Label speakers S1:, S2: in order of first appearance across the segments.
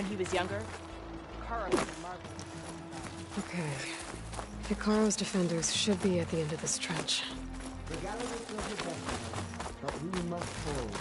S1: he was younger, Kara was a marvel.
S2: Okay. Hikaru's defenders should be at the end of this trench.
S3: The gallery is not the best, but we must hold.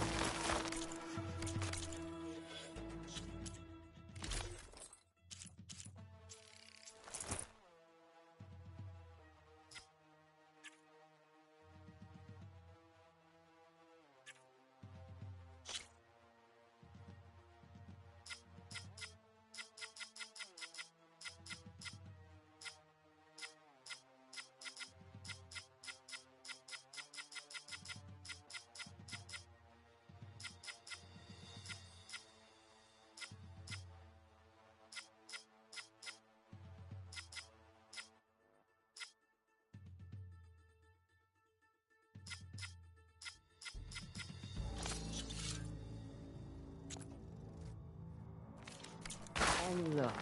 S3: And look,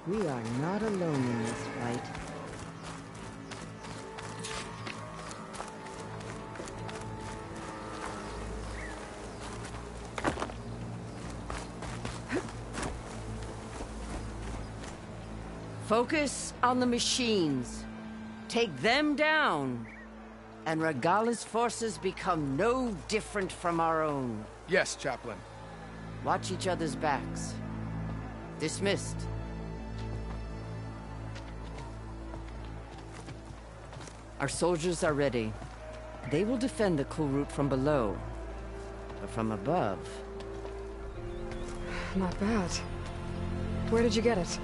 S3: we are not alone in this fight.
S4: Focus on the machines. Take them down. And Regala's forces become no different from our own.
S5: Yes, Chaplain.
S4: Watch each other's backs. Dismissed. Our soldiers are ready. They will defend the Kulrut from below. But from above...
S2: Not bad. Where did you get it?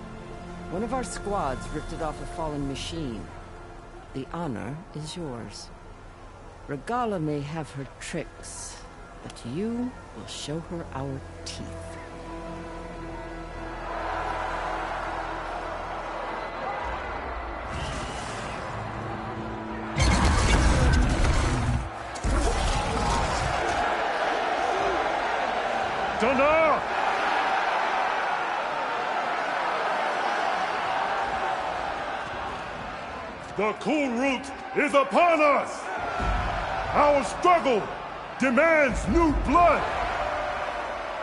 S4: One of our squads ripped it off a fallen machine. The honor is yours. Regala may have her tricks, but you will show her our teeth.
S6: Donna! The Kulrut is upon us! Our struggle demands new blood!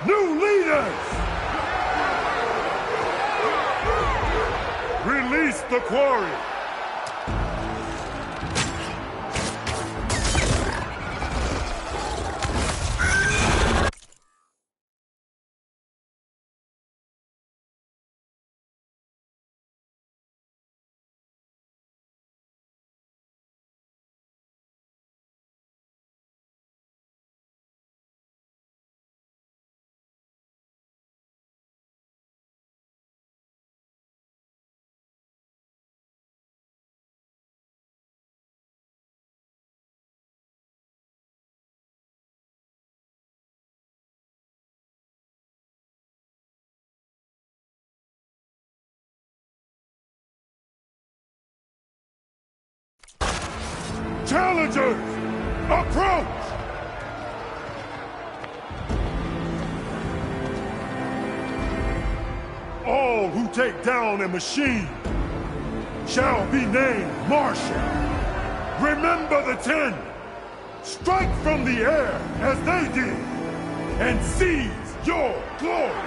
S6: New leaders! Release the quarry! Challengers, approach! All who take down a machine shall be named Marshal. Remember the 10. Strike from the air as they did, and seize your glory.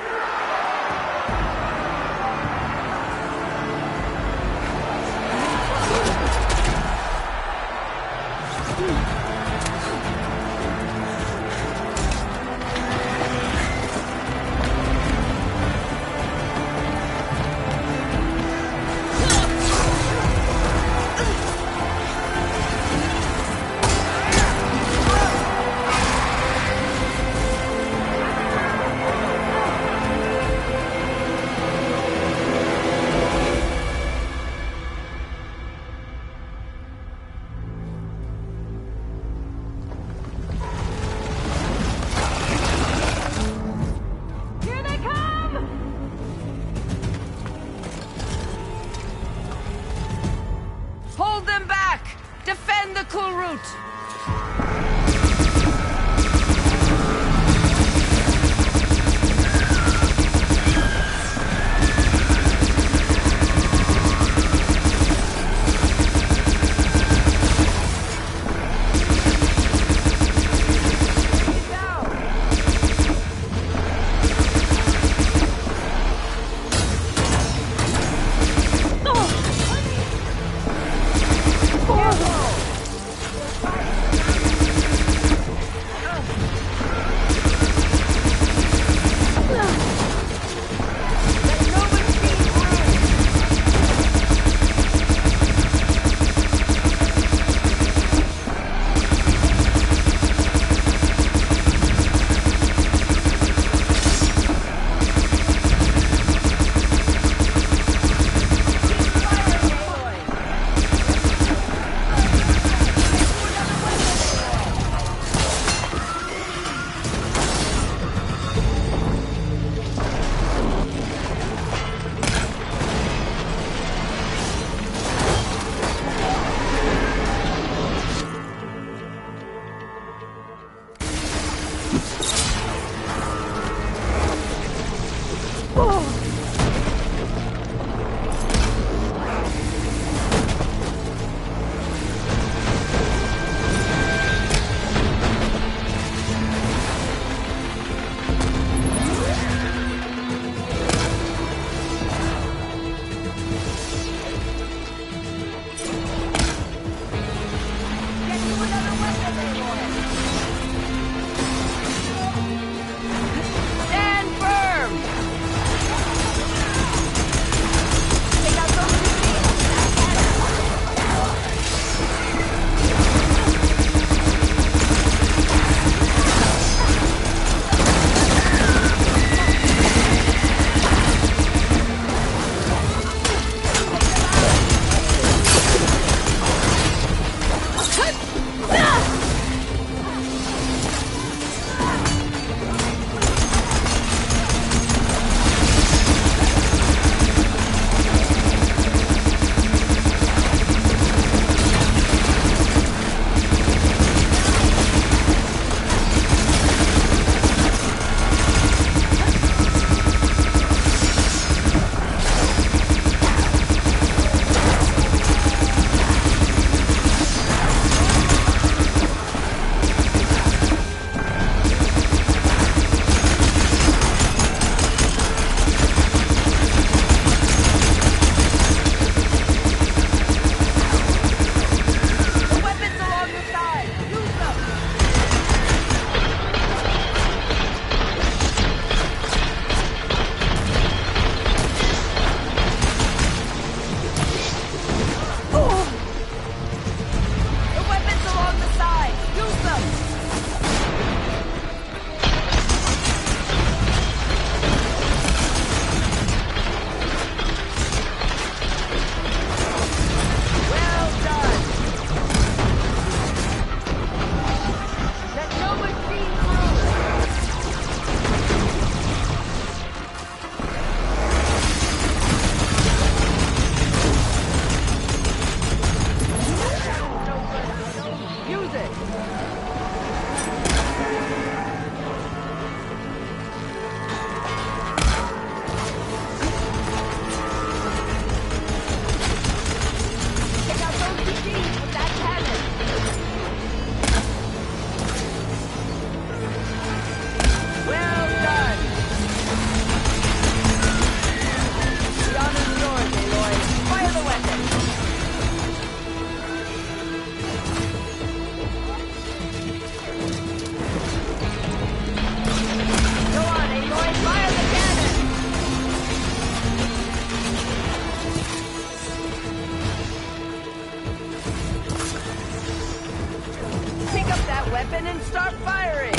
S4: weapon and start firing!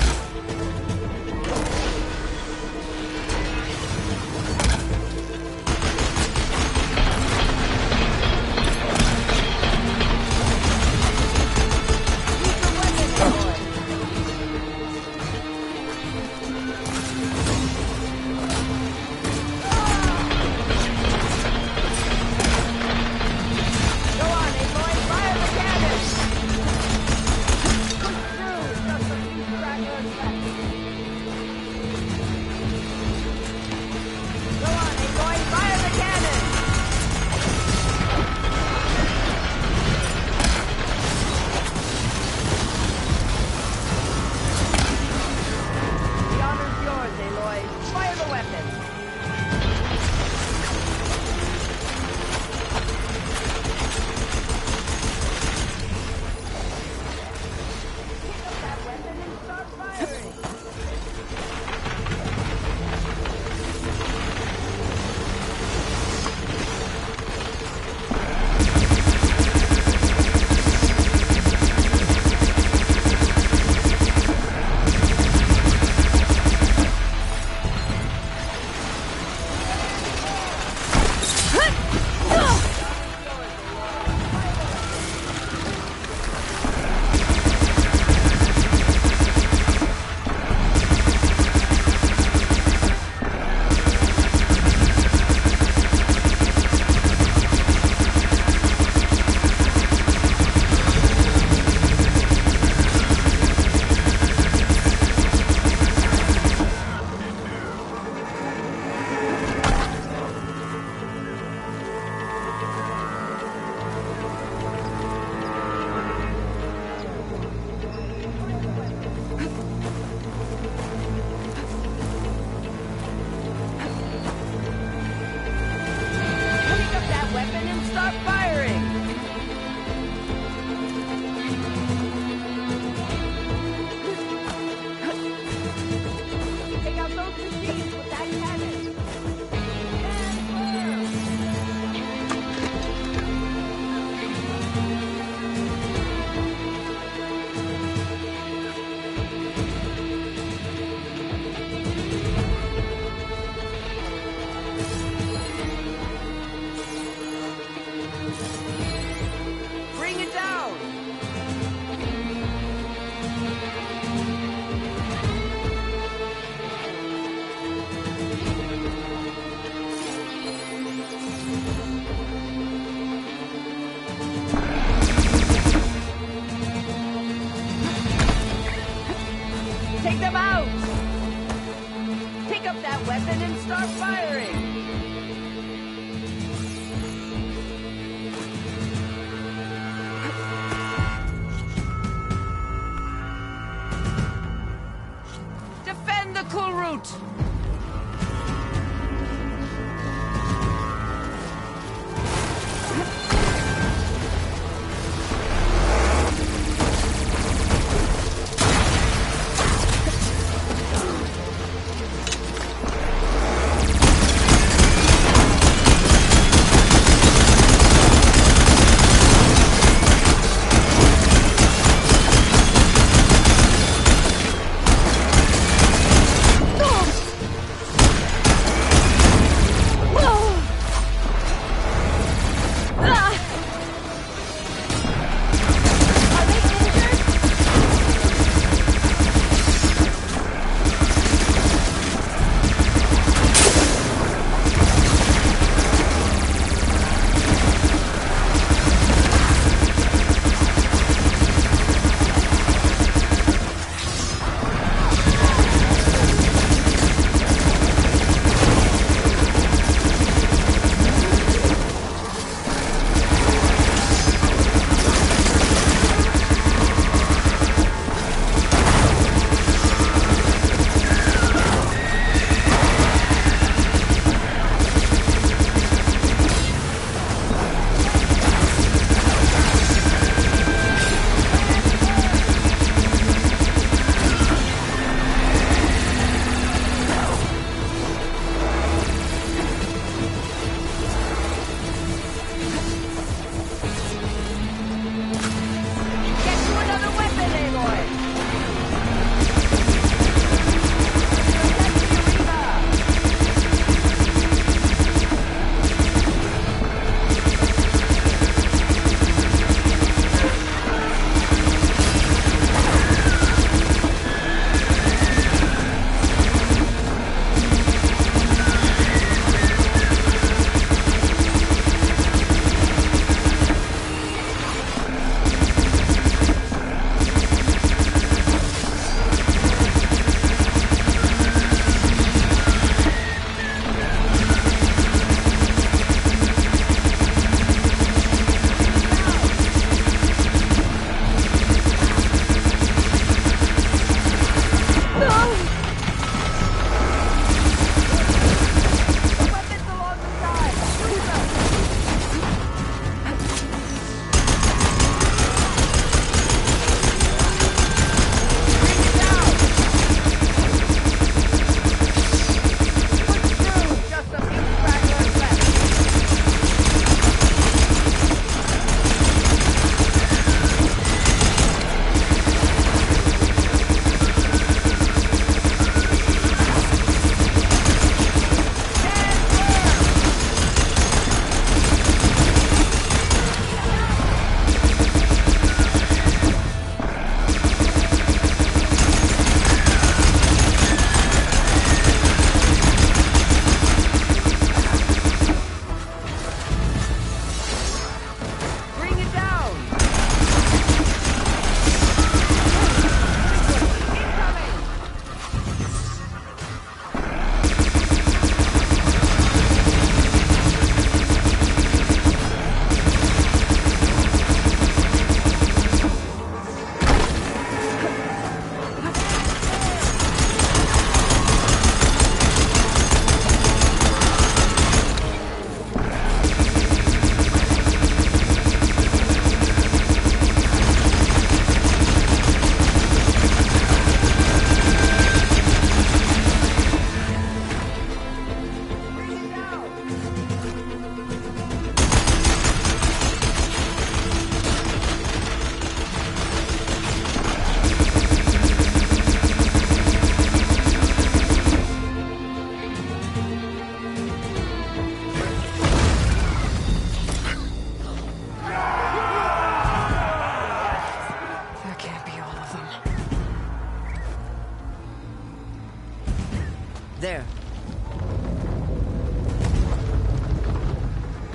S4: Take them out! Pick up that weapon and start firing! Defend the Kulrut!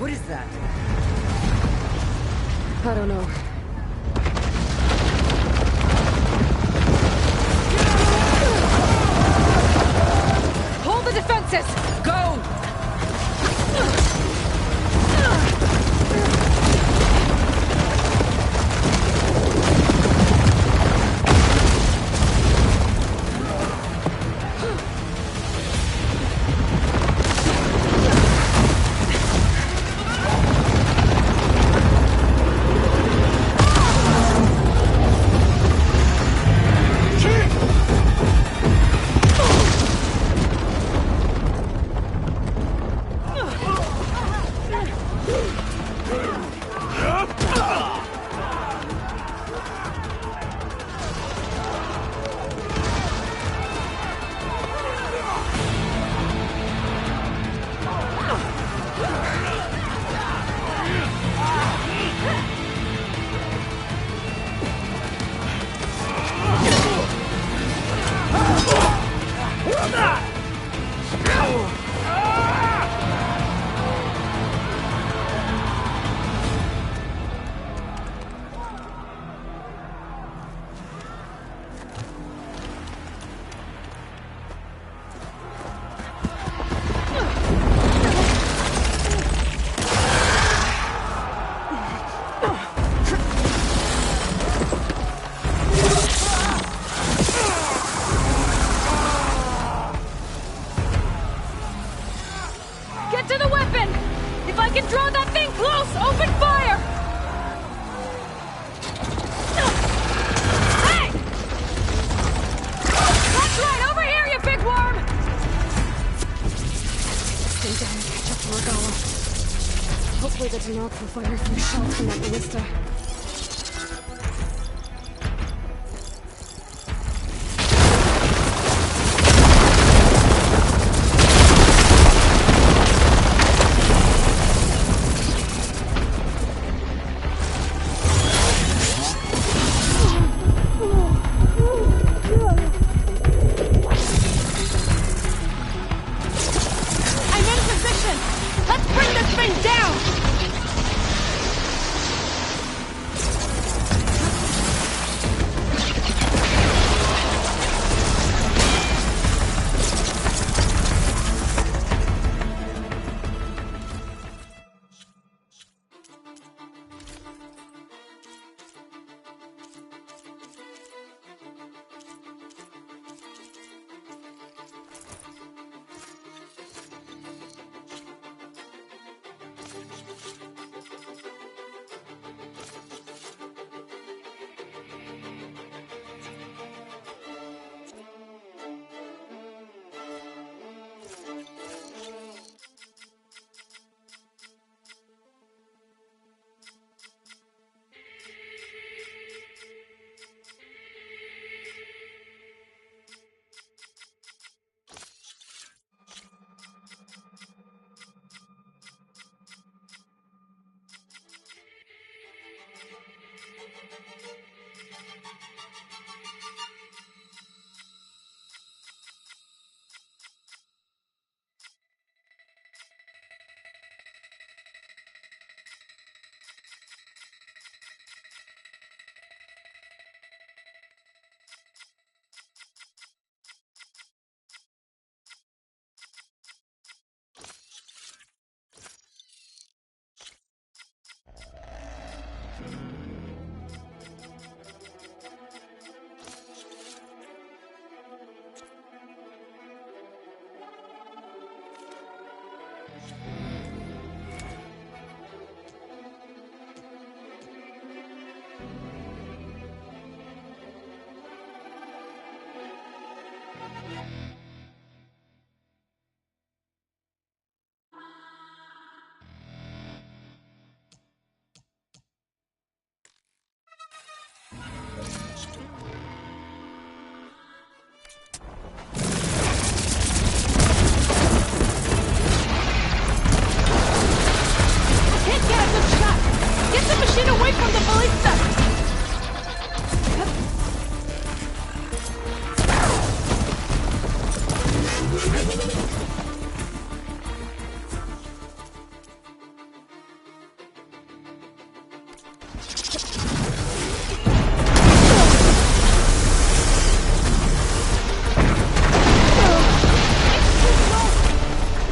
S3: What is that?
S2: I don't know. Hold the defenses!
S4: Go!
S2: Get to the weapon! If I can draw that thing close, open fire! Hey! That's right, over here, you big worm! Stay down and catch up to Regala. Hopefully the Denox will fire a few shells from that ballista.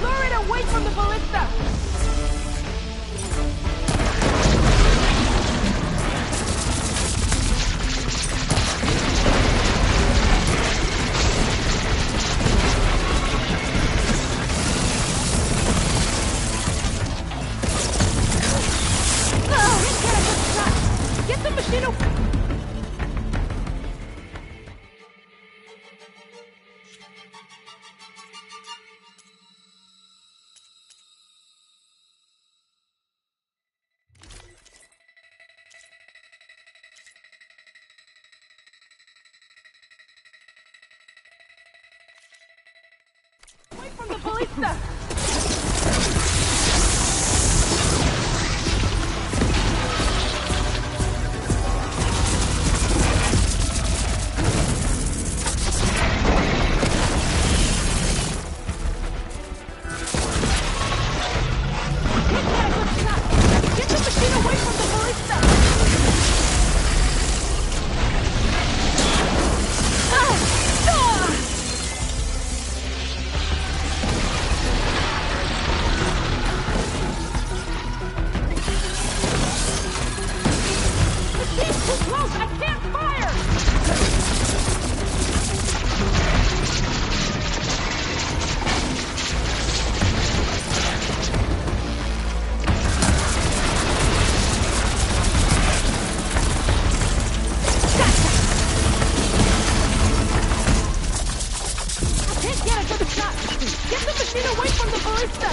S1: Lure it away from the ballista! Get the machine open! Away from the ballista! Get the machine away from the ballista! Machine's too close! I can't fire! I can't get a good shot! Get the machine away from the ballista!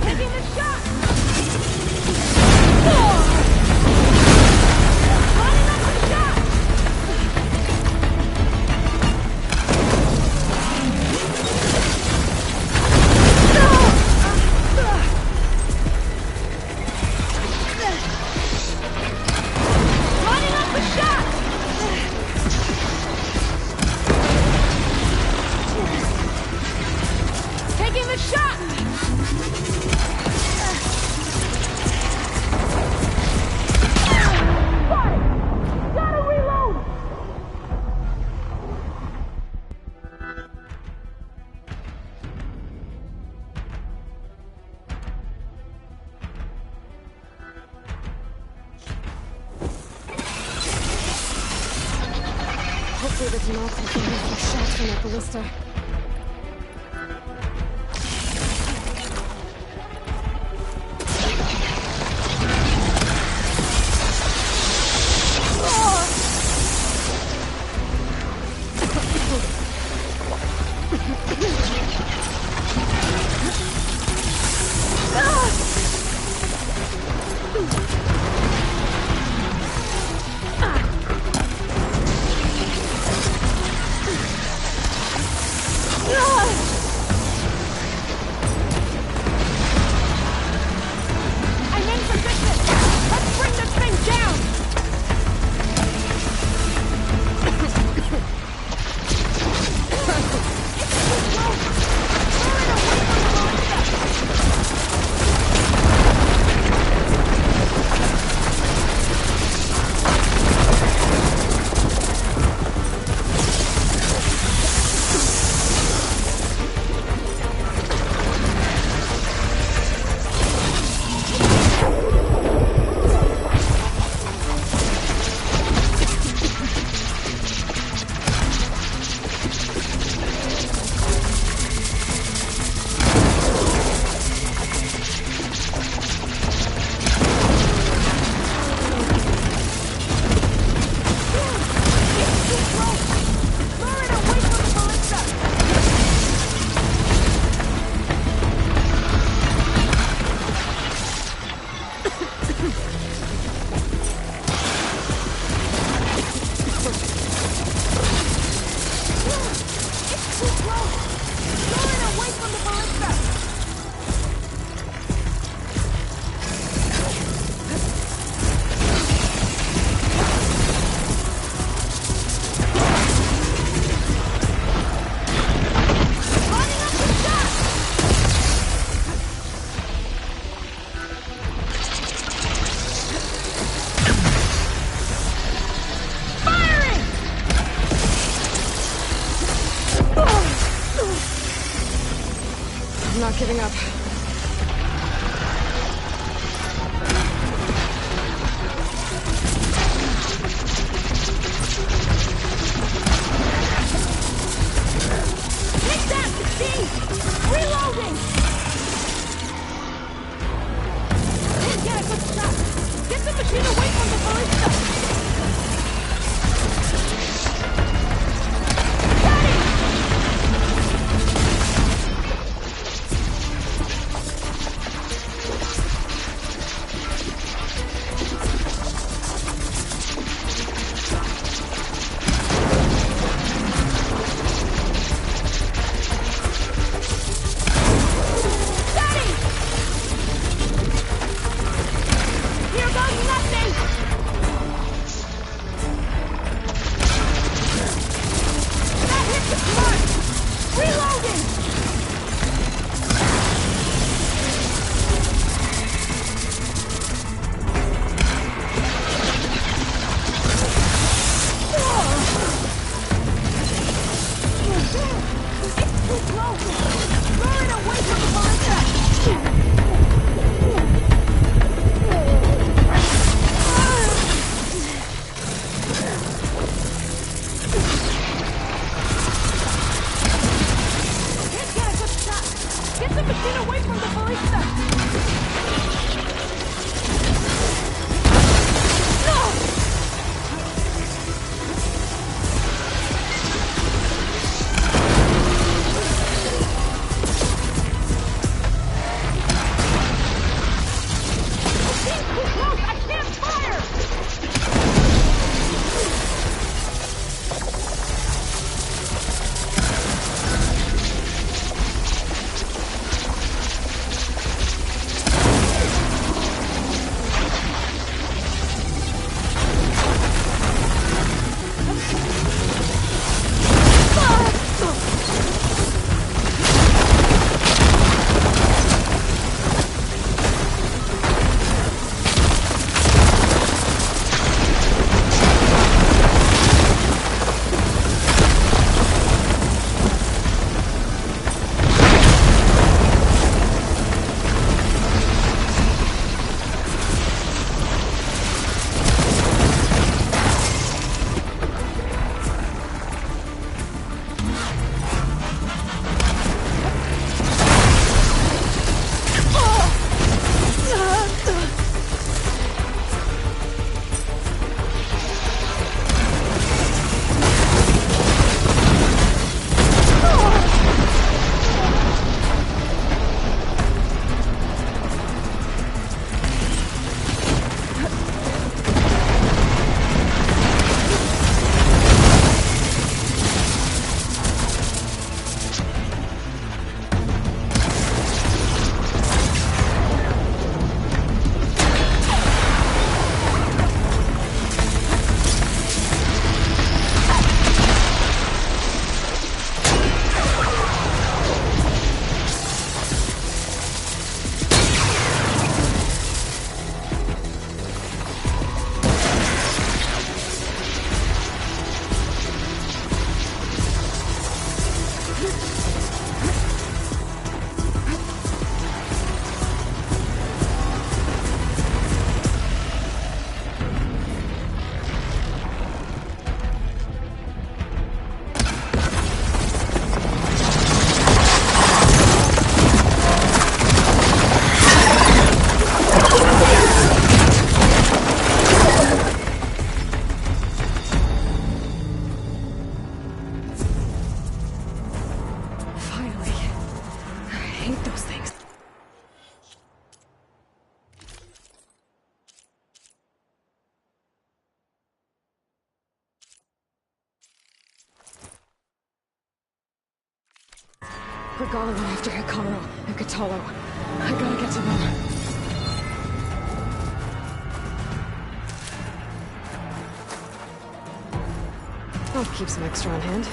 S1: Taking the shot! Lining up for the shot! Lining up the shot! Taking the shot! Fire! Gotta reload!
S2: Hopefully the Denali can use some shots from that ballista. not giving up.
S1: Take that, machine! Reloading! Didn't get a good shot. Get the machine away from the ballista!
S2: Regala went after Hikaru and Kotallo. I gotta get to them. I'll keep some extra on hand.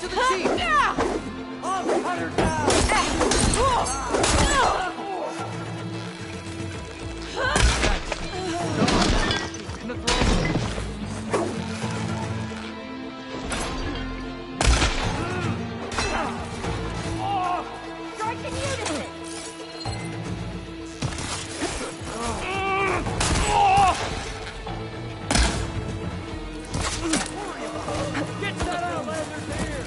S3: to the chief!
S5: I'll cut her down! In the throat.
S1: Strike in unison!
S5: Get that Outlander's here!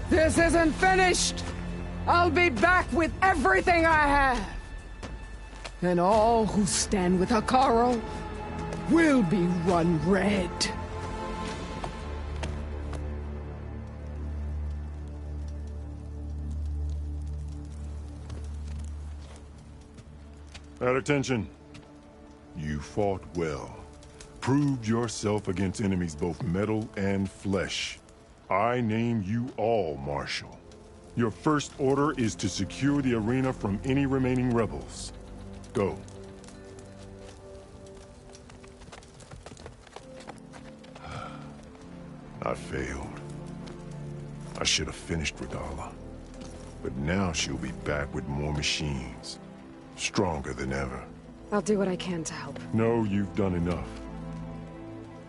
S3: This isn't finished! I'll be back with everything I have! And all who stand with Hekarro will be run red.
S6: At attention. You fought well. Proved yourself against enemies both metal and flesh. I name you all Marshal. Your first order is to secure the arena from any remaining rebels. Go. I failed. I should have finished Regalla. But now she'll be back with more machines. Stronger than ever.
S2: I'll do what I can to help.
S6: No, you've done enough.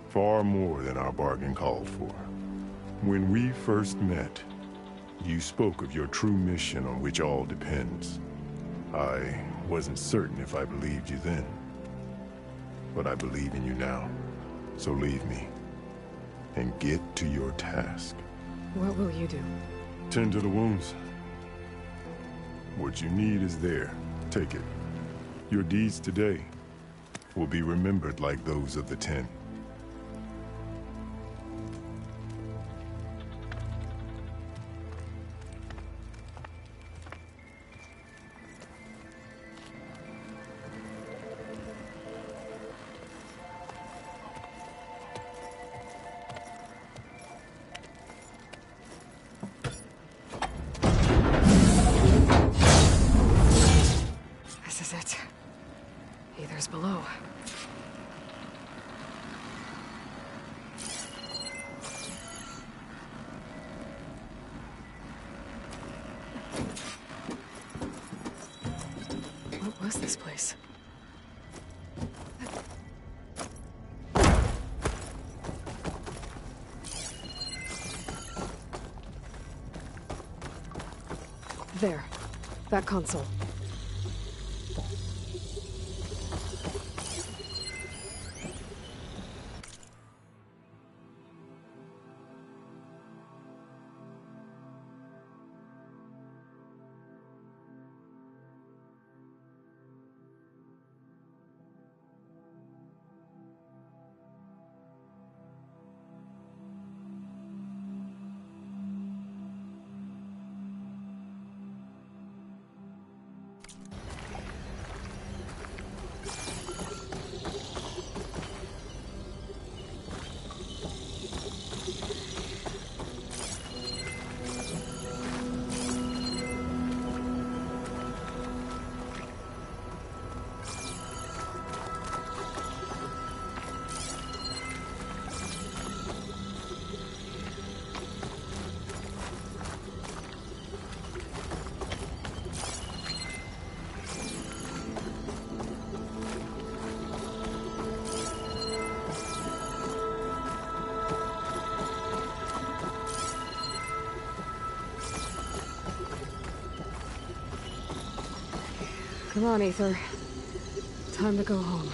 S6: Far more than our bargain called for. When we first met, you spoke of your true mission on which all depends. I wasn't certain if I believed you then. But I believe in you now. So leave me. And get to your task.
S2: What will you do?
S6: Tend to the wounds. What you need is there. Take it. Your deeds today will be remembered like those of the Ten.
S2: This is it. Aether's below. What was this place? There. That console. Come on, Aether. Time to go home.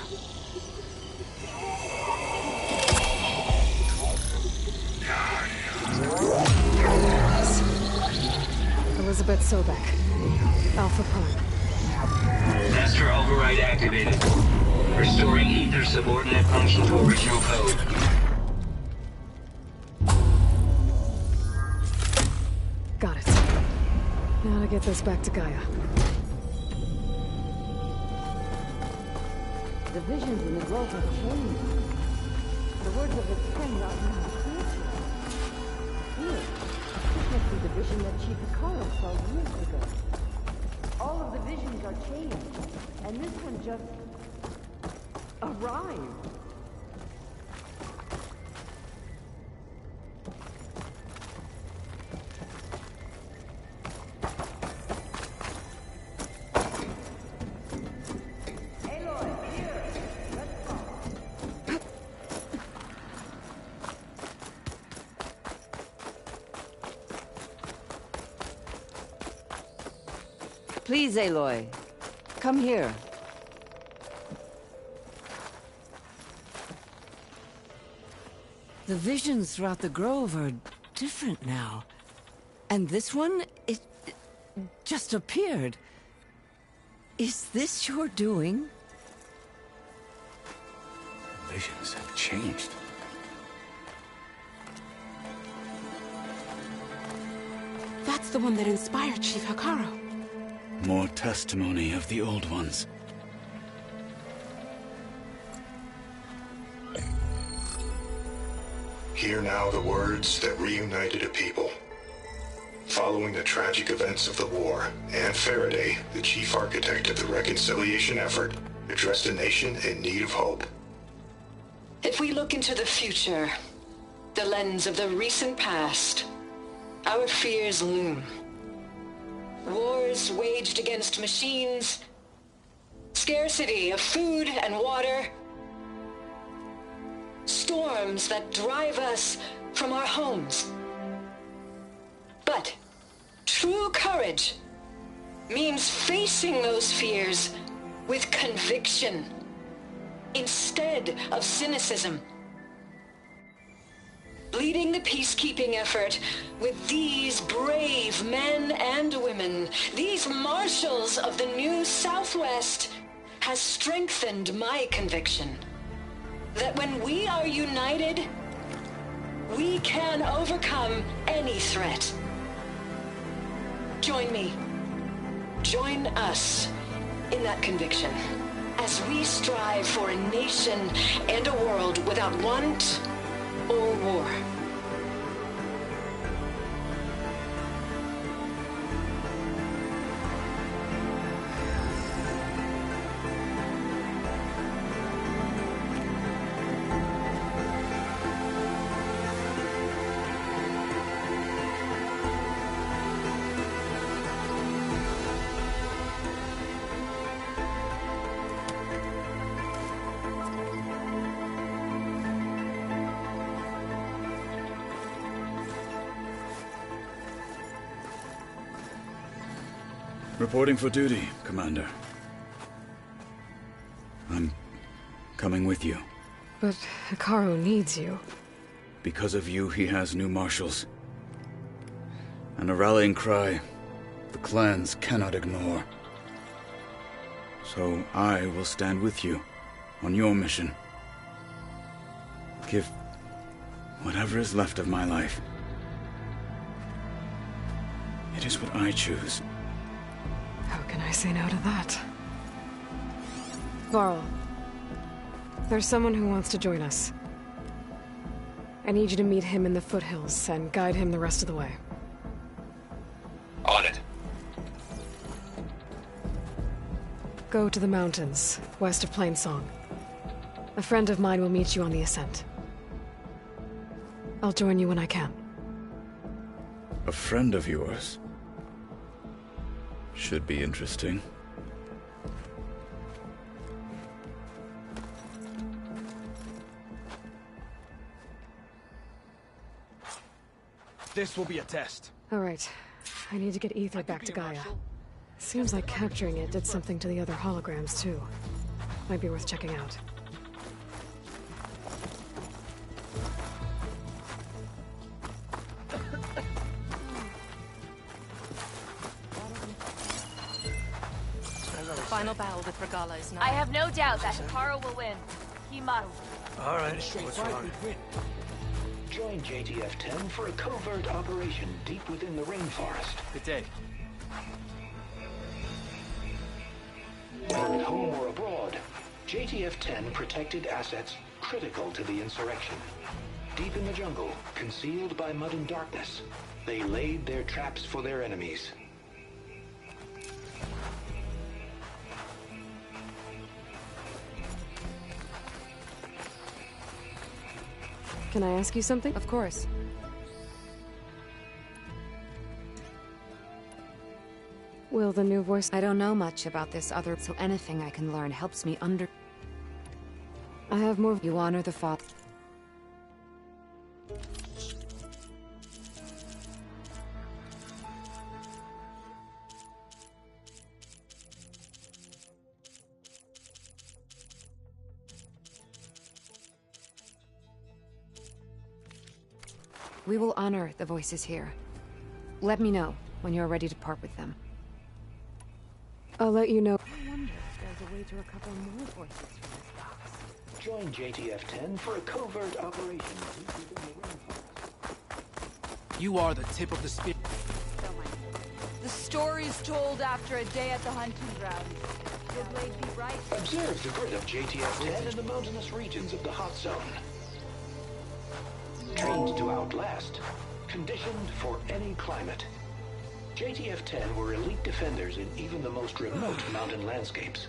S2: Elizabeth Sobek. Alpha Prime.
S7: Master override activated. Restoring Aether subordinate function to original code.
S2: Got it. Now to get this back to Gaia.
S4: The visions in the grove have changed. The words of the Ten are now clear to us. Here, this must be the vision that Chief Hikaru saw years ago. All of the visions are changed, and this one just arrived. Please, Aloy. Come here. The visions throughout the grove are different now. And this one, it just appeared. Is this your doing?
S8: Visions have changed.
S2: That's the one that inspired Chief Hikaru.
S8: More testimony of the old ones.
S9: Hear now the words that reunited a people. Following the tragic events of the war, Anne Faraday, the chief architect of the reconciliation effort, addressed a nation in need of hope.
S10: If we look into the future, the lens of the recent past, our fears loom. Wars waged against machines, scarcity of food and water, storms that drive us from our homes. But true courage means facing those fears with conviction instead of cynicism. Leading the peacekeeping effort with these brave men and women, these marshals of the new Southwest, has strengthened my conviction that when we are united, we can overcome any threat. Join me. Join us in that conviction as we strive for a nation and a world without want or war.
S8: Reporting for duty, Commander. I'm coming with you.
S2: But Hikaru needs you.
S8: Because of you, he has new marshals. And a rallying cry the clans cannot ignore. So I will stand with you on your mission. Give whatever is left of my life. It is what I choose.
S2: How can I say no to that? Varl, there's someone who wants to join us. I need you to meet him in the foothills and guide him the rest of the way.
S9: On it.
S2: Go to the mountains, west of Plainsong. A friend of mine will meet you on the ascent. I'll join you when I can.
S8: A friend of yours? Should be interesting.
S5: This will be a test.
S2: All right. I need to get Aether back to Gaia. Seems like capturing it did something to the other holograms, too. Might be worth checking out.
S11: Final battle with Regala is not.
S12: I have no doubt that Hekarro will win. He must.
S5: All right, what's wrong?
S13: Join JTF-10 for a covert operation deep within the rainforest.
S5: Good day.
S13: Whether at home or abroad, JTF-10 protected assets critical to the insurrection. Deep in the jungle, concealed by mud and darkness, they laid their traps for their enemies.
S2: Can I ask you something?
S11: Of course.
S2: Will the new voice...
S11: I don't know much about this other, so anything I can learn helps me under...
S2: I have more...
S11: You honor the father. We will honor the voices here. Let me know when you're ready to part with them.
S2: I'll let you know.
S11: I wonder if there's a way to recover more voices from this box.
S13: Join JTF-10 for a covert operation.
S5: You are the tip of the spear.
S12: The story's told after a day at the hunting grounds. Will Blade be right?
S13: Observe the grid of JTF-10 in the mountainous regions of the hot zone. Trained to outlast, conditioned for any climate. JTF-10 were elite defenders in even the most remote mountain landscapes.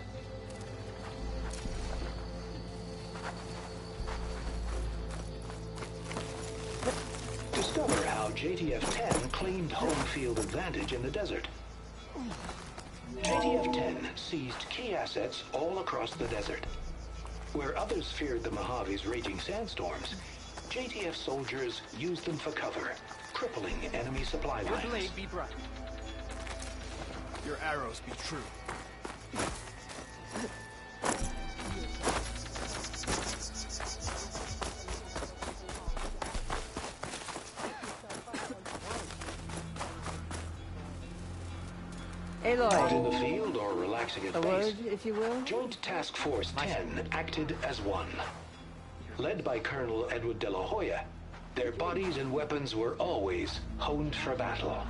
S13: Discover how JTF-10 claimed home field advantage in the desert. JTF-10 seized key assets all across the desert. Where others feared the Mojave's raging sandstorms, JTF soldiers used them for cover, crippling enemy supply lines.
S5: Your blade be bright. Your arrows be true.
S4: Aloy.
S13: Out in the field or relaxing at
S4: A
S13: base,
S4: word, if you will?
S13: Joint Task Force 10 acted as one. Led by Colonel Edward de la Hoya, their bodies and weapons were always honed for battle.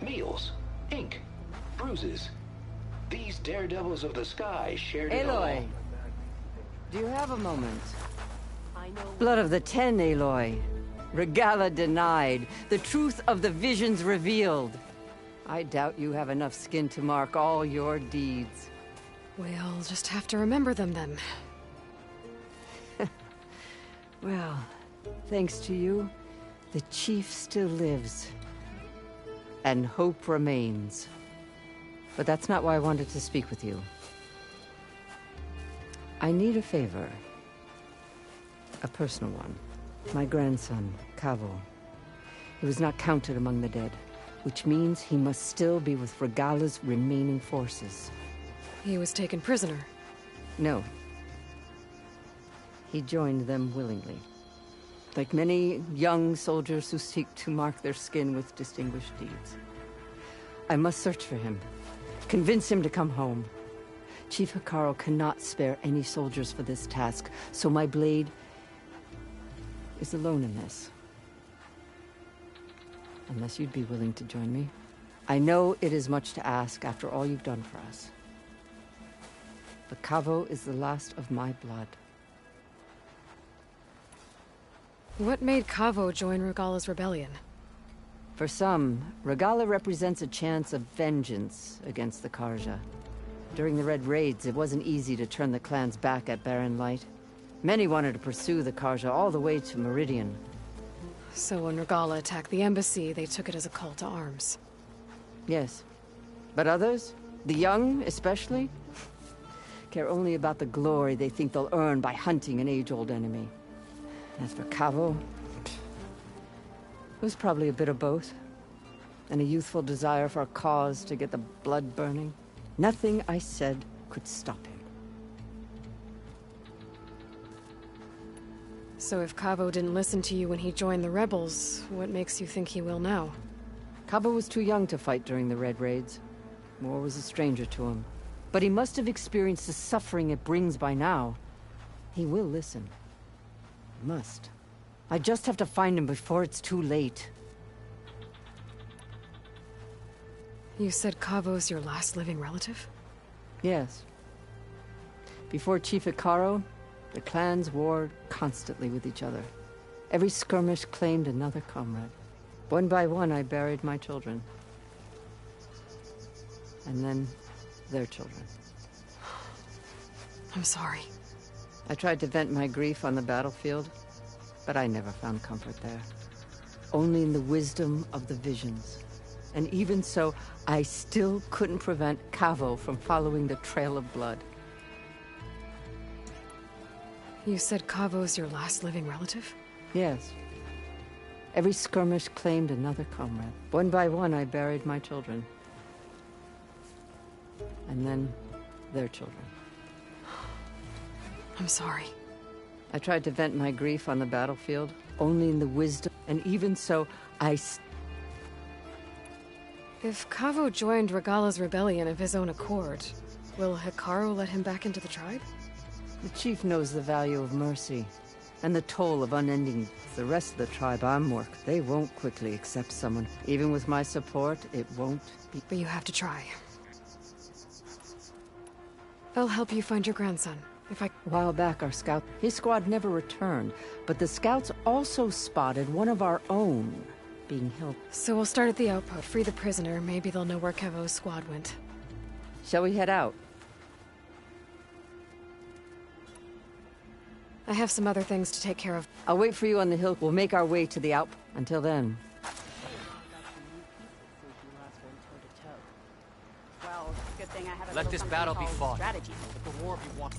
S13: Meals, ink, bruises. These daredevils of the sky shared it all.
S4: Aloy, do you have a moment? Blood of the Ten, Aloy. Regala denied. The truth of the visions revealed. I doubt you have enough skin to mark all your deeds.
S2: We'll just have to remember them then.
S4: Well, thanks to you, the Chief still lives. And hope remains. But that's not why I wanted to speak with you. I need a favor. A personal one. My grandson, Kavo. He was not counted among the dead, which means he must still be with Regala's remaining forces.
S2: He was taken prisoner.
S4: No. He joined them willingly. Like many young soldiers who seek to mark their skin with distinguished deeds. I must search for him. Convince him to come home. Chief Hekarro cannot spare any soldiers for this task, so my blade is alone in this. Unless you'd be willing to join me. I know it is much to ask after all you've done for us. But Kavo is the last of my blood.
S2: What made Kavo join Regala's rebellion?
S4: For some, Regala represents a chance of vengeance against the Carja. During the Red Raids, it wasn't easy to turn the clans back at Barren Light. Many wanted to pursue the Carja all the way to Meridian.
S2: So when Regala attacked the embassy, they took it as a call to arms.
S4: Yes. But others, the young especially, care only about the glory they think they'll earn by hunting an age-old enemy. As for Kavo, it was probably a bit of both. and a youthful desire for a cause to get the blood burning. Nothing I said could stop him.
S2: So if Cavo didn't listen to you when he joined the rebels, what makes you think he will now?
S4: Cabo was too young to fight during the Red Raids. War was a stranger to him. But he must have experienced the suffering it brings by now. He will listen. Must. I just have to find him before it's too late.
S2: You said Cavo's your last living relative?
S4: Yes. Before Chief Icaro, the clans warred constantly with each other. Every skirmish claimed another comrade. One by one, I buried my children. And then, their children.
S2: I'm sorry.
S4: I tried to vent my grief on the battlefield, but I never found comfort there. Only in the wisdom of the visions. And even so, I still couldn't prevent Cavo from following the trail of blood.
S2: You said Cavo's your last living relative?
S4: Yes. Every skirmish claimed another comrade. One by one, I buried my children. And then, their children.
S2: I'm sorry.
S4: I tried to vent my grief on the battlefield, only in the wisdom, and even so,
S2: If Cavo joined Regala's rebellion of his own accord, will Hikaru let him back into the tribe?
S4: The chief knows the value of mercy, and the toll of unending. The rest of the tribe I'm working, they won't quickly accept someone. Even with my support, it won't be.
S2: But you have to try. I'll help you find your grandson, if I...
S4: A while back, our scout... His squad never returned, but the scouts also spotted one of our own being held.
S2: So we'll start at the outpost, free the prisoner. Maybe they'll know where Cavo's squad went.
S4: Shall we head out?
S2: I have some other things to take care of.
S4: I'll wait for you on the hill. We'll make our way to the outpost. Until then.
S14: Well, good thing I have a
S15: Let this battle be fought.
S14: Strategy.
S15: Let the war be won.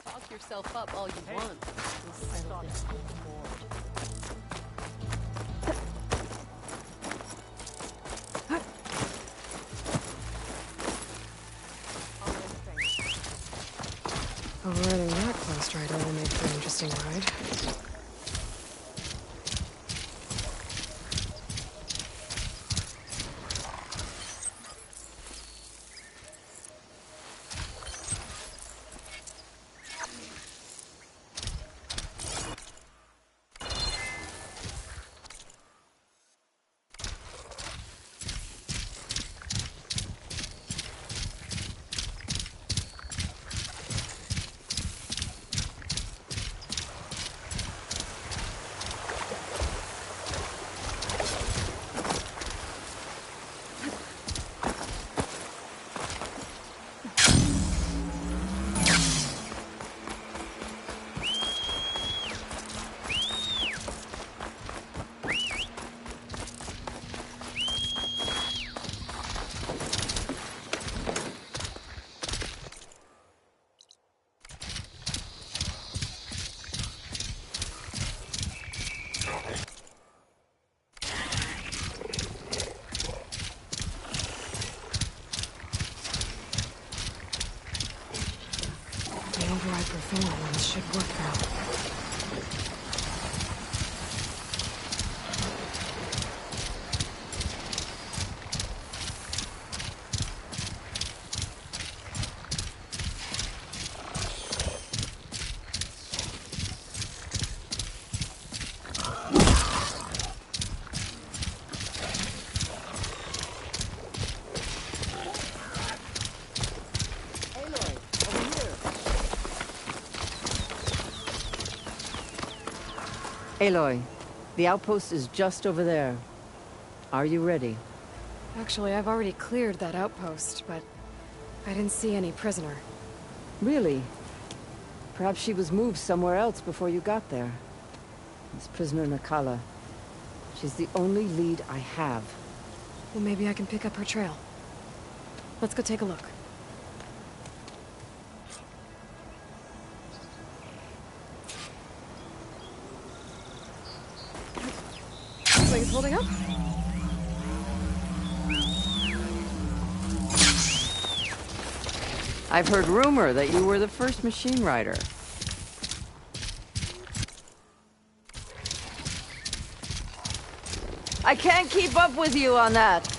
S14: Talk yourself up all you want. We'll settle this on the board.
S2: Riding that close rider will make for an interesting ride. Override profane ones should work now.
S4: Aloy, the outpost is just over there. Are you ready?
S2: Actually, I've already cleared that outpost, but I didn't see any prisoner.
S4: Really? Perhaps she was moved somewhere else before you got there. It's prisoner Nakala. She's the only lead I have.
S2: Well, maybe I can pick up her trail. Let's go take a look. Things holding up?
S4: I've heard rumor that you were the first machine rider. I can't keep up with you on that.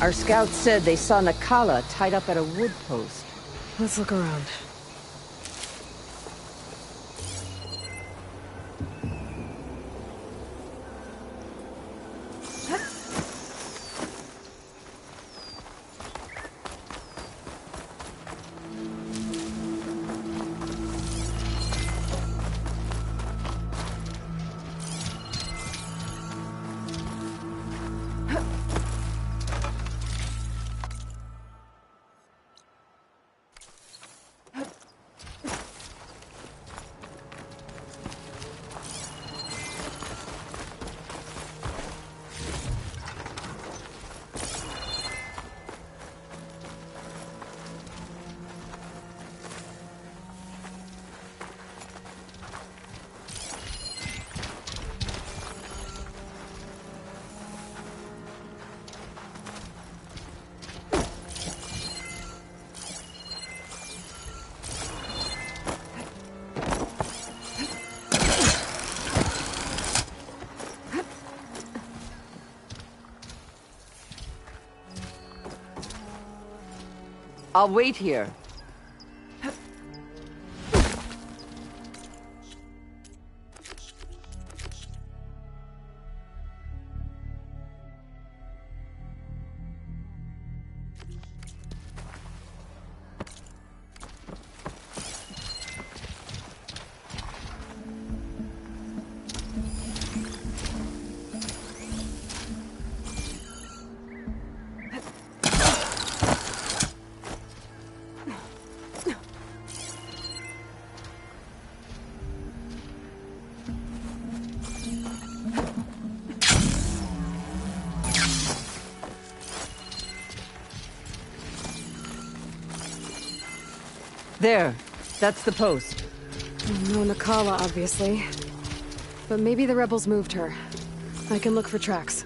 S4: Our scouts said they saw Nakala tied up at a wood post.
S2: Let's look around.
S4: I'll wait here. There. That's the post.
S2: No Nakala, obviously. But maybe the rebels moved her. I can look for tracks.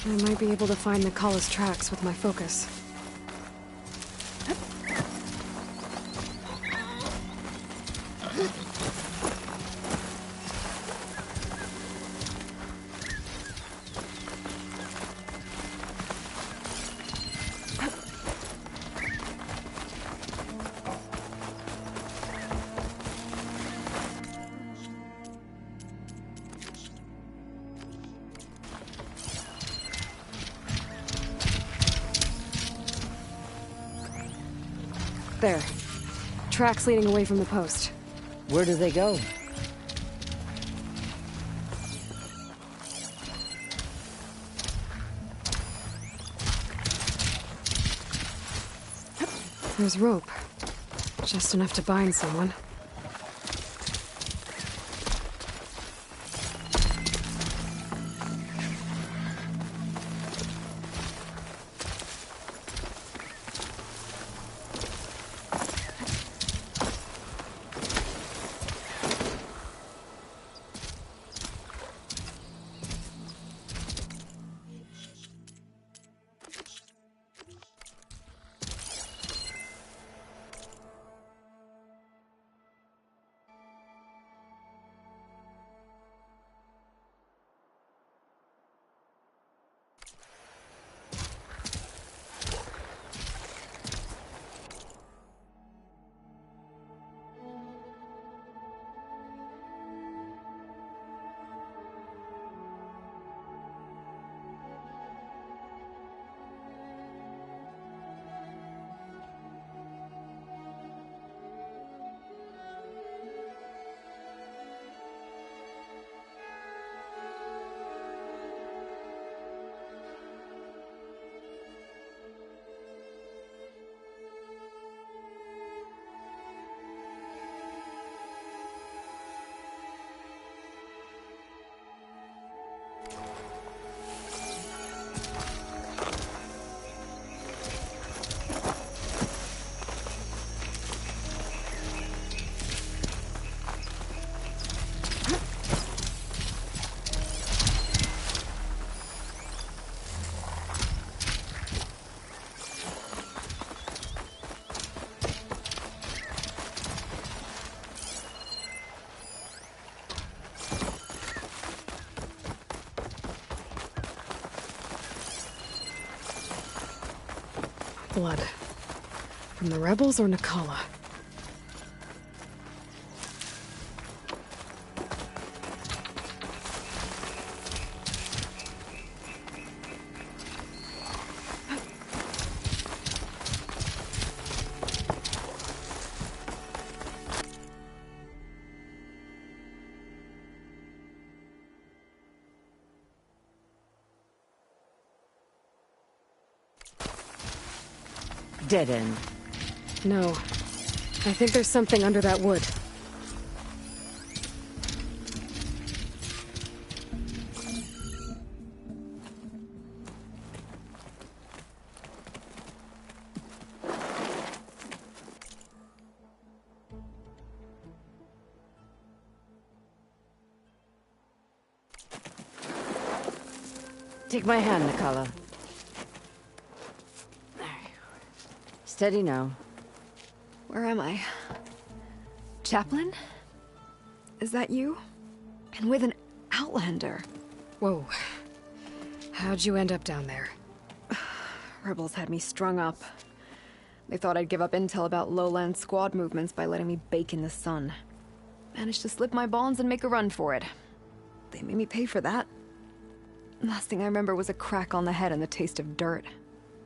S2: I might be able to find Nakala's tracks with my focus. There. Tracks leading away from the post.
S4: Where do they go?
S2: There's rope. Just enough to bind someone. blood. From the rebels or Nakala?
S4: Dead end.
S2: No. I think there's something under that wood.
S4: Take my hand, Nakala. Steady now.
S11: Where am I? Chaplain? Is that you? And with an Outlander.
S2: Whoa. How'd you end up down there?
S11: Rebels had me strung up. They thought I'd give up intel about lowland squad movements by letting me bake in the sun. Managed to slip my bonds and make a run for it. They made me pay for that. Last thing I remember was a crack on the head and the taste of dirt.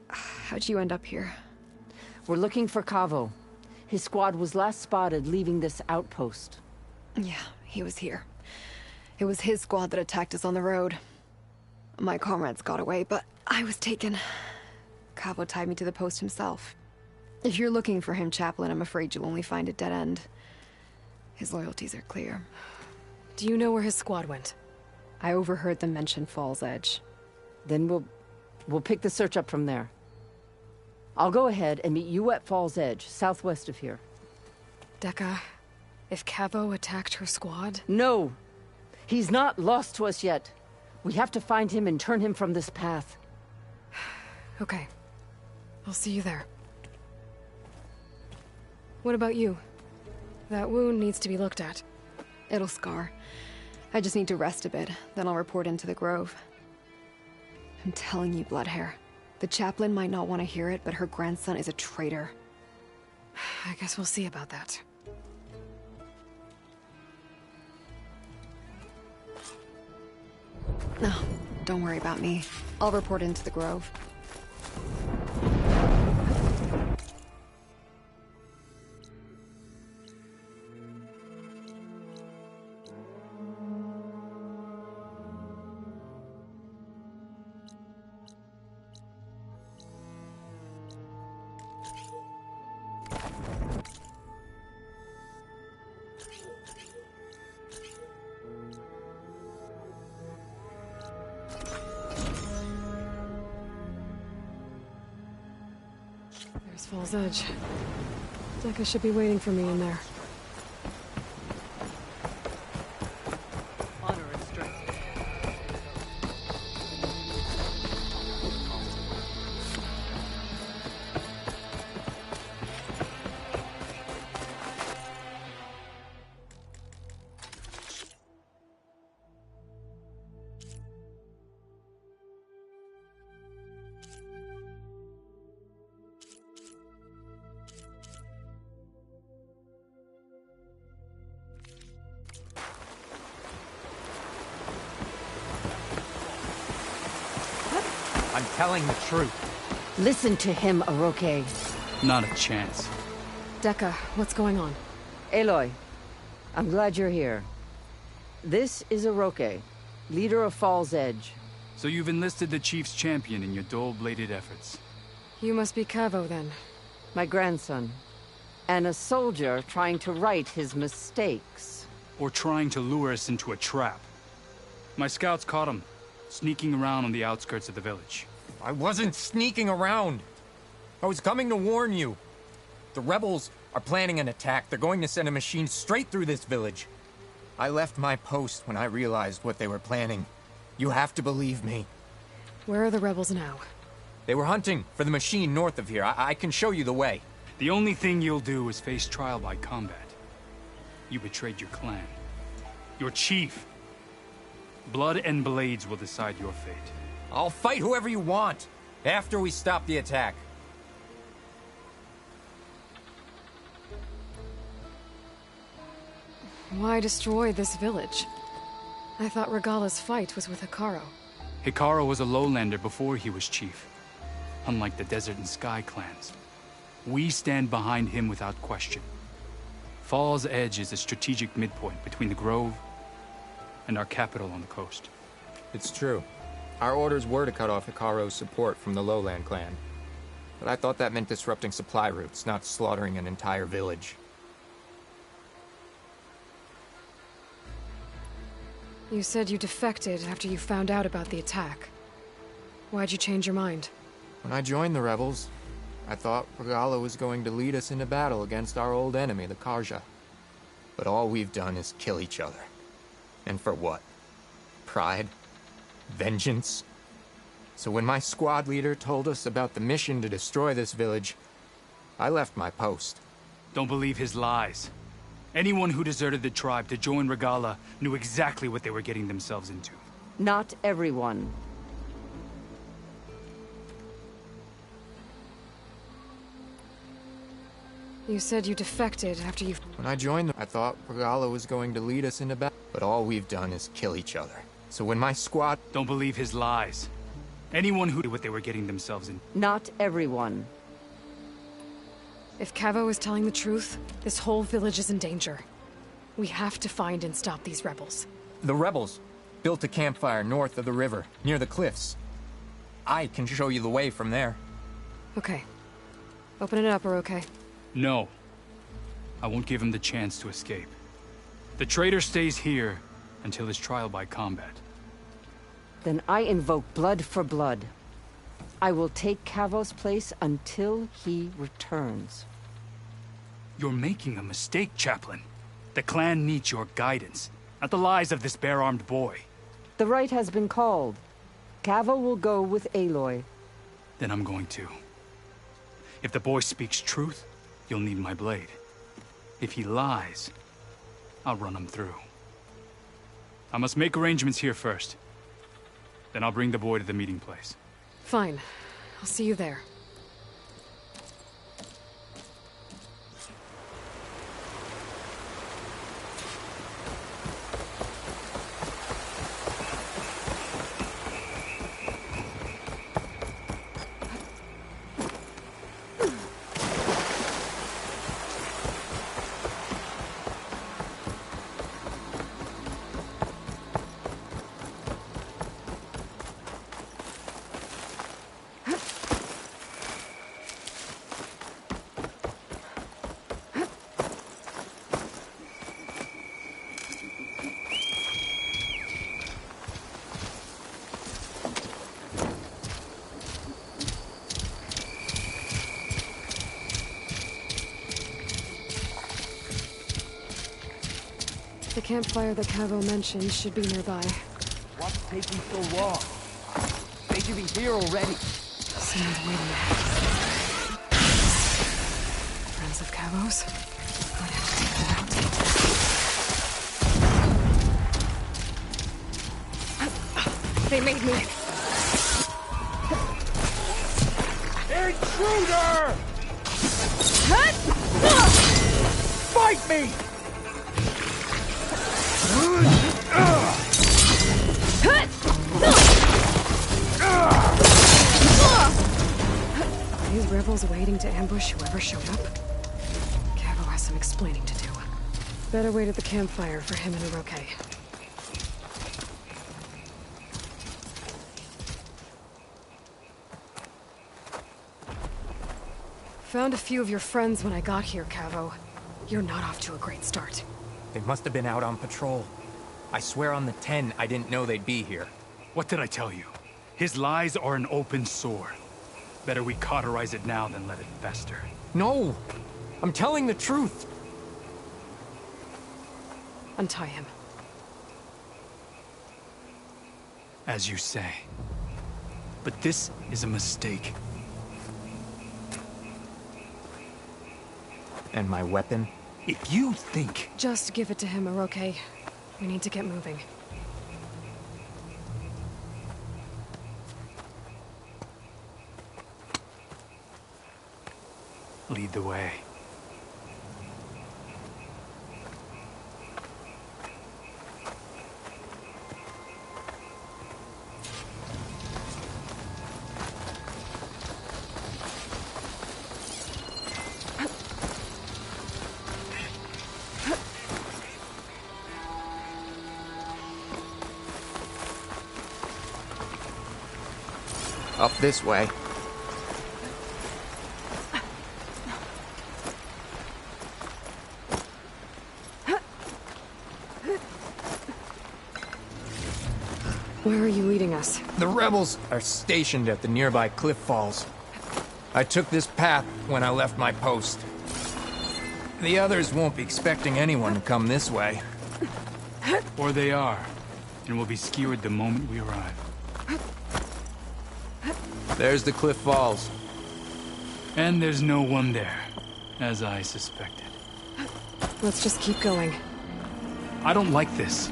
S11: How'd you end up here?
S4: We're looking for Cavo. His squad was last spotted leaving this outpost.
S11: Yeah, he was here. It was his squad that attacked us on the road. My comrades got away, but I was taken. Cavo tied me to the post himself. If you're looking for him, Chaplain, I'm afraid you'll only find a dead end. His loyalties are clear.
S2: Do you know where his squad went?
S11: I overheard them mention Fall's Edge.
S4: Then we'll pick the search up from there. I'll go ahead and meet you at Fall's Edge, southwest of here.
S2: Dekka, if Cavo attacked her squad?
S4: No! He's not lost to us yet. We have to find him and turn him from this path.
S2: Okay. I'll see you there. What about you? That wound needs to be looked at.
S11: It'll scar. I just need to rest a bit, then I'll report into the Grove. I'm telling you, Bloodhair. The chaplain might not want to hear it, but her grandson is a traitor.
S2: I guess we'll see about that.
S11: No, don't worry about me. I'll report into the Grove.
S2: There's Fall's Edge. Dekka should be waiting for me in there.
S15: Honor and strength. I'm telling the truth.
S4: Listen to him, Aroke.
S8: Not a chance.
S2: Dekka, what's going on?
S4: Aloy, I'm glad you're here. This is Aroke, leader of Fall's Edge.
S8: So you've enlisted the Chief's champion in your dull-bladed efforts.
S2: You must be Cavo, then.
S4: My grandson. And a soldier trying to right his mistakes.
S8: Or trying to lure us into a trap. My scouts caught him, sneaking around on the outskirts of the village.
S15: I wasn't sneaking around. I was coming to warn you. The rebels are planning an attack. They're going to send a machine straight through this village. I left my post when I realized what they were planning. You have to believe me.
S2: Where are the rebels now?
S15: They were hunting for the machine north of here. I can show you the way.
S8: The only thing you'll do is face trial by combat. You betrayed your clan. Your chief. Blood and blades will decide your fate.
S15: I'll fight whoever you want, after we stop the attack.
S2: Why destroy this village? I thought Regala's fight was with Hekarro.
S8: Hekarro was a lowlander before he was chief. Unlike the Desert and Sky clans. We stand behind him without question. Fall's Edge is a strategic midpoint between the Grove and our capital on the coast.
S15: It's true. Our orders were to cut off Hekarro's support from the Lowland clan. But I thought that meant disrupting supply routes, not slaughtering an entire village.
S2: You said you defected after you found out about the attack. Why'd you change your mind?
S15: When I joined the rebels, I thought Regala was going to lead us into battle against our old enemy, the Carja. But all we've done is kill each other. And for what? Pride? Vengeance? So when my squad leader told us about the mission to destroy this village, I left my post.
S8: Don't believe his lies. Anyone who deserted the tribe to join Regala knew exactly what they were getting themselves into.
S4: Not everyone.
S2: You said you defected after you...
S15: When I joined them, I thought Regala was going to lead us into battle. But all we've done is kill each other. So when my squad...
S8: Don't believe his lies. Anyone who knew what they were getting themselves in.
S4: Not everyone.
S2: If Cavo is telling the truth, this whole village is in danger. We have to find and stop these rebels.
S15: The rebels built a campfire north of the river, near the cliffs. I can show you the way from there.
S2: Okay. Open it up, or okay?
S8: No. I won't give him the chance to escape. The traitor stays here until his trial by combat.
S4: Then I invoke blood for blood. I will take Cavo's place until he returns.
S8: You're making a mistake, Chaplain. The clan needs your guidance, not the lies of this bare-armed boy.
S4: The right has been called. Cavo will go with Aloy.
S8: Then I'm going to. If the boy speaks truth, you'll need my blade. If he lies, I'll run him through. I must make arrangements here first. Then I'll bring the boy to the meeting place.
S2: Fine. I'll see you there. The campfire that Cavo mentioned should be nearby.
S16: What's taking so long? They should be here already.
S2: Someone's waiting ahead. Friends of Cavo's? I'd have to take them out. They made me.
S16: Intruder! Fight me!
S2: Are these rebels waiting to ambush whoever showed up? Cavo has some explaining to do. Better wait at the campfire for him and Oroke. Found a few of your friends when I got here, Cavo. You're not off to a great start.
S15: They must have been out on patrol. I swear on the 10, I didn't know they'd be here.
S8: What did I tell you? His lies are an open sore. Better we cauterize it now than let it fester.
S15: No! I'm telling the truth!
S2: Untie him.
S8: As you say. But this is a mistake.
S15: And my weapon?
S8: If you think...
S2: Just give it to him, Oroke. We need to get moving.
S8: Lead the way.
S15: Up this way.
S2: Where are you leading us?
S15: The rebels are stationed at the nearby cliff falls. I took this path when I left my post. The others won't be expecting anyone to come this way.
S8: Or they are, and will be skewered the moment we arrive.
S15: There's the cliff falls.
S8: And there's no one there, as I suspected.
S2: Let's just keep going.
S8: I don't like this.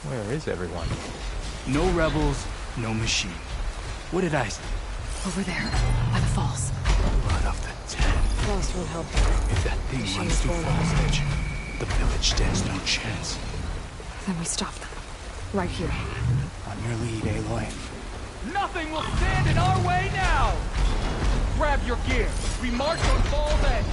S15: Where is everyone?
S8: No rebels, no machine. What did I say?
S2: Over there, by the falls.
S8: Blood of the Ten.
S2: Frost won't help.
S8: If that thing runs through Fall's Edge, the village stands no chance.
S2: Then we stop them. Right here.
S16: On your lead, Aloy. Nothing will stand in our way now! Grab your gear. We march on Fall's Edge.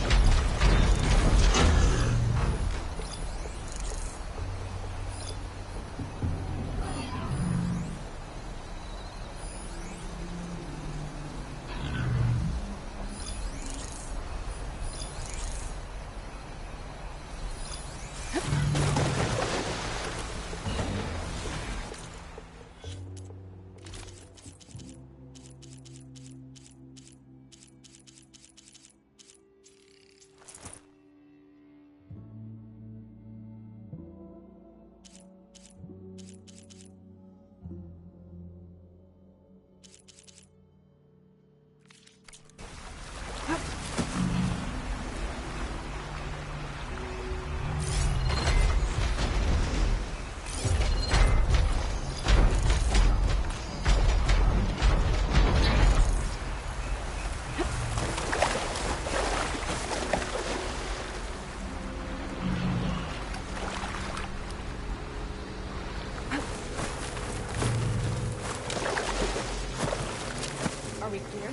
S1: Are we clear?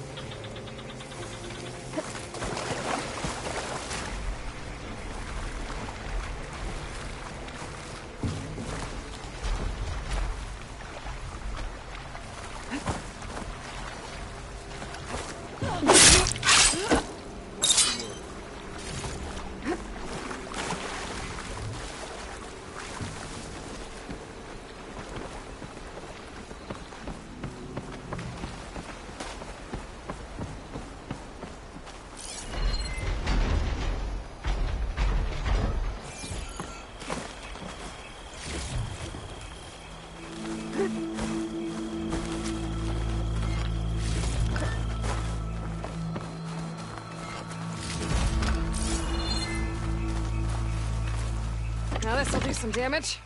S2: Now this'll do some damage.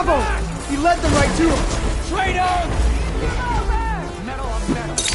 S16: Bravo! He led them right to us! Traitors! Metal on metal.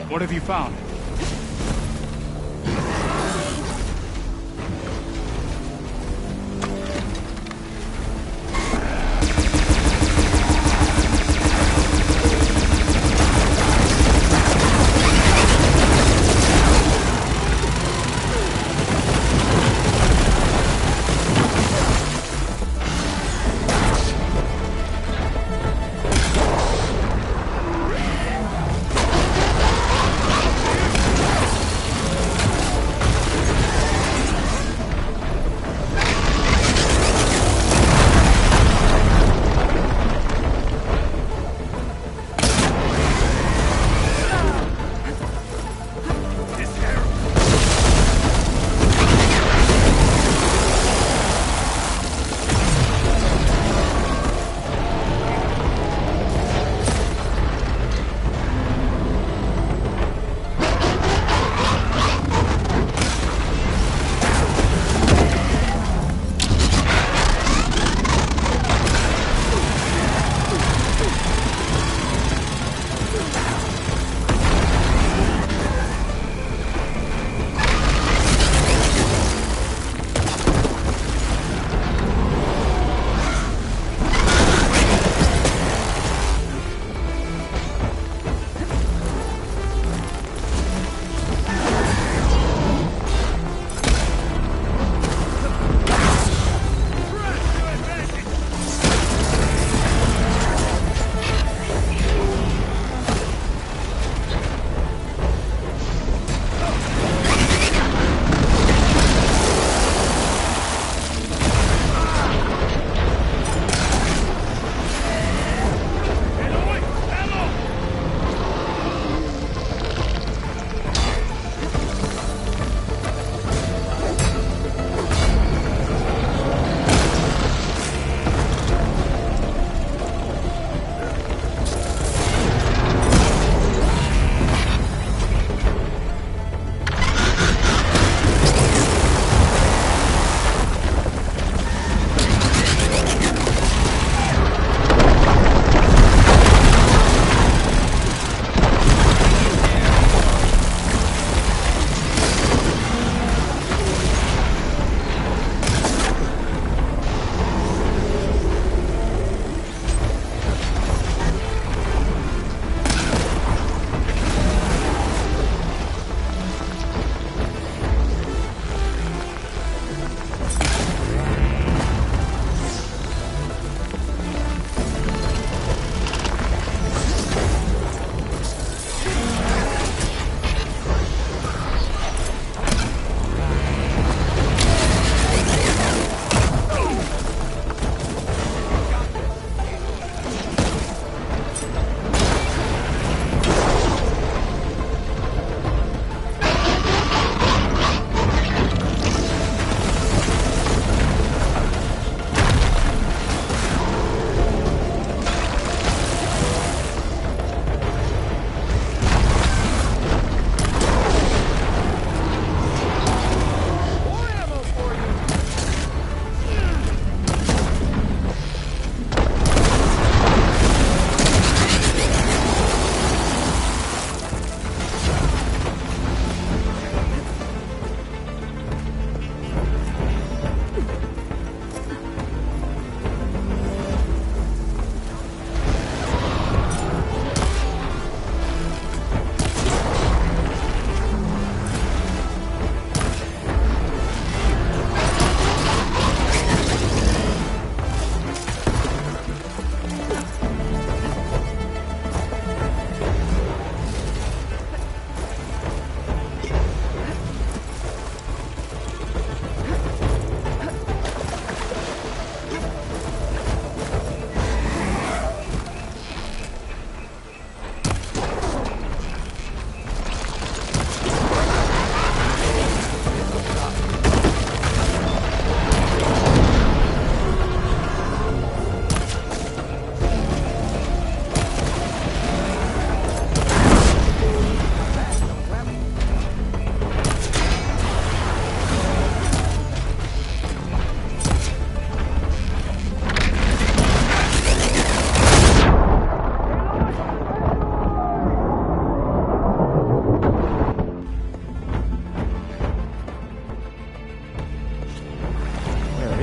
S8: What have you found?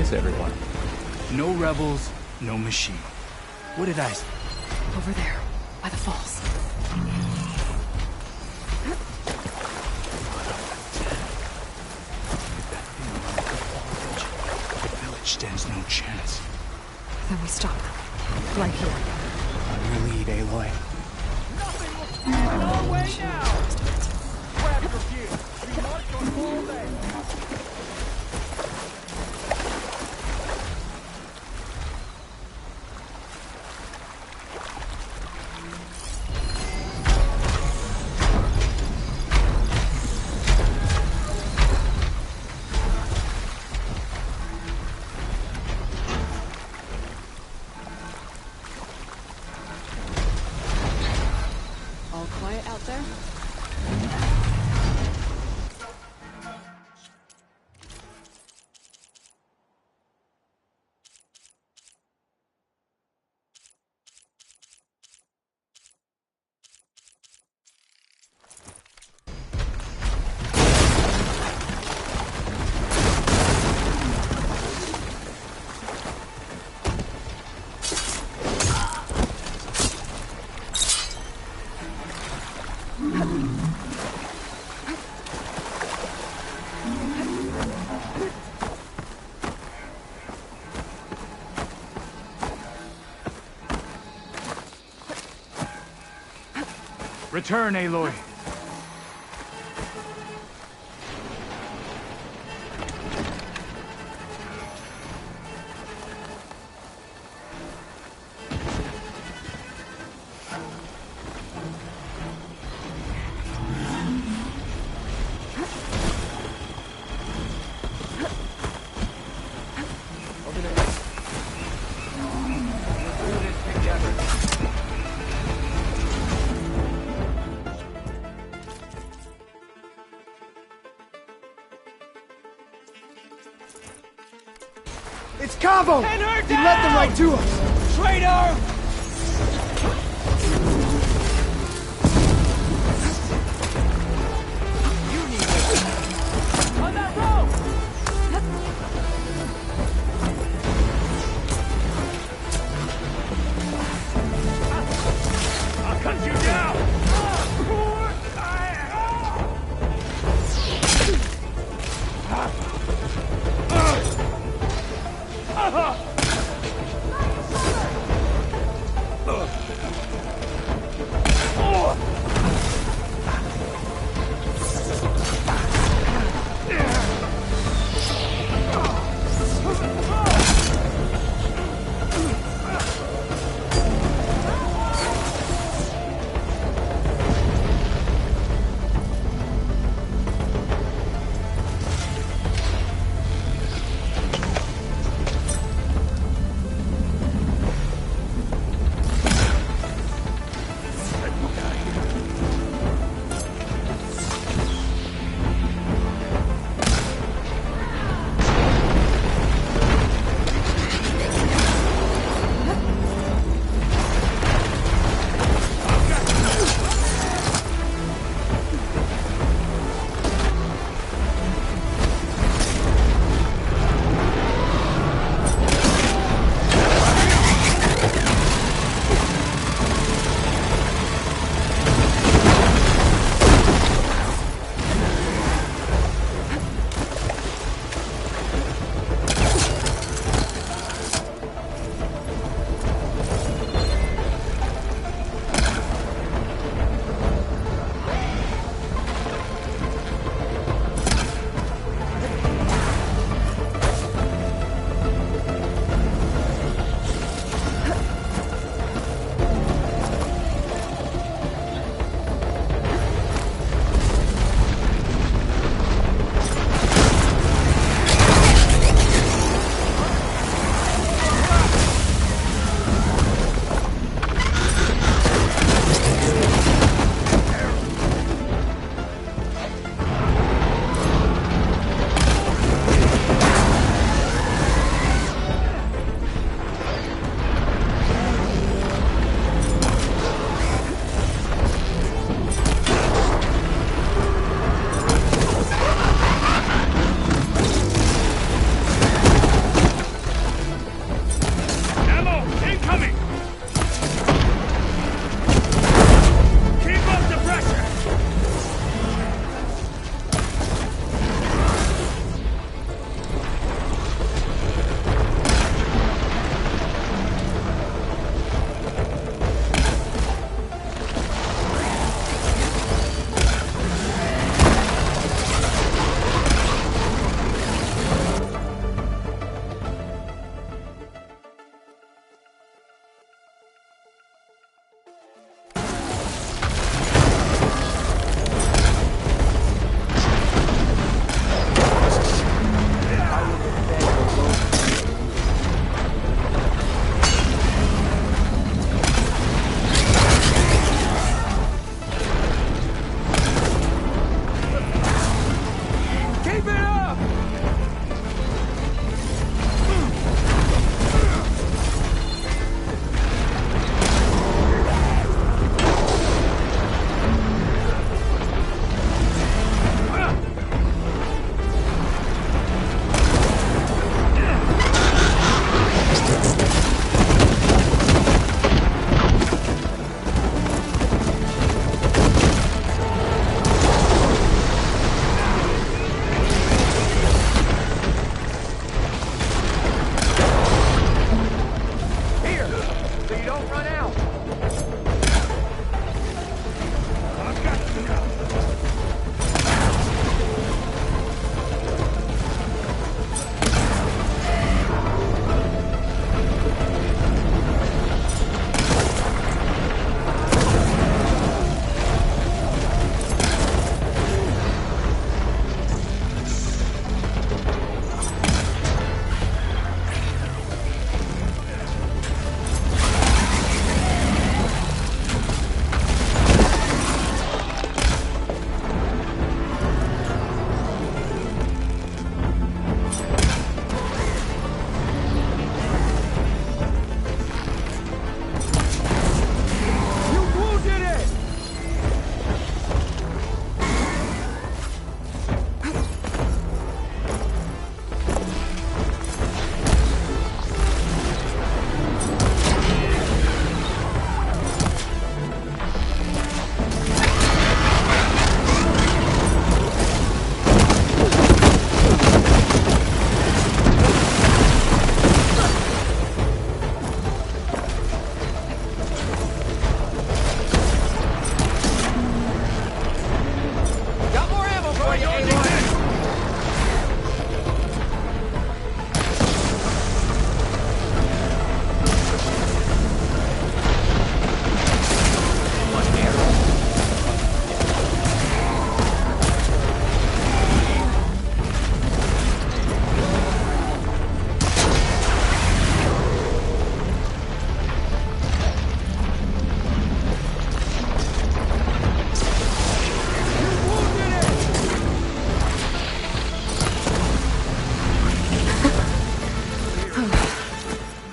S15: is everyone?
S8: No rebels, no machine. What did I say?
S2: Over there, by the falls.
S8: The village stands no chance.
S2: Then we stop them. Right here.
S8: On your lead, Aloy.
S16: Nothing will stand in our way now! Grab your gear. We march on all day.
S2: All quiet out there?
S8: Return, Aloy.
S5: It's Cabo!
S16: Pin her
S5: He led them right to us!
S16: Traitor! On that rope! I'll cut you down!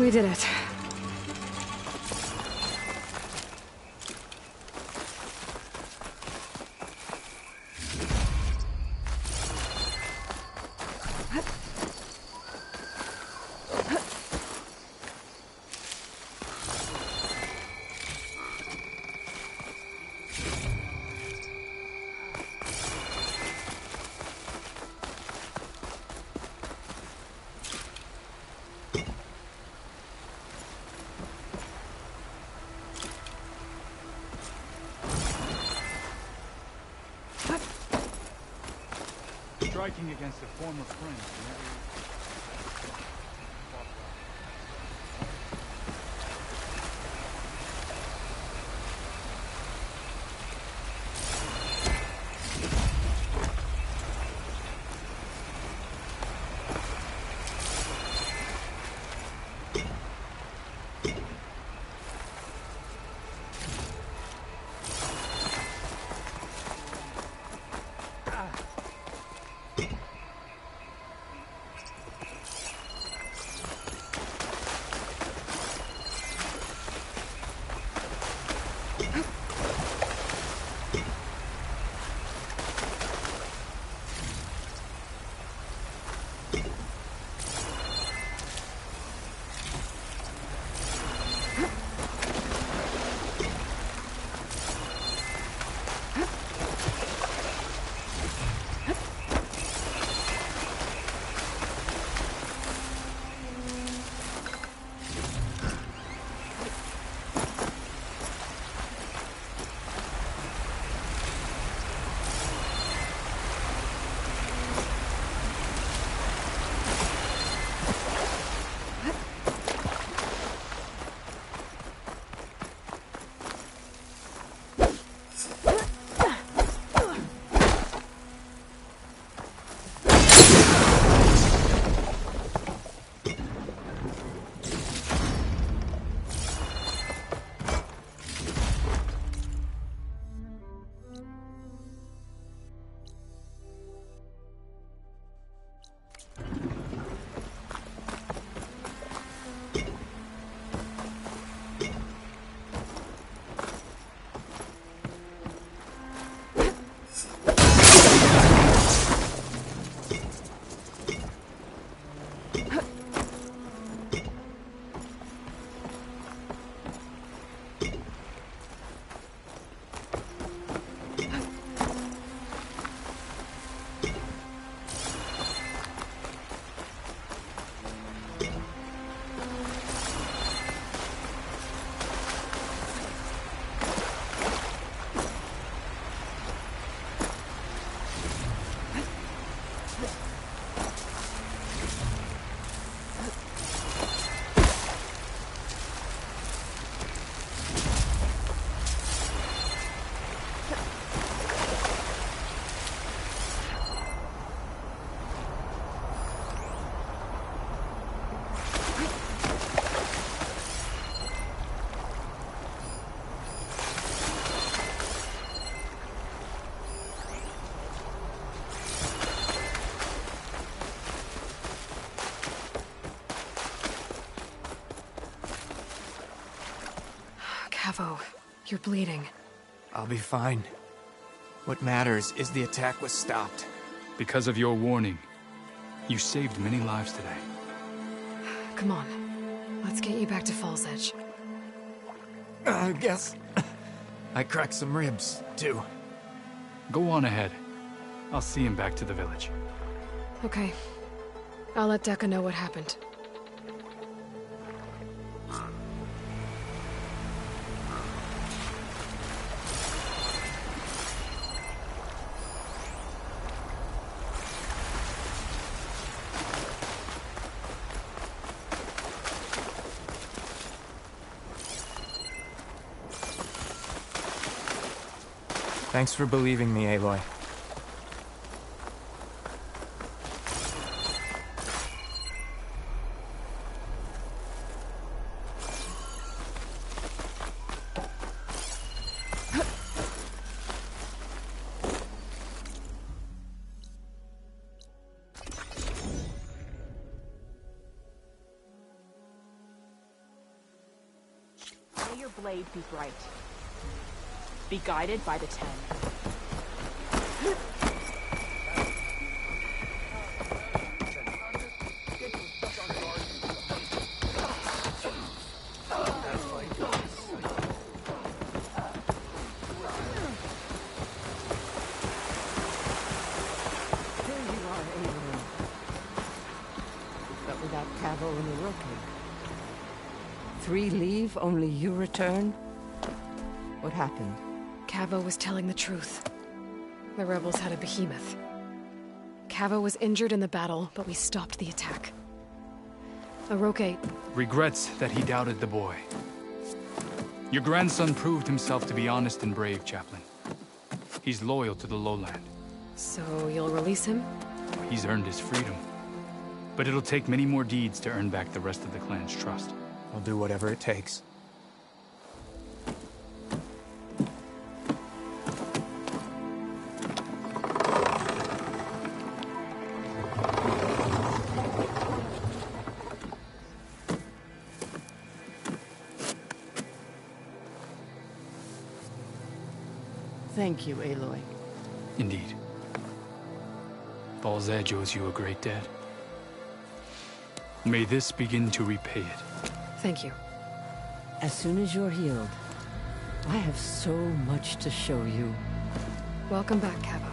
S2: We did it.
S8: Striking against a former friend.
S2: Cavo, you're bleeding.
S15: I'll be fine. What matters is the attack was stopped.
S8: Because of your warning, you saved many lives today.
S2: Come on. Let's get you back to Falls Edge.
S15: I guess I cracked some ribs, too.
S8: Go on ahead. I'll see him back to the village.
S2: Okay. I'll let Dekka know what happened.
S15: Thanks for believing me, Aloy.
S17: your blade be bright. Be guided by the Ten.
S4: Cavo and Orochi. 3 leave, only you return? What happened?
S2: Cavo was telling the truth. The rebels had a behemoth. Cavo was injured in the battle, but we stopped the attack. Orochi
S8: regrets that he doubted the boy. Your grandson proved himself to be honest and brave, Chaplain. He's loyal to the lowland.
S2: So you'll release him?
S8: He's earned his freedom. But it'll take many more deeds to earn back the rest of the clan's trust.
S15: I'll do whatever it takes.
S4: Thank you, Aloy.
S8: Indeed. Bald's Edge owes you a great debt. May this begin to repay it.
S2: Thank you.
S4: As soon as you're healed, I have so much to show you.
S2: Welcome back, Cavo.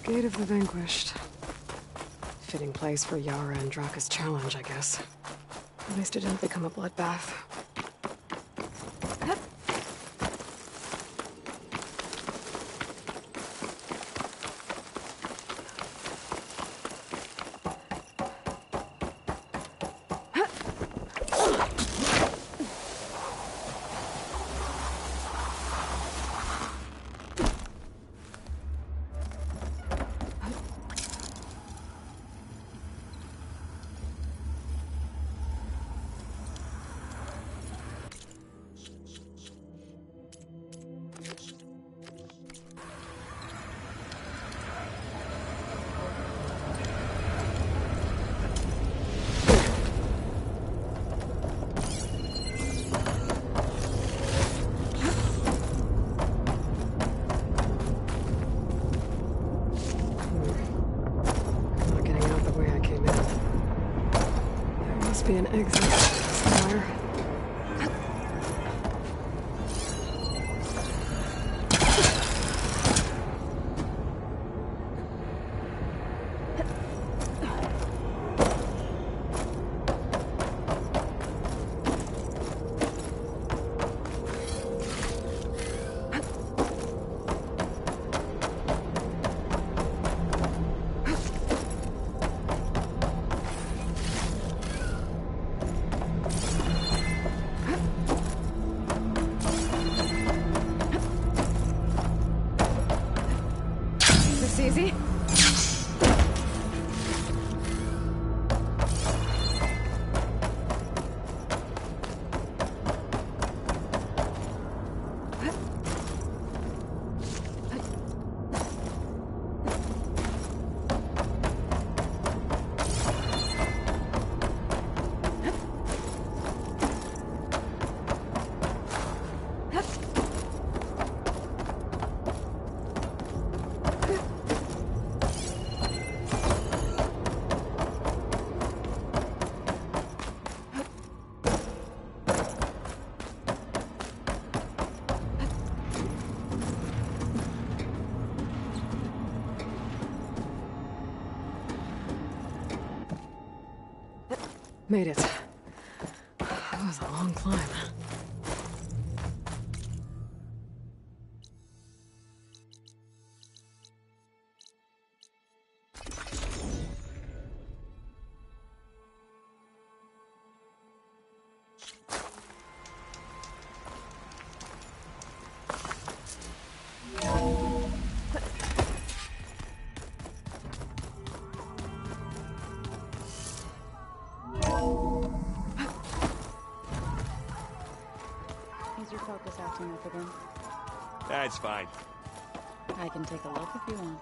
S2: Gate of the Vanquished. Fitting place for Yara and Draka's challenge, I guess. At least it didn't become a bloodbath. Be an exit somewhere. Easy. Made it. That was a long climb.
S18: Your focus acting up again.
S19: That's fine.
S18: I can take a look if you want.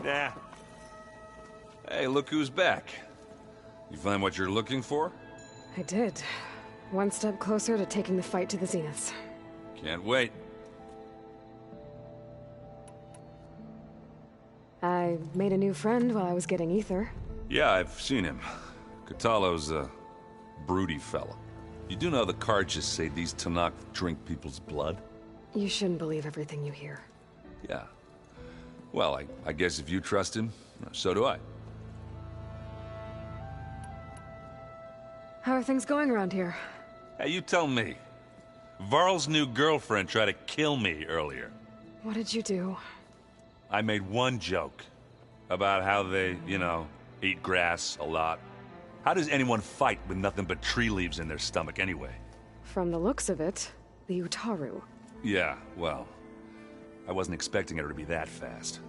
S19: Nah. Hey, look who's back. You find what you're looking for?
S2: I did. One step closer to taking the fight to the Zeniths.
S19: Can't wait.
S2: I made a new friend while I was getting ether.
S19: Yeah, I've seen him. Kotallo's a broody fella. You do know the cards just say these Tenakth drink people's blood?
S2: You shouldn't believe everything you hear.
S19: Yeah. Well, I guess if you trust him, so do I.
S2: How are things going around here?
S19: Hey, you tell me. Varl's new girlfriend tried to kill me earlier.
S2: What did you do?
S19: I made one joke about how they, eat grass a lot. How does anyone fight with nothing but tree leaves in their stomach anyway?
S2: From the looks of it, the Utaru.
S19: Yeah, well, I wasn't expecting her to be that fast.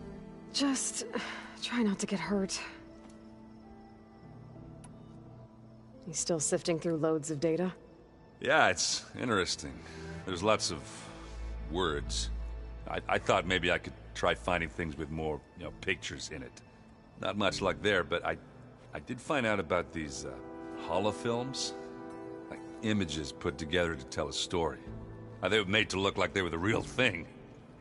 S2: Just try not to get hurt. You still sifting through loads of data?
S19: Yeah, it's interesting. There's lots of words. I thought maybe I could try finding things with more, pictures in it. Not much luck there, but I did find out about these holofilms. Like images put together to tell a story. They were made to look like they were the real thing.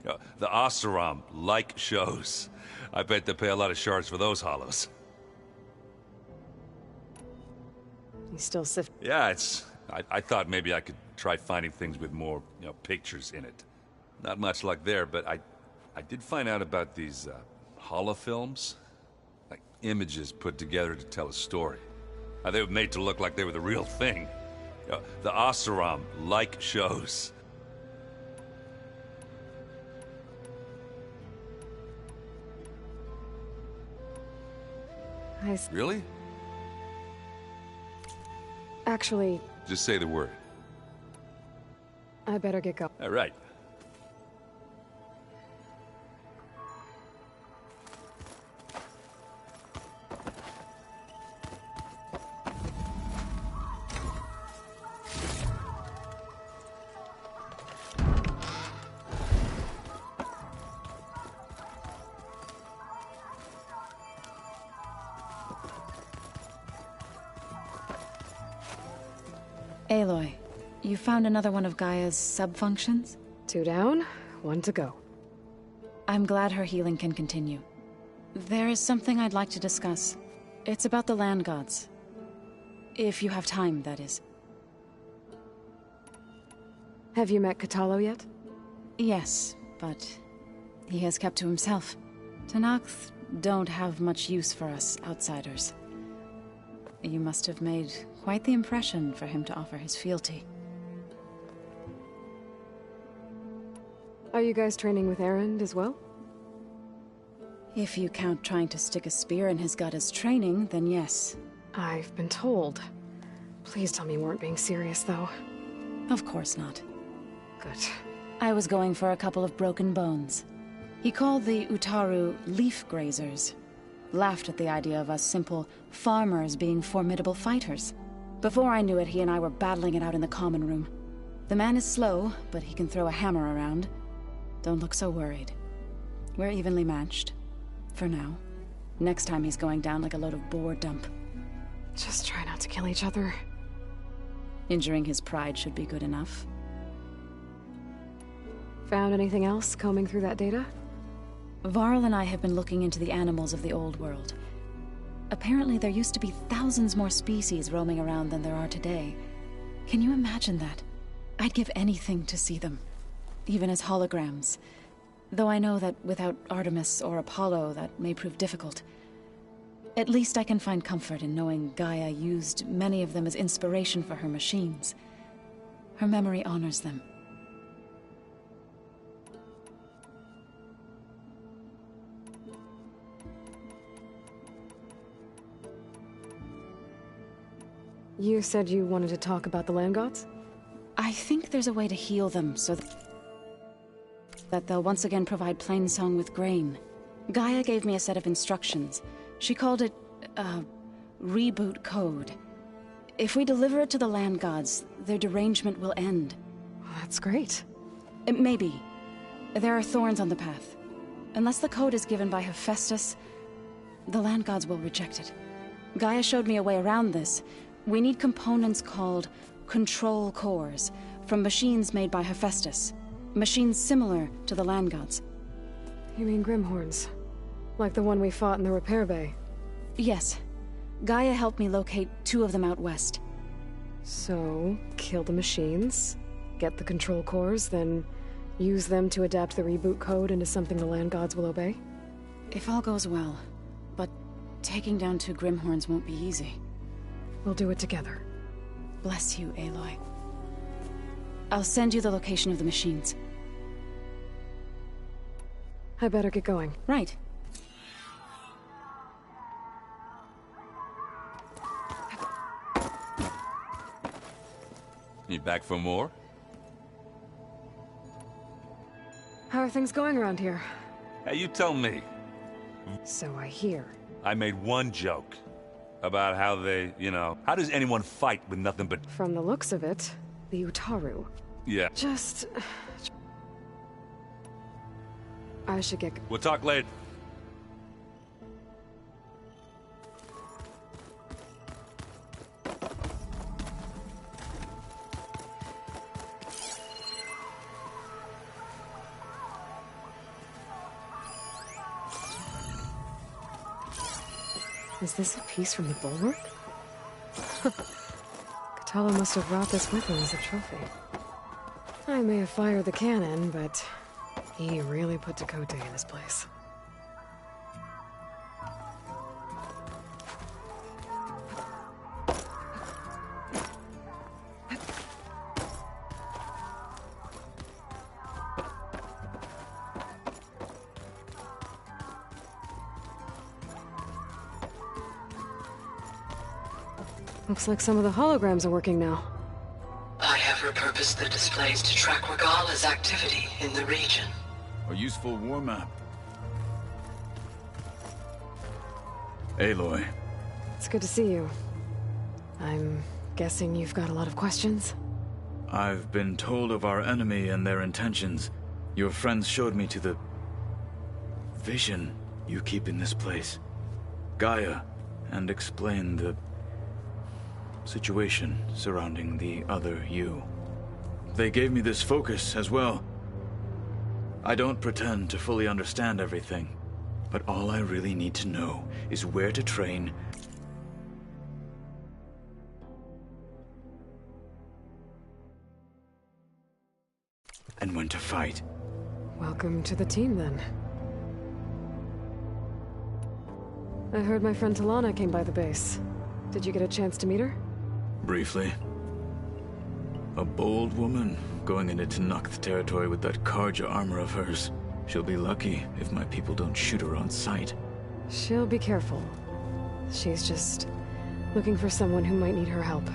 S19: The Oseram like shows. I bet they pay a lot of shards for those hollows.
S2: You still sift?
S19: Yeah, it's... I thought maybe I could try finding things with more, pictures in it. Not much luck there, but I did find out about these Holofilms? Like images put together to tell a story. They were made to look like they were the real thing. The Oseram-like shows. Really?
S2: Actually,
S19: Just say the word.
S2: I better get going.
S19: All right.
S18: Aloy, you found another one of Gaia's sub-functions?
S2: 2 down, 1 to go.
S18: I'm glad her healing can continue. There is something I'd like to discuss. It's about the land gods. If you have time, that is.
S2: Have you met Kotallo yet?
S18: Yes, but he has kept to himself. Tenakth don't have much use for us outsiders. You must have made quite the impression for him to offer his fealty.
S2: Are you guys training with Erend as well?
S18: If you count trying to stick a spear in his gut as training, then yes.
S2: I've been told. Please tell me you weren't being serious, though.
S18: Of course not.
S2: Good.
S18: I was going for a couple of broken bones. He called the Utaru leaf grazers. Laughed at the idea of us simple farmers being formidable fighters. Before I knew it, he and I were battling it out in the common room. The man is slow, but he can throw a hammer around. Don't look so worried. We're evenly matched. For now. Next time he's going down like a load of boar dump.
S2: Just try not to kill each other.
S18: Injuring his pride should be good enough.
S2: Found anything else combing through that data?
S18: Varl and I have been looking into the animals of the old world. Apparently there used to be thousands more species roaming around than there are today. Can you imagine that? I'd give anything to see them. Even as holograms. Though I know that without Artemis or Apollo, that may prove difficult. At least I can find comfort in knowing Gaia used many of them as inspiration for her machines. Her memory honors them.
S2: You said you wanted to talk about the land gods?
S18: I think there's a way to heal them so that they'll once again provide Plainsong with grain. Gaia gave me a set of instructions. She called it, reboot code. If we deliver it to the land gods, their derangement will end.
S2: That's great.
S18: Maybe. There are thorns on the path. Unless the code is given by Hephaestus, the land gods will reject it. Gaia showed me a way around this. We need components called control cores from machines made by Hephaestus. Machines similar to the land gods.
S2: You mean Grimhorns? Like the one we fought in the repair bay?
S18: Yes. Gaia helped me locate 2 of them out west.
S2: So, kill the machines, get the control cores, then use them to adapt the reboot code into something the land gods will obey?
S18: If all goes well. But taking down 2 Grimhorns won't be easy.
S2: We'll do it together.
S18: Bless you, Aloy. I'll send you the location of the machines.
S2: I better get going.
S18: Right.
S19: You back for more?
S2: How are things going around here?
S19: Hey, you tell me.
S2: So I hear.
S19: I made one joke. About how they, how does anyone fight with nothing but...
S2: From the looks of it, the Utaru.
S19: Yeah.
S2: Just... I should get...
S19: We'll talk later.
S2: Is this a piece from the bulwark? Kotallo must have brought this with him as a trophy. I may have fired the cannon, but he really put Tekotteh in his place. Looks like some of the holograms are working now.
S10: I have repurposed the displays to track Regala's activity in the region.
S20: A useful war map. Aloy.
S2: It's good to see you. I'm guessing you've got a lot of questions?
S20: I've been told of our enemy and their intentions. Your friends showed me to the vision you keep in this place. Gaia, and explained the situation surrounding the other you. They gave me this focus as well. I don't pretend to fully understand everything, but all I really need to know is where to train and when to fight.
S2: Welcome to the team, then. I heard my friend Talana came by the base. Did you get a chance to meet her?
S20: Briefly. A bold woman going into Tenakth territory with that Karja armor of hers. She'll be lucky if my people don't shoot her on sight.
S2: She'll be careful. She's just looking for someone who might need her help.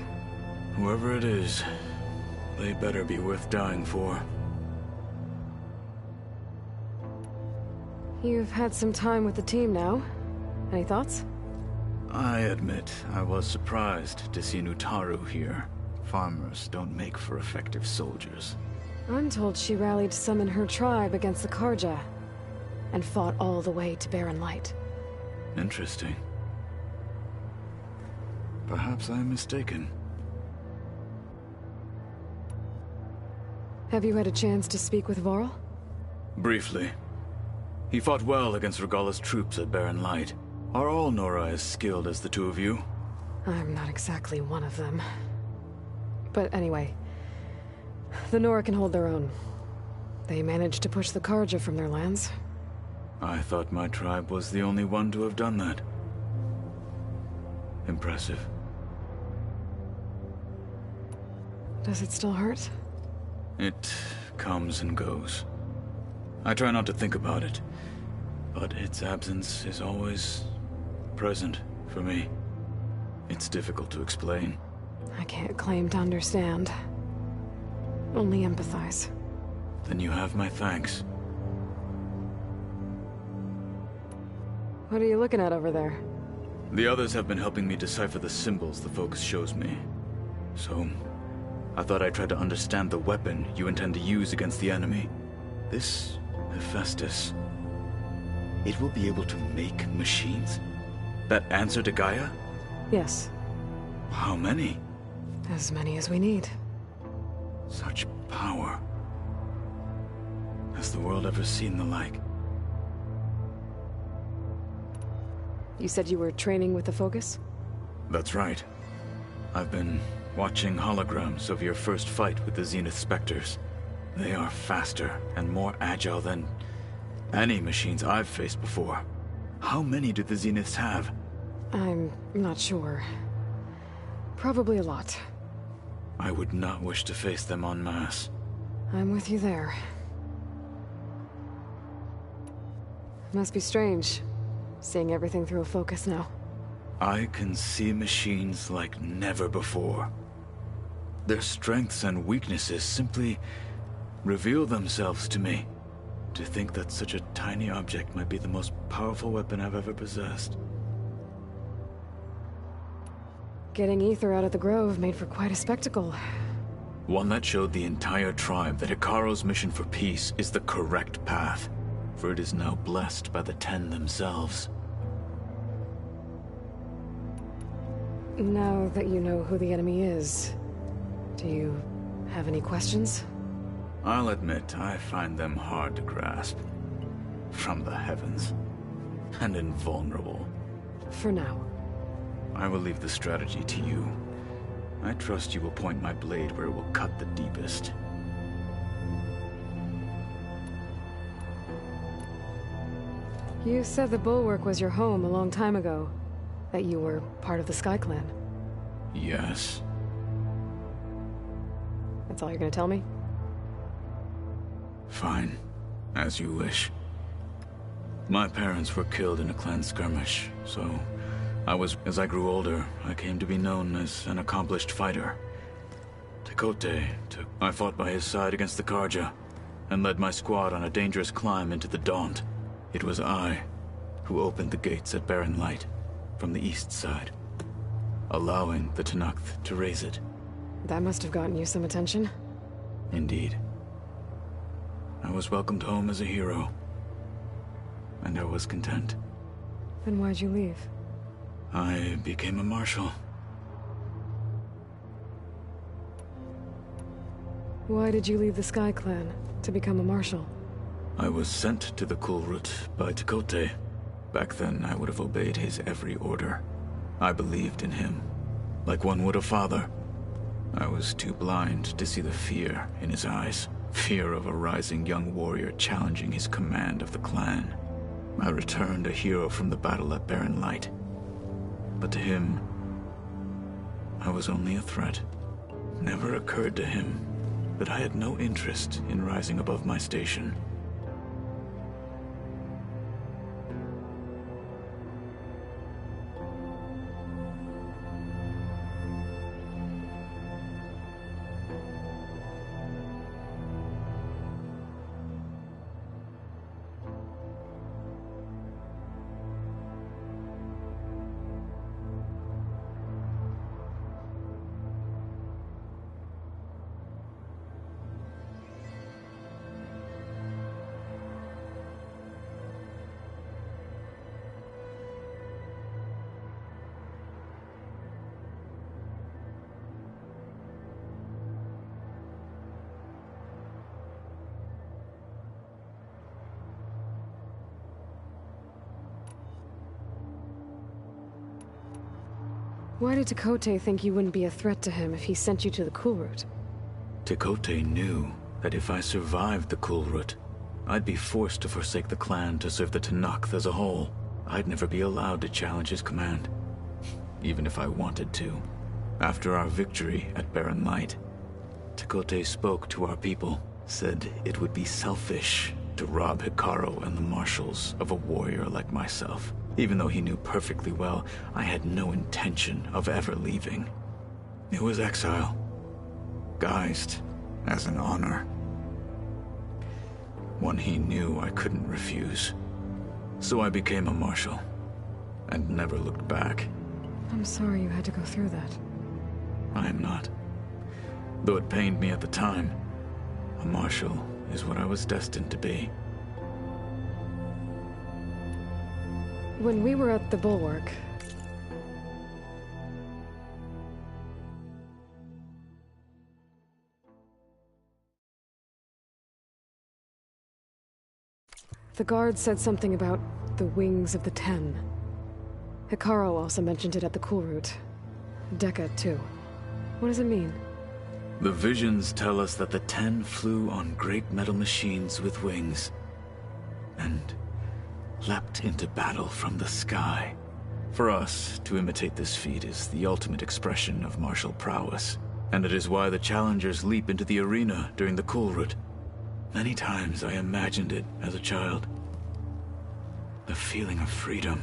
S20: Whoever it is, they better be worth dying for.
S2: You've had some time with the team now. Any thoughts?
S20: I admit I was surprised to see Nutaru here. Farmers don't make for effective soldiers.
S2: I'm told she rallied some in her tribe against the Karja, and fought all the way to Barren Light.
S20: Interesting. Perhaps I'm mistaken.
S2: Have you had a chance to speak with Varl?
S20: Briefly. He fought well against Regala's troops at Barren Light. Are all Nora as skilled as the two of you?
S2: I'm not exactly one of them. But anyway, the Nora can hold their own. They managed to push the Karja from their lands.
S20: I thought my tribe was the only one to have done that. Impressive.
S2: Does it still hurt?
S20: It comes and goes. I try not to think about it, but its absence is always present for me. It's difficult to explain.
S2: I can't claim to understand. Only empathize.
S20: Then you have my thanks.
S2: What are you looking at over there?
S20: The others have been helping me decipher the symbols the focus shows me. So, I thought I'd try to understand the weapon you intend to use against the enemy. This Hephaestus, it will be able to make machines? That answer to Gaia?
S2: Yes.
S20: How many?
S2: As many as we need.
S20: Such power. Has the world ever seen the like?
S2: You said you were training with the Focus?
S20: That's right. I've been watching holograms of your first fight with the Zenith Spectres. They are faster and more agile than any machines I've faced before. How many do the Zeniths have?
S2: I'm not sure. Probably a lot.
S20: I would not wish to face them en masse.
S2: I'm with you there. Must be strange, seeing everything through a focus now.
S20: I can see machines like never before. Their strengths and weaknesses simply reveal themselves to me. To think that such a tiny object might be the most powerful weapon I've ever possessed.
S2: Getting Ether out of the Grove made for quite a spectacle.
S20: One that showed the entire tribe that Hekarro's mission for peace is the correct path, for it is now blessed by the Ten themselves.
S2: Now that you know who the enemy is, do you have any questions?
S20: I'll admit, I find them hard to grasp. From the heavens. And invulnerable.
S2: For now.
S20: I will leave the strategy to you. I trust you will point my blade where it will cut the deepest.
S2: You said the Bulwark was your home a long time ago. That you were part of the Sky Clan.
S20: Yes.
S2: That's all you're gonna tell me?
S20: Fine. As you wish. My parents were killed in a clan skirmish, so As I grew older, I came to be known as an accomplished fighter. I fought by his side against the Karja, and led my squad on a dangerous climb into the Daunt. It was I who opened the gates at Barren Light from the east side, allowing the Tenakth to raise it.
S2: That must have gotten you some attention.
S20: Indeed. I was welcomed home as a hero, and I was content.
S2: Then why'd you leave?
S20: I became a marshal.
S2: Why did you leave the Sky Clan to become a marshal?
S20: I was sent to the Kulrut by Tekotteh. Back then, I would have obeyed his every order. I believed in him, like one would a father. I was too blind to see the fear in his eyes. Fear of a rising young warrior challenging his command of the clan. I returned a hero from the battle at Barren Light. But to him, I was only a threat. Never occurred to him that I had no interest in rising above my station.
S2: Why did Tekotteh think you wouldn't be a threat to him if he sent you to the Kulrut?
S20: Tekotteh knew that if I survived the Kulrut, I'd be forced to forsake the clan to serve the Tenakth as a whole. I'd never be allowed to challenge his command, even if I wanted to. After our victory at Barren Light, Tekotteh spoke to our people, said it would be selfish to rob Hekarro and the marshals of a warrior like myself. Even though he knew perfectly well I had no intention of ever leaving. It was exile, guised as an honor. One he knew I couldn't refuse. So I became a marshal, and never looked back.
S2: I'm sorry you had to go through that.
S20: I am not. Though it pained me at the time, a marshal is what I was destined to be.
S2: When we were at the Bulwark, the guard said something about the Wings of the Ten. Hekarro also mentioned it at the Kulrut. Dekka, too. What does it mean?
S20: The visions tell us that the Ten flew on great metal machines with wings, and leapt into battle from the sky. For us, to imitate this feat is the ultimate expression of martial prowess, and it is why the challengers leap into the arena during the Kulrut. Many times I imagined it as a child. The feeling of freedom,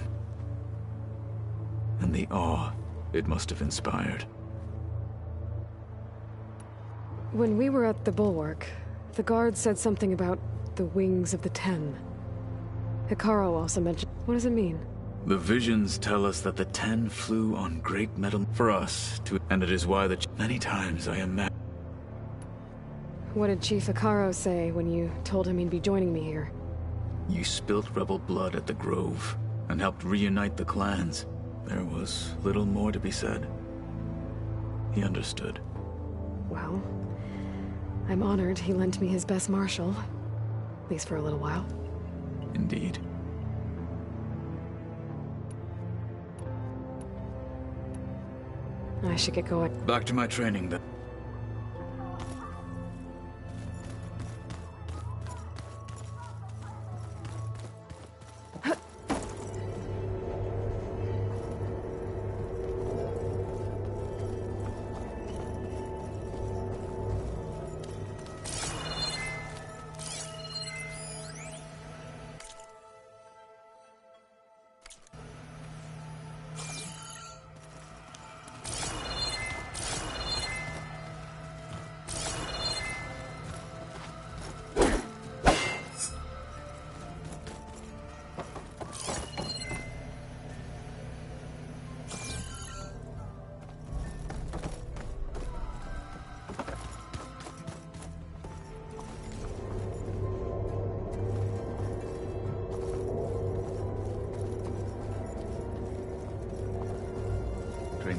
S20: and the awe it must have inspired.
S2: When we were at the Bulwark, the guard said something about the Wings of the Ten. Hekarro also mentioned... What does it mean?
S20: The visions tell us that the Ten flew on great metal for us to... And it is why many times I imagine...
S2: What did Chief Hekarro say when you told him he'd be joining me here?
S20: You spilt rebel blood at the Grove, and helped reunite the clans. There was little more to be said. He understood.
S2: Well, I'm honored he lent me his best marshal. At least for a little while.
S20: Indeed.
S2: I should get going.
S20: Back to my training, then.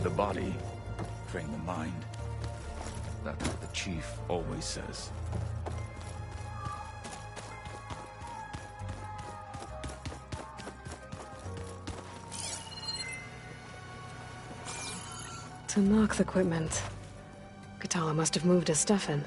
S20: the body, train the mind. That's what the chief always says.
S2: To Nox equipment. Katala must have moved his stuff in.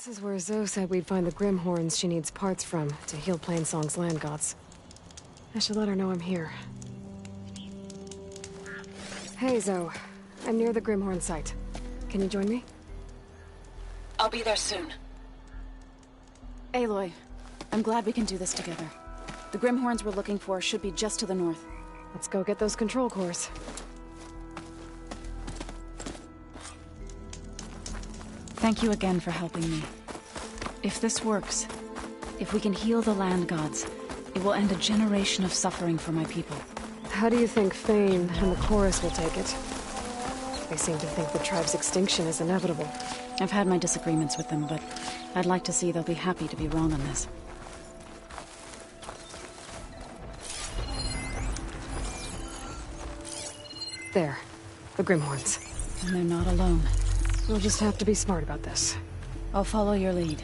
S2: This is where Zoe said we'd find the Grimhorns she needs parts from to heal Plainsong's land gods. I should let her know I'm here. Hey, Zoe. I'm near the Grimhorn site. Can you join me?
S10: I'll be there soon.
S18: Aloy, I'm glad we can do this together. The Grimhorns we're looking for should be just to the north.
S2: Let's go get those control cores.
S18: Thank you again for helping me. If this works, if we can heal the land gods, it will end a generation of suffering for my people.
S2: How do you think Fane and the Chorus will take it? They seem to think the tribe's extinction is inevitable.
S18: I've had my disagreements with them, but I'd like to see they'll be happy to be wrong on this.
S2: There. The Grimhorns.
S18: And they're not alone.
S2: We'll just have to be smart about this.
S18: I'll follow your lead.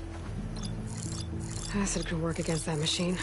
S2: Acid can work against that machine.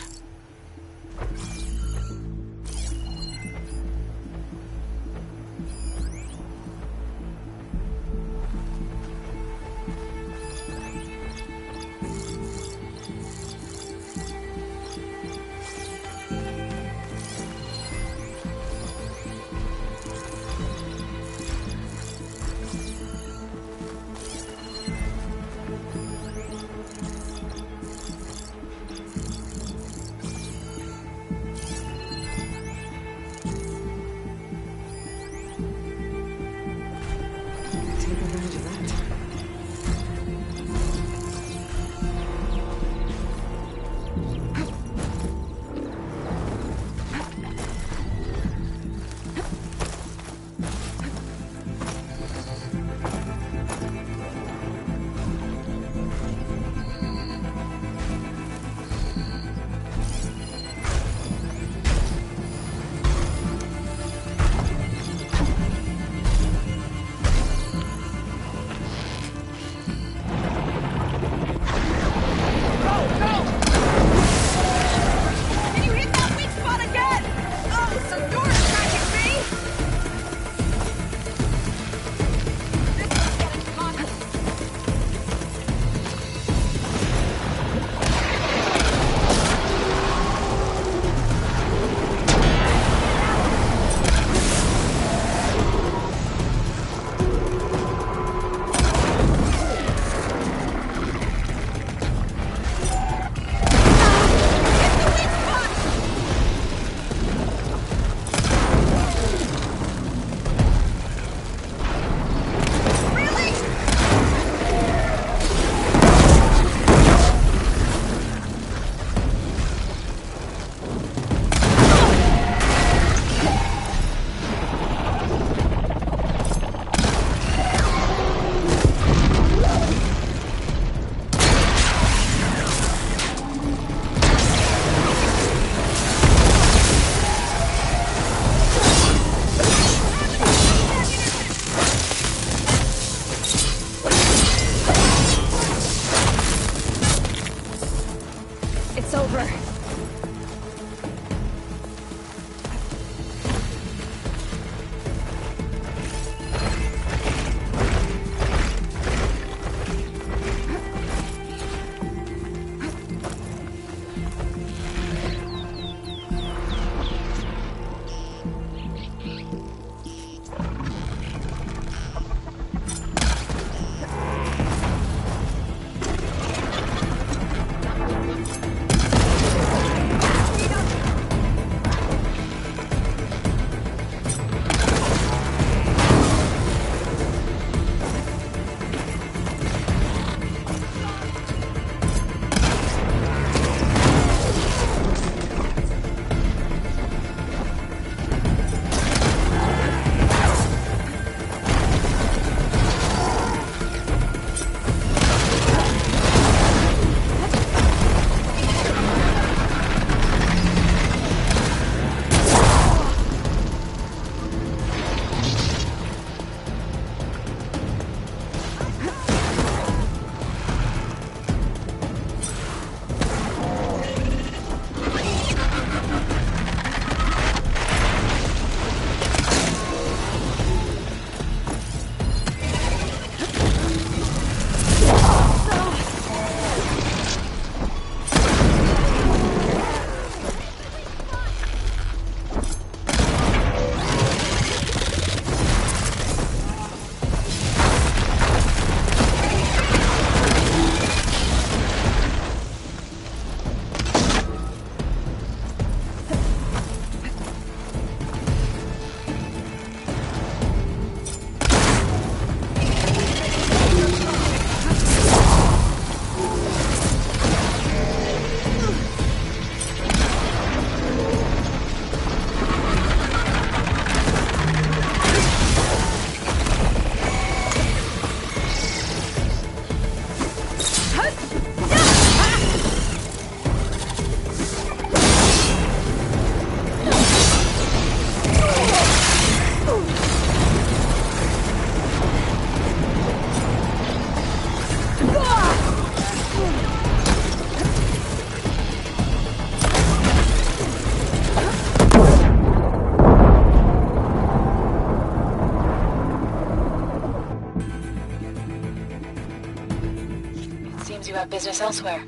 S18: have business elsewhere.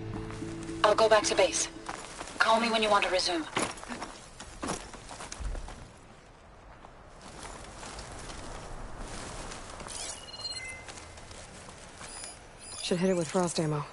S18: I'll go back to base. Call me when you want to resume.
S2: Should hit it with frost ammo.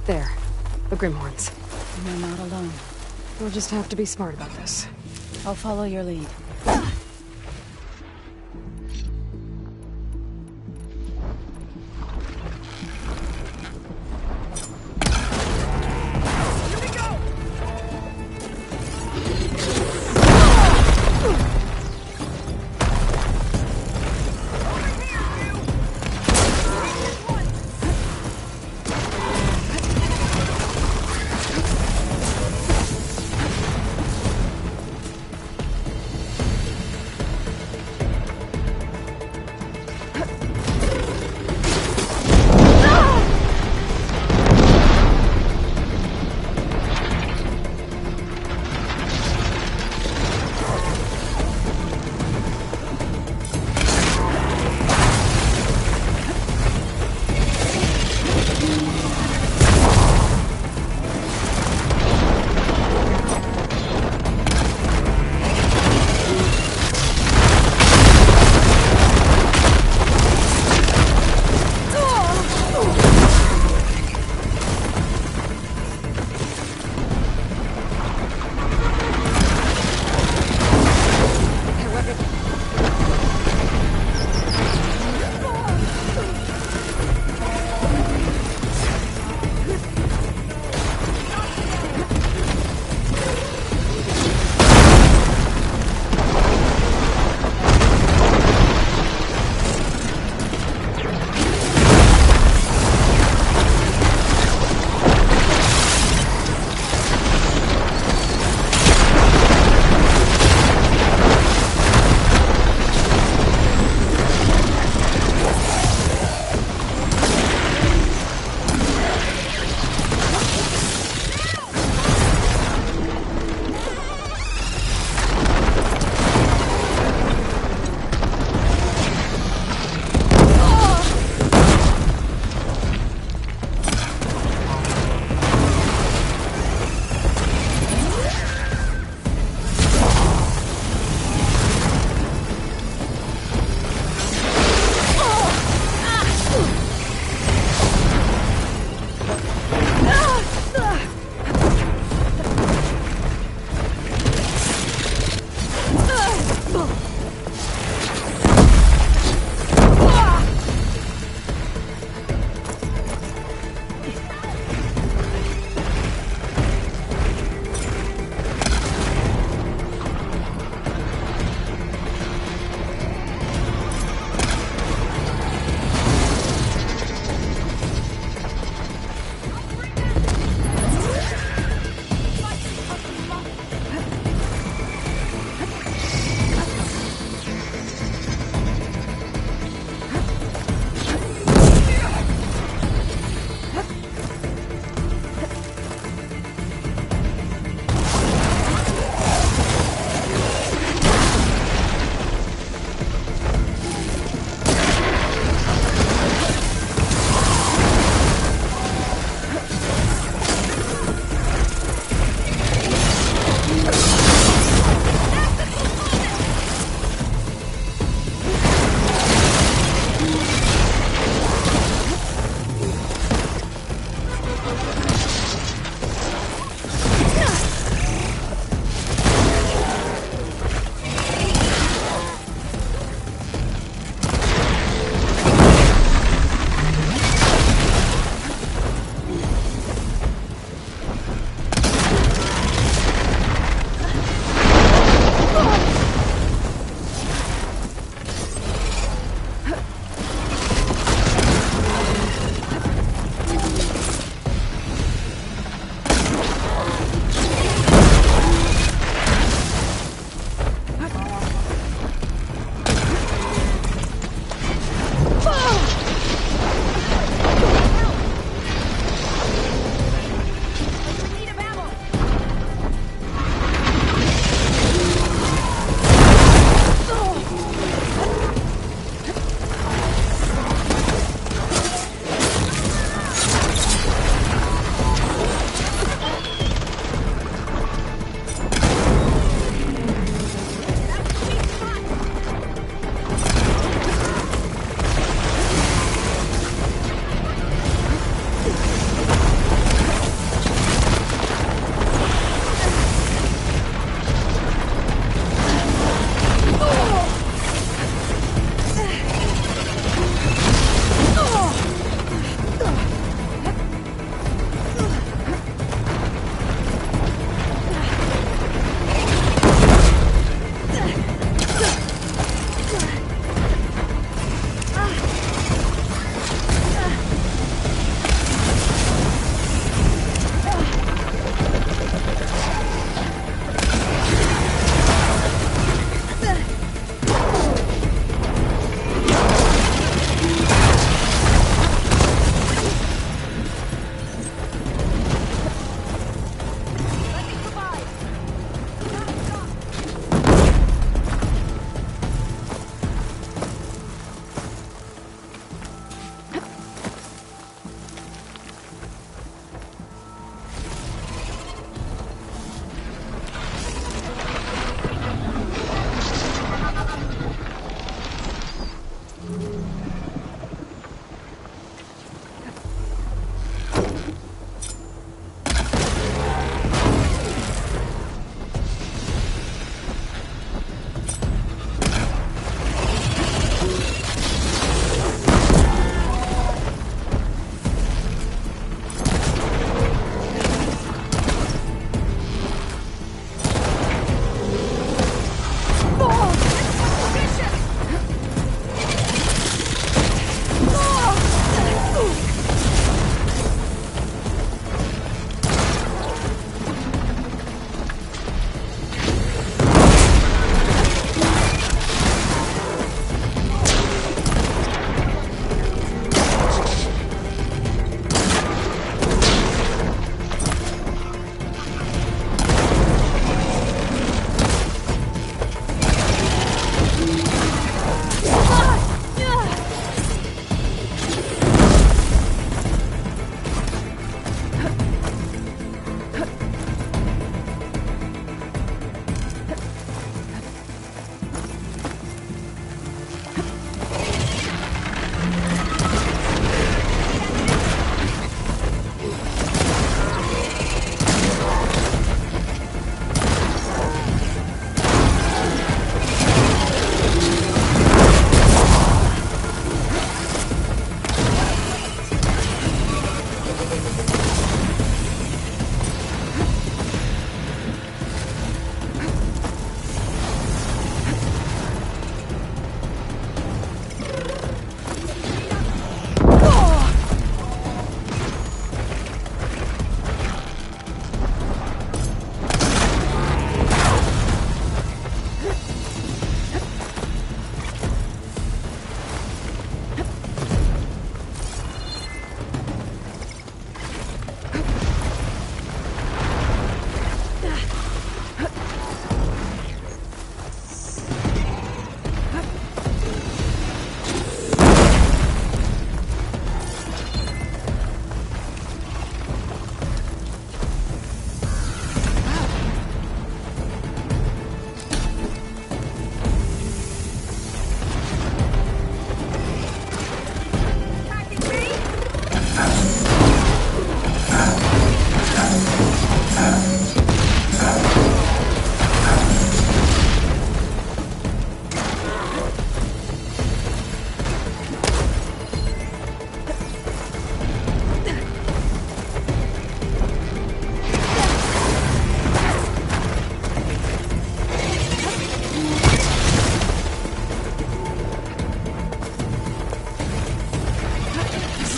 S2: There. The Grimhorns.
S18: You're not alone.
S2: We'll just have to be smart about this.
S18: I'll follow your lead.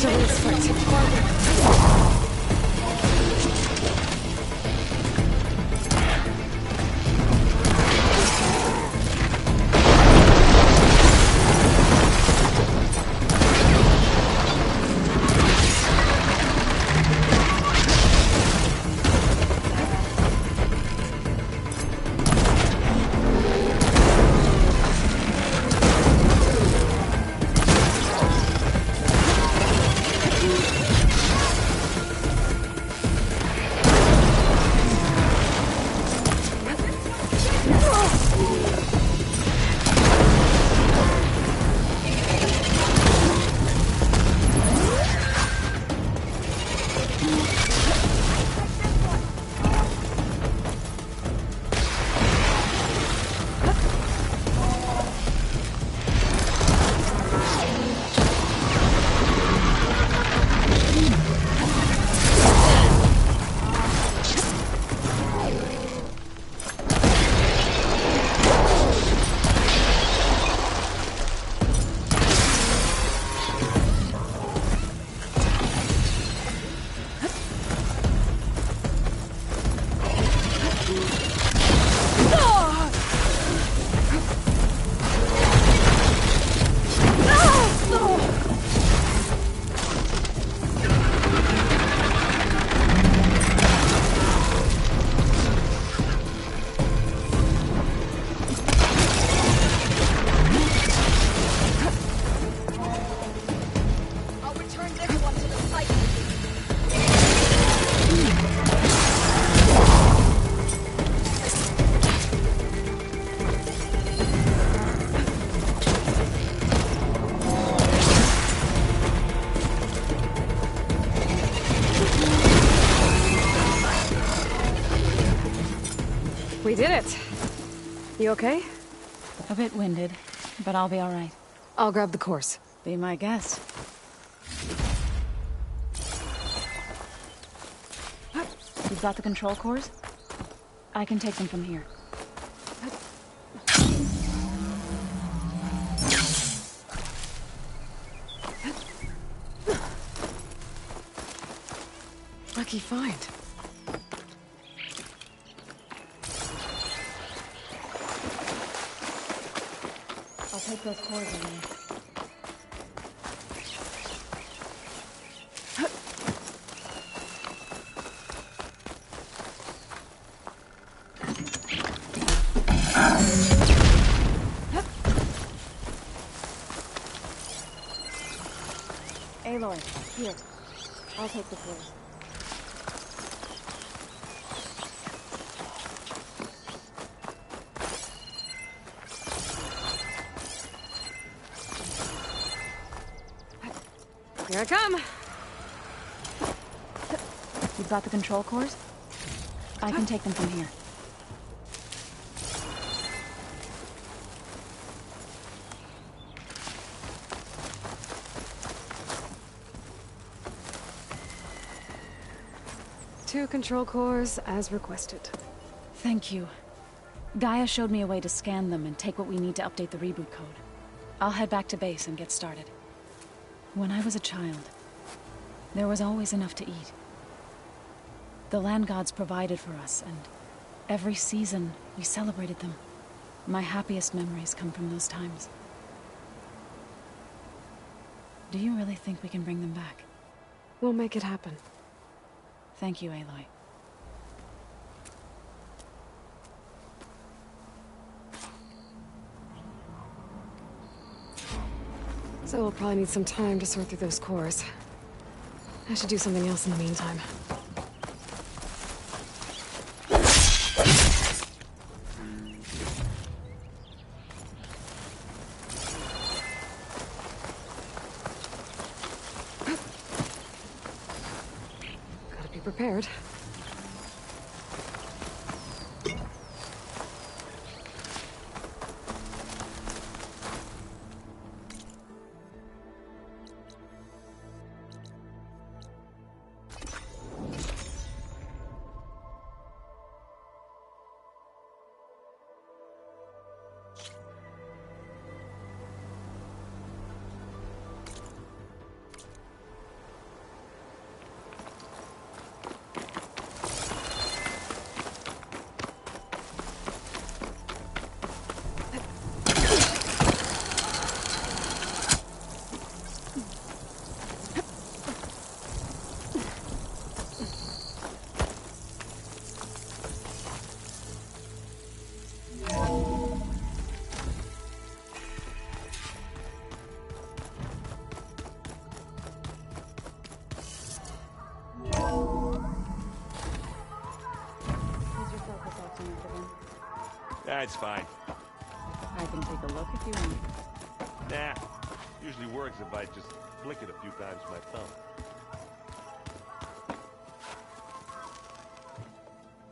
S2: Today's fight. We did it. You okay?
S18: A bit winded, but I'll be all right.
S2: I'll grab the course.
S18: Be my guest. You've got the control cores? I can take them from here.
S2: Lucky find.
S18: I'll take those cores with me. Aloy, here. I'll take the cores.
S2: Here I come.
S18: You've got the control cores? I can take them from here.
S2: Two control cores, as requested.
S18: Thank you. Gaia showed me a way to scan them and take what we need to update the reboot code. I'll head back to base and get started. When I was a child, there was always enough to eat. The land gods provided for us, and every season we celebrated them. My happiest memories come from those times. Do you really think we can bring them back?
S2: We'll make it happen.
S18: Thank you, Aloy.
S2: So we'll probably need some time to sort through those cores. I should do something else in the meantime. Gotta be prepared.
S19: it's fine.
S18: I can take a look if you want.
S21: Nah. Usually works if I just flick it a few times with my thumb.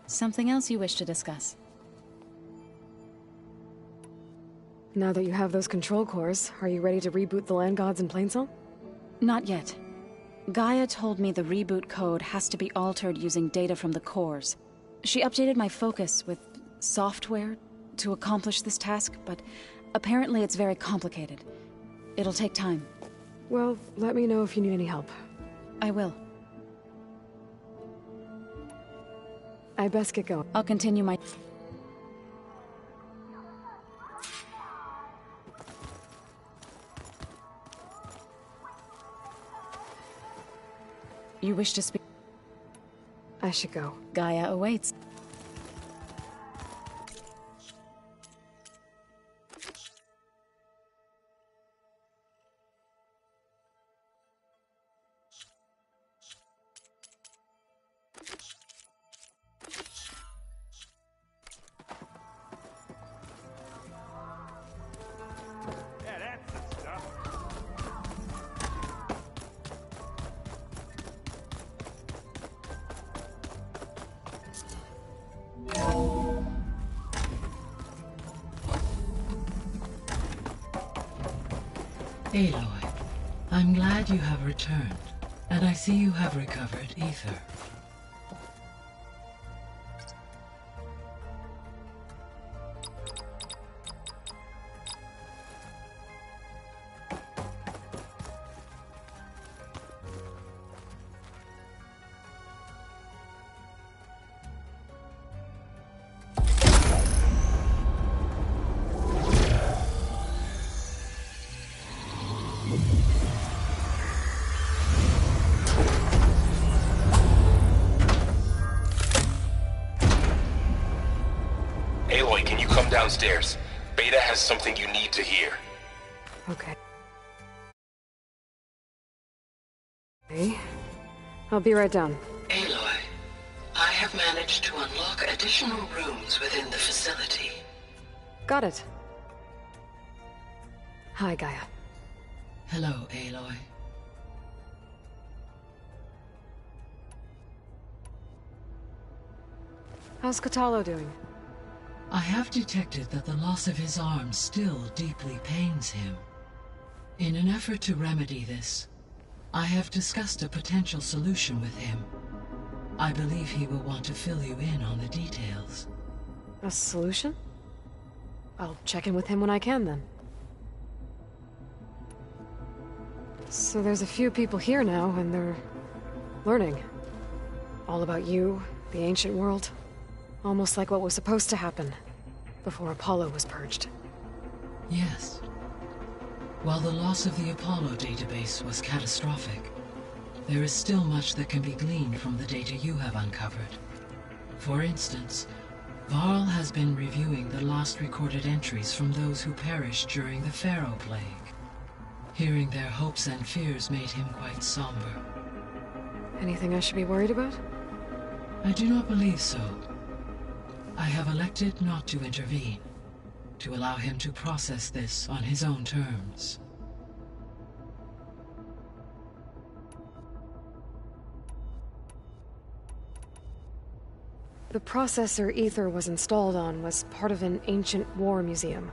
S18: Something else you wish to discuss?
S2: Now that you have those control cores, are you ready to reboot the land gods in Plainsong?
S18: Not yet. Gaia told me the reboot code has to be altered using data from the cores. She updated my focus with software to accomplish this task, but apparently it's very complicated. It'll take time.
S2: Well, let me know if you need any help.
S18: I will.
S2: I best get going.
S18: I'll continue my... You wish to speak?
S2: I should go.
S18: Gaia awaits.
S22: Aloy, I'm glad you have returned, and I see you have recovered Ether.
S23: Aloy, can you come downstairs? Beta has something you need to hear.
S2: Okay. Okay. I'll be right down.
S22: Aloy, I have managed to unlock additional rooms within the facility.
S2: Got it. Hi, Gaia.
S22: Hello, Aloy.
S2: How's Kotallo doing?
S22: I have detected that the loss of his arm still deeply pains him. In an effort to remedy this, I have discussed a potential solution with him. I believe he will want to fill you in on the details.
S2: A solution? I'll check in with him when I can, then. So there's a few people here now, and they're learning. All about you, the ancient world. Almost like what was supposed to happen before Apollo was purged.
S22: Yes. While the loss of the Apollo database was catastrophic, there is still much that can be gleaned from the data you have uncovered. For instance, Varl has been reviewing the last recorded entries from those who perished during the Pharaoh Plague. Hearing their hopes and fears made him quite somber.
S2: Anything I should be worried about?
S22: I do not believe so. I have elected not to intervene, to allow him to process this on his own terms.
S2: The processor Ether was installed on was part of an ancient war museum.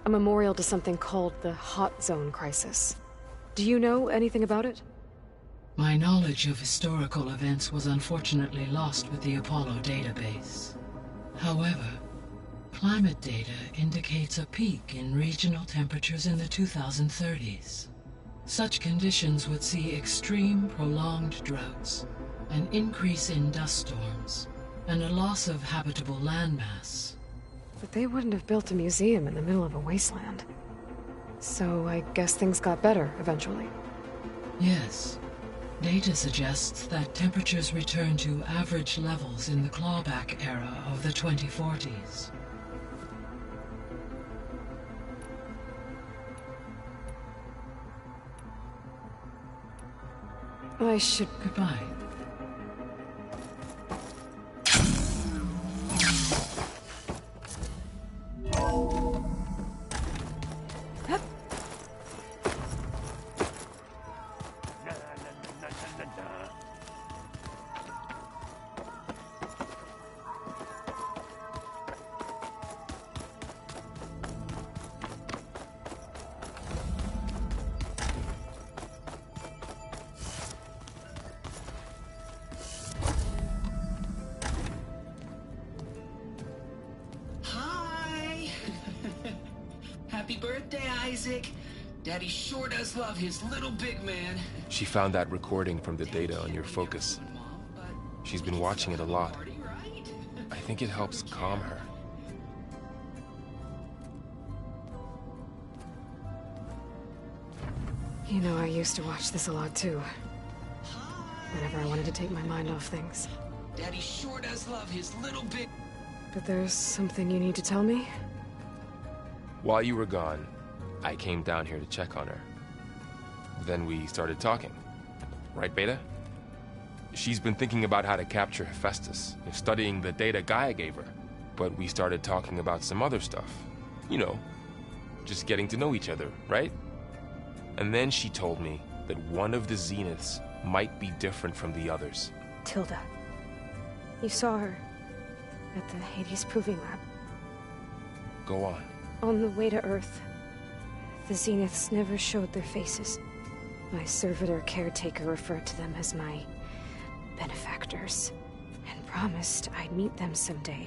S2: A memorial to something called the Hot Zone Crisis. Do you know anything about it?
S22: My knowledge of historical events was unfortunately lost with the Apollo database. However, climate data indicates a peak in regional temperatures in the 2030s. Such conditions would see extreme, prolonged droughts, an increase in dust storms, and a loss of habitable landmass.
S2: But they wouldn't have built a museum in the middle of a wasteland. So I guess things got better eventually.
S22: Yes. Data suggests that temperatures return to average levels in the clawback era of the 2040s.
S2: I should...
S22: Goodbye.
S3: Isaac. Daddy sure does love his little big man.
S6: She found that recording from the data on your focus. She's been watching it a lot. I think it helps calm her.
S2: You know, I used to watch this a lot too. Whenever I wanted to take my mind off things.
S3: Daddy sure does love his little big...
S2: But there's something you need to tell me?
S6: While you were gone, I came down here to check on her. Then we started talking. Right, Beta? She's been thinking about how to capture Hephaestus, studying the data Gaia gave her. But we started talking about some other stuff. You know, just getting to know each other, right? And then she told me that one of the Zeniths might be different from the others.
S2: Tilda. You saw her at the Hades Proving Lab.
S6: Go on.
S2: On the way to Earth, the Zeniths never showed their faces. My servitor caretaker referred to them as my benefactors, and promised I'd meet them someday,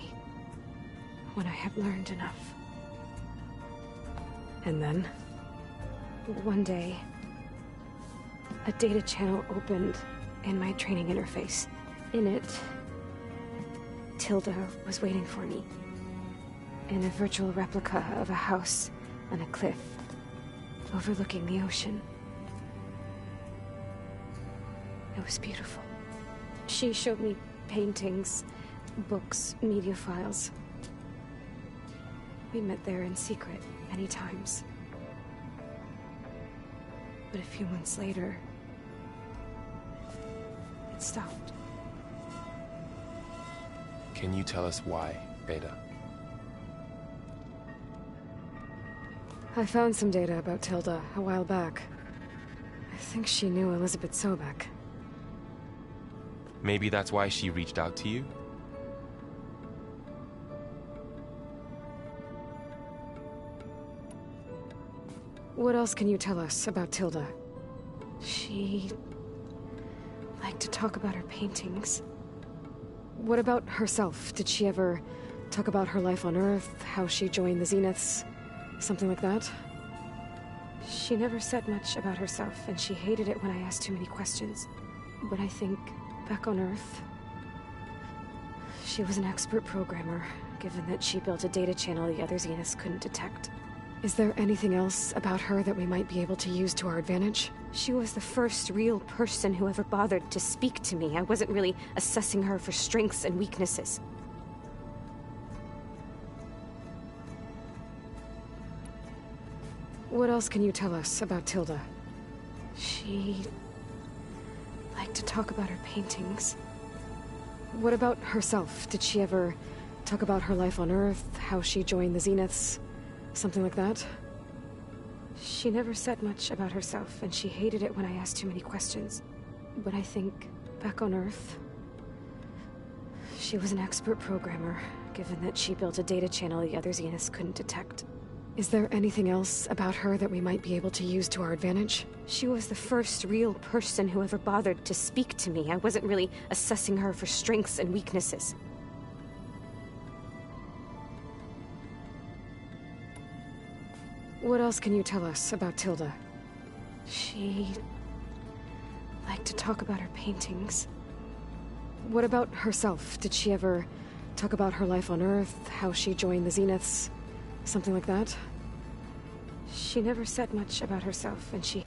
S2: when I had learned enough. And then, one day, a data channel opened in my training interface. In it, Tilda was waiting for me, in a virtual replica of a house on a cliff, overlooking the ocean. It was beautiful. She showed me paintings, books, media files. We met there in secret many times. But a few months later, it stopped.
S6: Can you tell us why, Beta?
S2: I found some data about Tilda a while back. I think she knew Elizabeth Sobek.
S6: Maybe that's why she reached out to you?
S2: What else can you tell us about Tilda? She liked to talk about her paintings. What about herself? Did she ever talk about her life on Earth, how she joined the Zeniths, something like that? She never said much about herself, and she hated it when I asked too many questions. But I think, back on Earth, she was an expert programmer, given that she built a data channel the other Zeniths couldn't detect. Is there anything else about her that we might be able to use to our advantage? She was the first real person who ever bothered to speak to me. I wasn't really assessing her for strengths and weaknesses. What else can you tell us about Tilda? She liked to talk about her paintings. What about herself? Did she ever talk about her life on Earth, how she joined the Zeniths, something like that? She never said much about herself, and she hated it when I asked too many questions. But I think, back on Earth, she was an expert programmer, given that she built a data channel the other Zeniths couldn't detect. Is there anything else about her that we might be able to use to our advantage? She was the first real person who ever bothered to speak to me. I wasn't really assessing her for strengths and weaknesses. What else can you tell us about Tilda? She liked to talk about her paintings. What about herself? Did she ever talk about her life on Earth, how she joined the Zeniths, something like that? She never said much about herself, and she...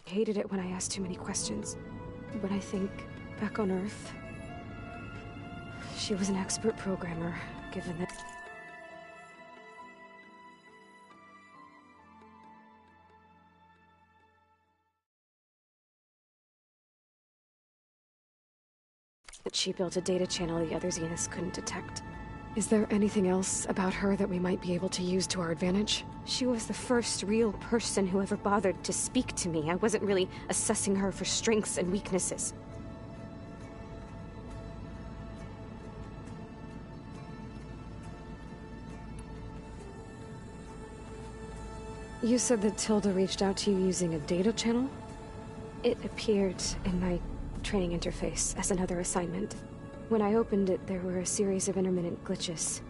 S2: hated it when I asked too many questions. When I think back on Earth, she was an expert programmer, given that... she built a data channel the other Zeniths couldn't detect. Is there anything else about her that we might be able to use to our advantage?
S1: She was the first real person who ever bothered to speak to me. I wasn't really assessing her for strengths and weaknesses.
S2: You said that Tilda reached out to you using a data channel?
S1: It appeared in my training interface as another assignment. When I opened it, there were a series of intermittent glitches.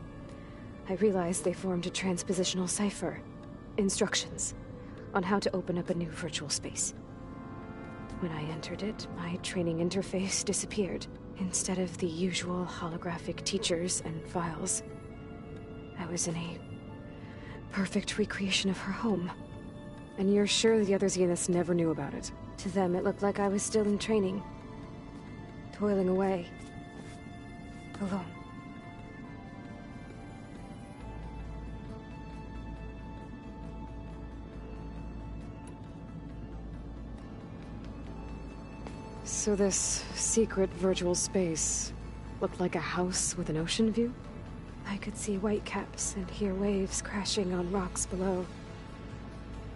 S2: I realized they formed a transpositional cipher. Instructions on how to open up a new virtual space. When I entered it, my training interface disappeared. Instead of the usual holographic teachers and files, I was in a perfect recreation of her home. And you're sure the other Zeniths never knew about it?
S1: To them, it looked like I was still in training. Toiling away. Alone.
S2: So this secret virtual space looked like a house with an ocean view?
S1: I could see whitecaps and hear waves crashing on rocks below.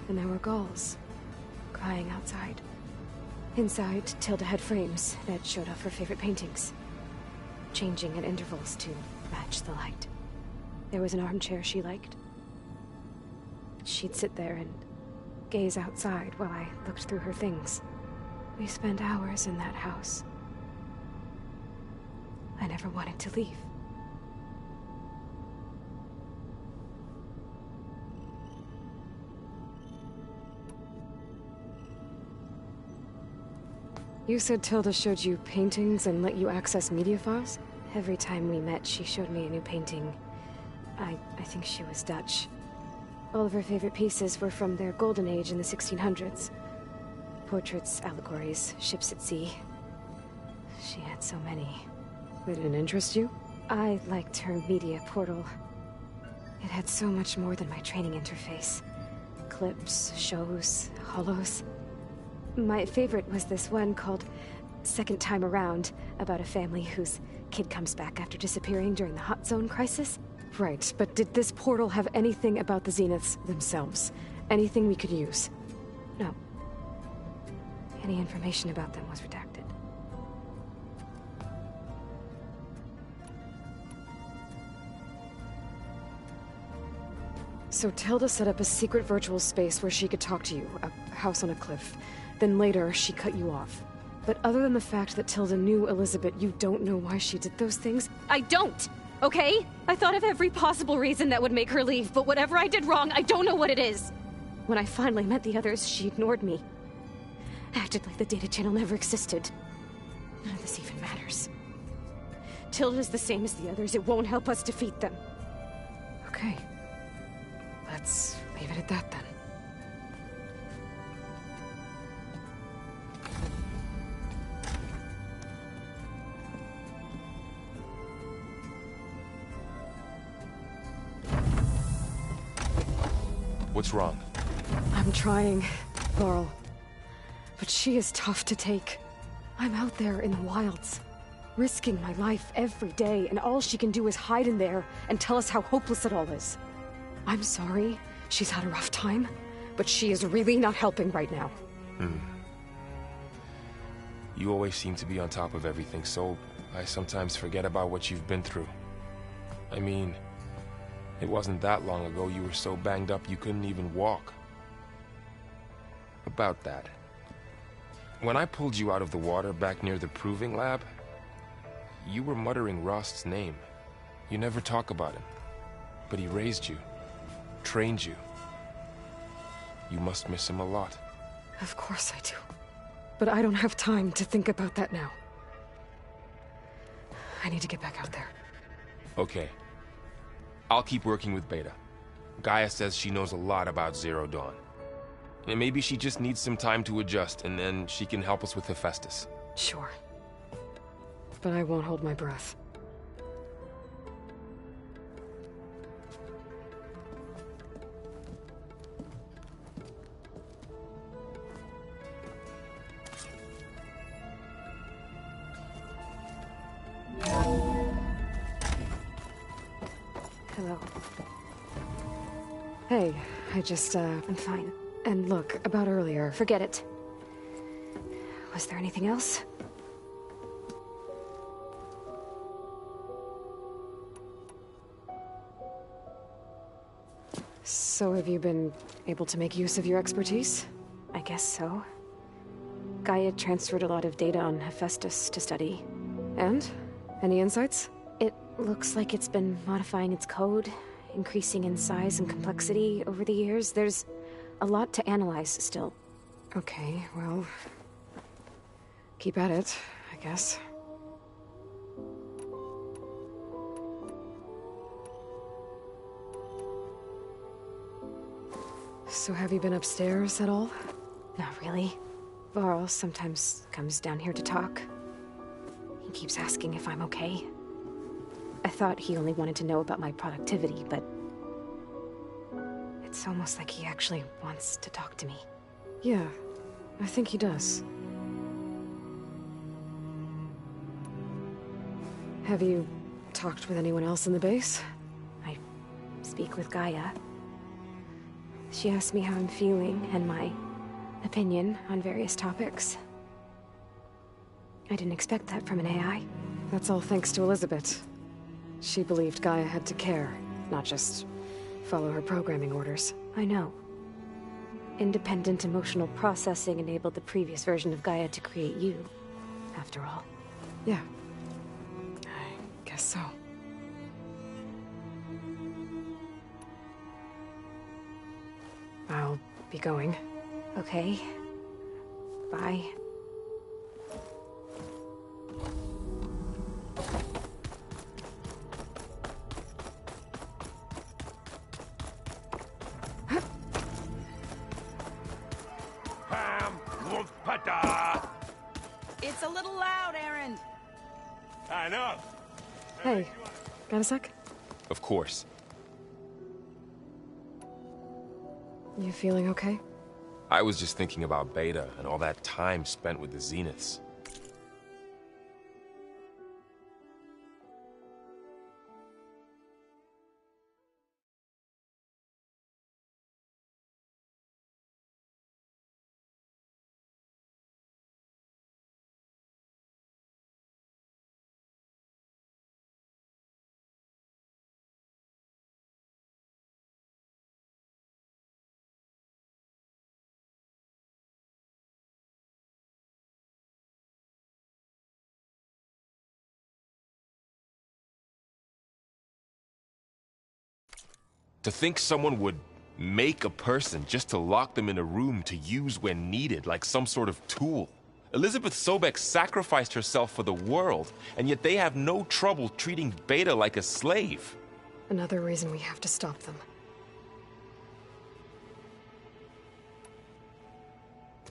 S1: And there were gulls crying outside. Inside, Tilda had frames that showed off her favorite paintings, changing at intervals to match the light. There was an armchair she liked. She'd sit there and gaze outside while I looked through her things. We spent hours in that house. I never wanted to leave.
S2: You said Tilda showed you paintings and let you access media files?
S1: Every time we met, she showed me a new painting. I think she was Dutch. All of her favorite pieces were from their golden age in the 1600s. Portraits, allegories, ships at sea. She had so many.
S2: They didn't interest you?
S1: I liked her media portal. It had so much more than my training interface. Clips, shows, holos. My favorite was this one called Second Time Around, about a family whose kid comes back after disappearing during the Hot Zone crisis.
S2: Right, but did this portal have anything about the Zeniths themselves? Anything we could use?
S1: No. Any information about them was redacted.
S2: So Tilda set up a secret virtual space where she could talk to you, a house on a cliff. Then later, she cut you off. But other than the fact that Tilda knew Elizabeth, you don't know why she did those things?
S1: I don't! Okay? I thought of every possible reason that would make her leave, but whatever I did wrong, I don't know what it is. When I finally met the others, she ignored me. Acted like the data channel never existed. None of this even matters. Tilda's the same as the others. It won't help us defeat them.
S2: Okay. Let's leave it at that, then.
S6: What's wrong?
S2: I'm trying, Laurel. But she is tough to take. I'm out there in the wilds, risking my life every day, and all she can do is hide in there and tell us how hopeless it all is. I'm sorry she's had a rough time, but she is really not helping right now.
S6: You always seem to be on top of everything, so I sometimes forget about what you've been through. I mean, it wasn't that long ago you were so banged up you couldn't even walk. About that. When I pulled you out of the water back near the proving lab, you were muttering Rost's name. You never talk about him. But he raised you, trained you. You must miss him a lot.
S2: Of course I do. But I don't have time to think about that now. I need to get back out there.
S6: Okay. I'll keep working with Beta. Gaia says she knows a lot about Zero Dawn. And maybe she just needs some time to adjust, and then she can help us with Hephaestus.
S2: Sure. But I won't hold my breath.
S1: Hello.
S2: Hey, I'm
S1: fine.
S2: And look, about earlier.
S1: Forget it. Was there anything else?
S2: So have you been able to make use of your expertise?
S1: I guess so. Gaia transferred a lot of data on Hephaestus to study.
S2: And? Any insights?
S1: It looks like it's been modifying its code, increasing in size and complexity over the years. There's a lot to analyze still.
S2: Okay, well... keep at it, I guess. So have you been upstairs at all?
S1: Not really. Varl sometimes comes down here to talk. He keeps asking if I'm okay. I thought he only wanted to know about my productivity, but... it's almost like he actually wants to talk to me.
S2: Yeah, I think he does. Have you talked with anyone else in the base?
S1: I speak with Gaia. She asked me how I'm feeling and my opinion on various topics. I didn't expect that from an AI.
S2: That's all thanks to Elizabeth. She believed Gaia had to care, not just follow her programming orders.
S1: I know. Independent emotional processing enabled the previous version of Gaia to create you, after all.
S2: Yeah. I guess so. I'll be going.
S1: Okay. Bye.
S17: It's a little loud, Erend.
S21: I know.
S2: Hey, got a sec?
S6: Of course.
S2: You feeling okay?
S6: I was just thinking about Beta and all that time spent with the Zeniths. To think someone would make a person just to lock them in a room to use when needed, like some sort of tool. Elizabeth Sobek sacrificed herself for the world, and yet they have no trouble treating Beta like a slave.
S2: Another reason we have to stop them.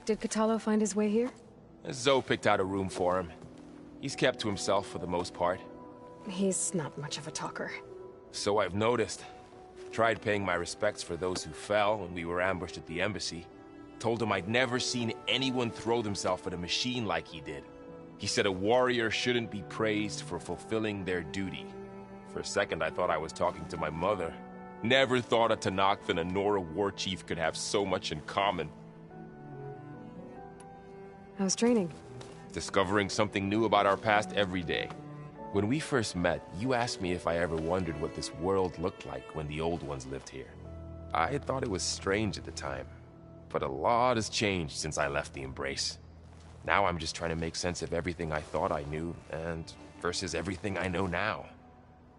S2: Did Kotallo find his way here?
S6: Zoe picked out a room for him. He's kept to himself for the most part.
S2: He's not much of a talker.
S6: So I've noticed. Tried paying my respects for those who fell when we were ambushed at the embassy. Told him I'd never seen anyone throw themselves at a machine like he did. He said a warrior shouldn't be praised for fulfilling their duty. For a second I thought I was talking to my mother. Never thought a Tenakth and a Nora war chief could have so much in common.
S2: How's training?
S6: Discovering something new about our past every day. When we first met, you asked me if I ever wondered what this world looked like when the old ones lived here. I thought it was strange at the time, but a lot has changed since I left the Embrace. Now I'm just trying to make sense of everything I thought I knew, and versus everything I know now.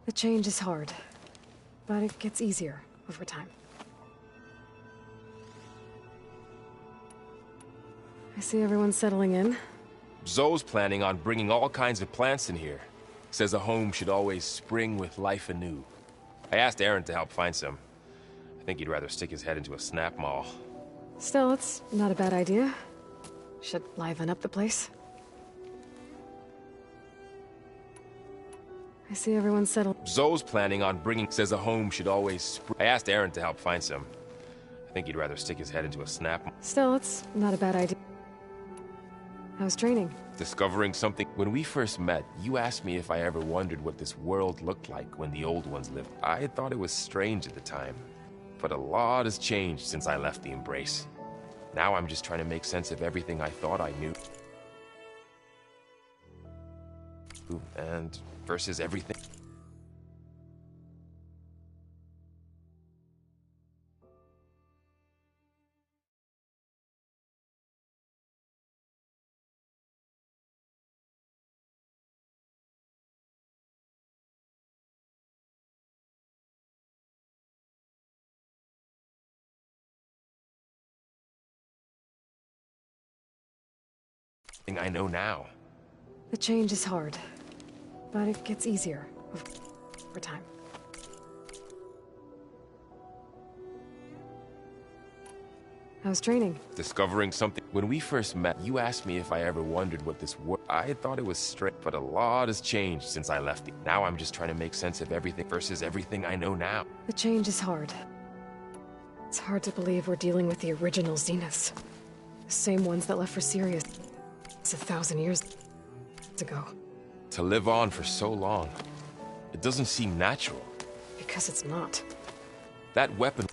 S2: The change is hard, but it gets easier over time. I see everyone's settling in.
S6: Zoe's planning on bringing all kinds of plants in here. Says a home should always spring with life anew. I asked Erend to help find some. I think he'd rather stick his head into a snap mall.
S2: Still, it's not a bad idea. Should liven up the place. I see everyone's settled.
S6: Zoe's planning on bringing says a home should always I asked Aaron to help find some. I think he'd rather stick his head into a snap.
S2: Still, it's not a bad idea. How's training?
S6: Discovering something. When we first met, you asked me if I ever wondered what this world looked like when the old ones lived. I had thought it was strange at the time, but a lot has changed since I left the Embrace. Now I'm just trying to make sense of everything I thought I knew. And versus everything. I know now.
S2: The change is hard, but it gets easier over time. How's training?
S6: Discovering something. When we first met, you asked me if I ever wondered what this world. I had thought it was straight, but a lot has changed since I left. Now I'm just trying to make sense of everything versus everything I know now.
S2: The change is hard. It's hard to believe we're dealing with the original Zeniths. The same ones that left for Sirius 1,000 years ago.
S6: To live on for so long, it doesn't seem natural.
S2: Because it's not.
S6: That weapon...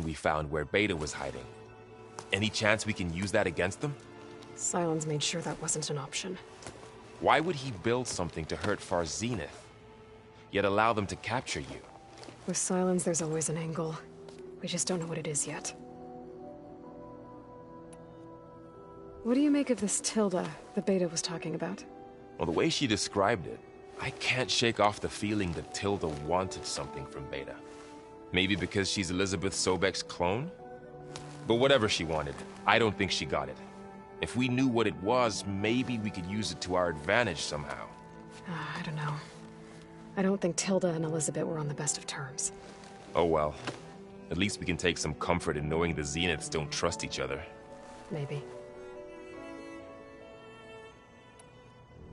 S6: We found where Beta was hiding. Any chance we can use that against them?
S2: Sylens made sure that wasn't an option.
S6: Why would he build something to hurt Far Zenith, yet allow them to capture you?
S2: With Sylens, there's always an angle. We just don't know what it is yet. What do you make of this Tilda that Beta was talking about?
S6: Well, the way she described it, I can't shake off the feeling that Tilda wanted something from Beta. Maybe because she's Elizabeth Sobek's clone? But whatever she wanted, I don't think she got it. If we knew what it was, maybe we could use it to our advantage somehow.
S2: I don't know. I don't think Tilda and Elizabeth were on the best of terms.
S6: Oh well. At least we can take some comfort in knowing the Zeniths don't trust each other.
S2: Maybe.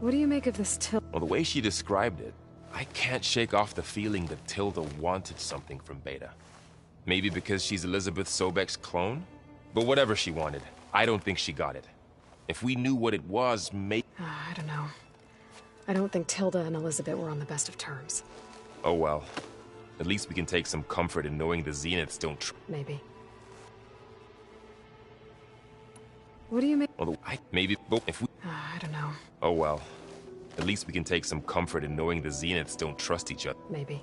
S2: What do you make of this Tilda?
S6: Well, the way she described it, I can't shake off the feeling that Tilda wanted something from Beta. Maybe because she's Elizabeth Sobek's clone? But whatever she wanted, I don't think she got it. If we knew what it was, maybe...
S2: I don't know. I don't think Tilda and Elizabeth were on the best of terms.
S6: Oh well. At least we can take some comfort in knowing the Zeniths don't
S2: Maybe. What do you make?
S6: Well, maybe... if we...
S2: I don't know.
S6: Oh well. At least we can take some comfort in knowing the Zeniths don't trust each other.
S2: Maybe.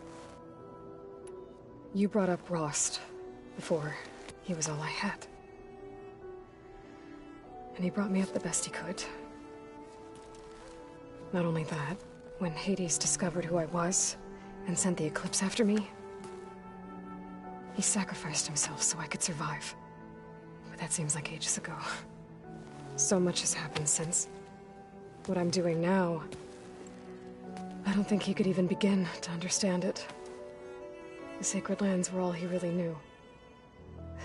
S2: You brought up Rost before. He was all I had. And he brought me up the best he could. Not only that, when Hades discovered who I was and sent the Eclipse after me, he sacrificed himself so I could survive. But that seems like ages ago. So much has happened since. What I'm doing now, I don't think he could even begin to understand it. The Sacred Lands were all he really knew.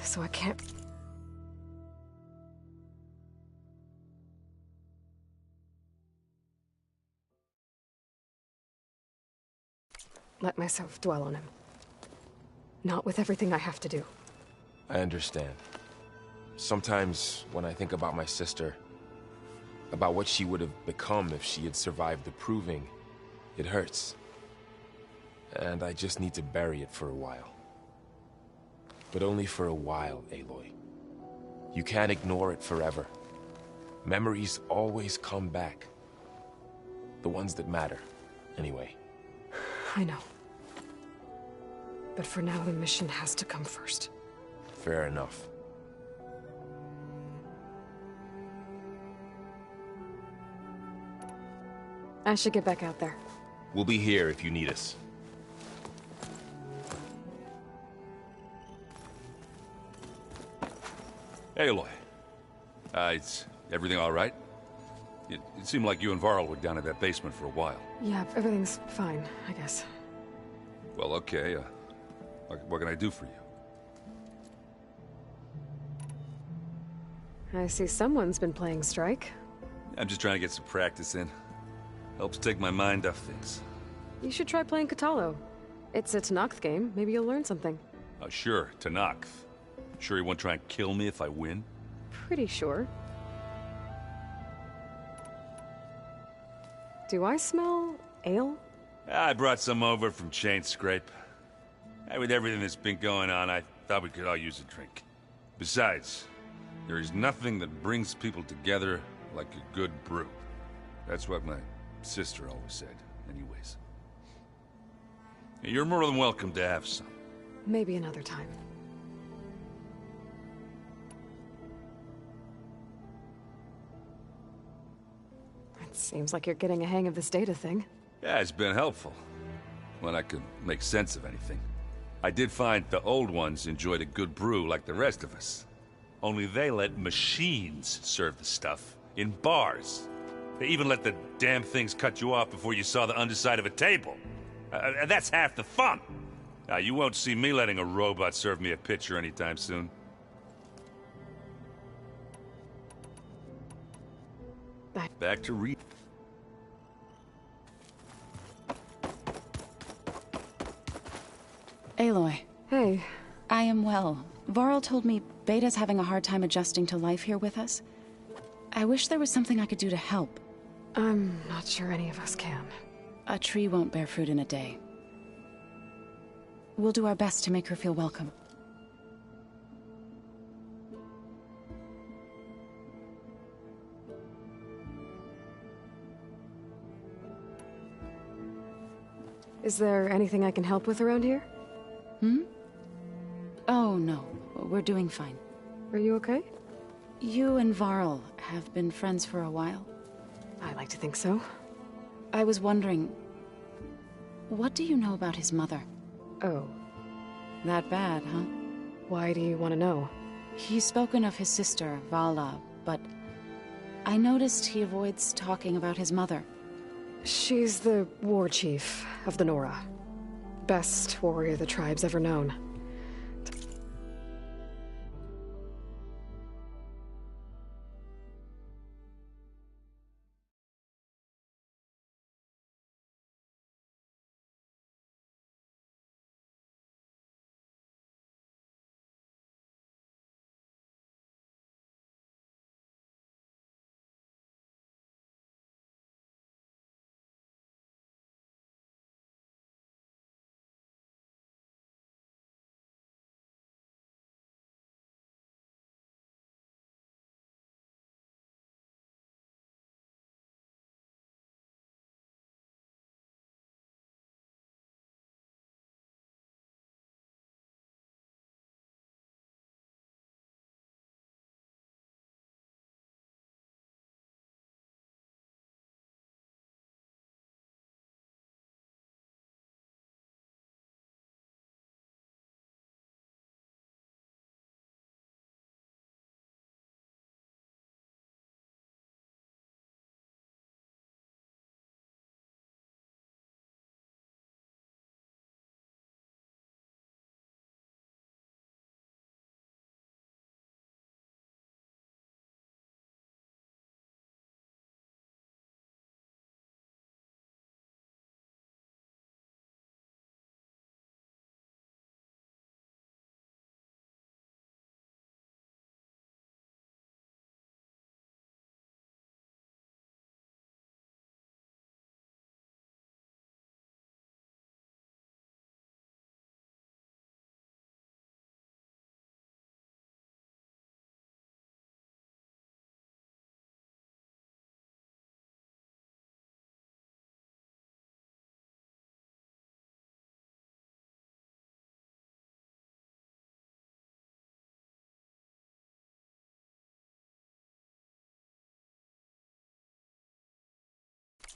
S2: So I can't... let myself dwell on him. Not with everything I have to do.
S6: I understand. Sometimes, when I think about my sister, about what she would have become if she had survived the Proving, it hurts. And I just need to bury it for a while. But only for a while, Aloy. You can't ignore it forever. Memories always come back. The ones that matter, anyway.
S2: I know. But for now, the mission has to come first.
S6: Fair enough.
S2: I should get back out there.
S6: We'll be here if you need us.
S19: Aloy. Is everything all right? It seemed like you and Varl were down in that basement for a while.
S2: Yeah, everything's fine, I guess.
S19: Well, okay. What can I do for you?
S2: I see someone's been playing Strike.
S19: I'm just trying to get some practice in. Helps take my mind off things.
S2: You should try playing Kotallo. It's a Tenakth game. Maybe you'll learn something.
S19: Oh, sure, Tenakth. Sure he won't try and kill me if I win?
S2: Pretty sure. Do I smell ale?
S19: I brought some over from Chain Scrape. With everything that's been going on, I thought we could all use a drink. Besides, there is nothing that brings people together like a good brew. That's what my sister always said, anyways. You're more than welcome to have some.
S2: Maybe another time. It seems like you're getting a hang of this data thing.
S19: Yeah, it's been helpful. When I could make sense of anything. I did find the old ones enjoyed a good brew like the rest of us. Only they let machines serve the stuff in bars. They even let the damn things cut you off before you saw the underside of a table. That's half the fun. Now, you won't see me letting a robot serve me a pitcher anytime soon. Back to read.
S18: Aloy.
S2: Hey.
S18: I am well. Varl told me Beta's having a hard time adjusting to life here with us. I wish there was something I could do to help.
S2: I'm not sure any of us can.
S18: A tree won't bear fruit in a day. We'll do our best to make her feel welcome.
S2: Is there anything I can help with around here?
S18: Hmm? Oh, no. We're doing fine.
S2: Are you okay?
S18: You and Varl have been friends for a while?
S2: I like to think so.
S18: I was wondering, what do you know about his mother?
S2: Oh.
S18: That bad, huh?
S2: Why do you want to know?
S18: He's spoken of his sister, Vala, but I noticed he avoids talking about his mother.
S2: She's the war chief of the Nora. Best warrior the tribe's ever known.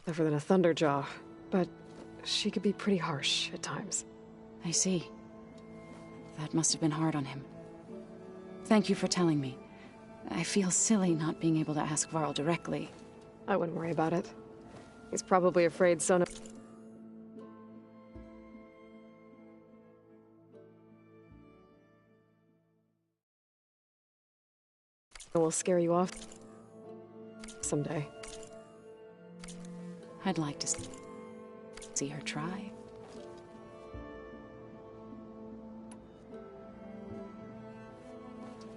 S2: Tougher than a Thunderjaw, but she could be pretty harsh at times.
S18: I see. That must have been hard on him. Thank you for telling me. I feel silly not being able to ask Varl directly.
S2: I wouldn't worry about it. He's probably afraid Sona will scare you off someday.
S18: I'd like to see her try.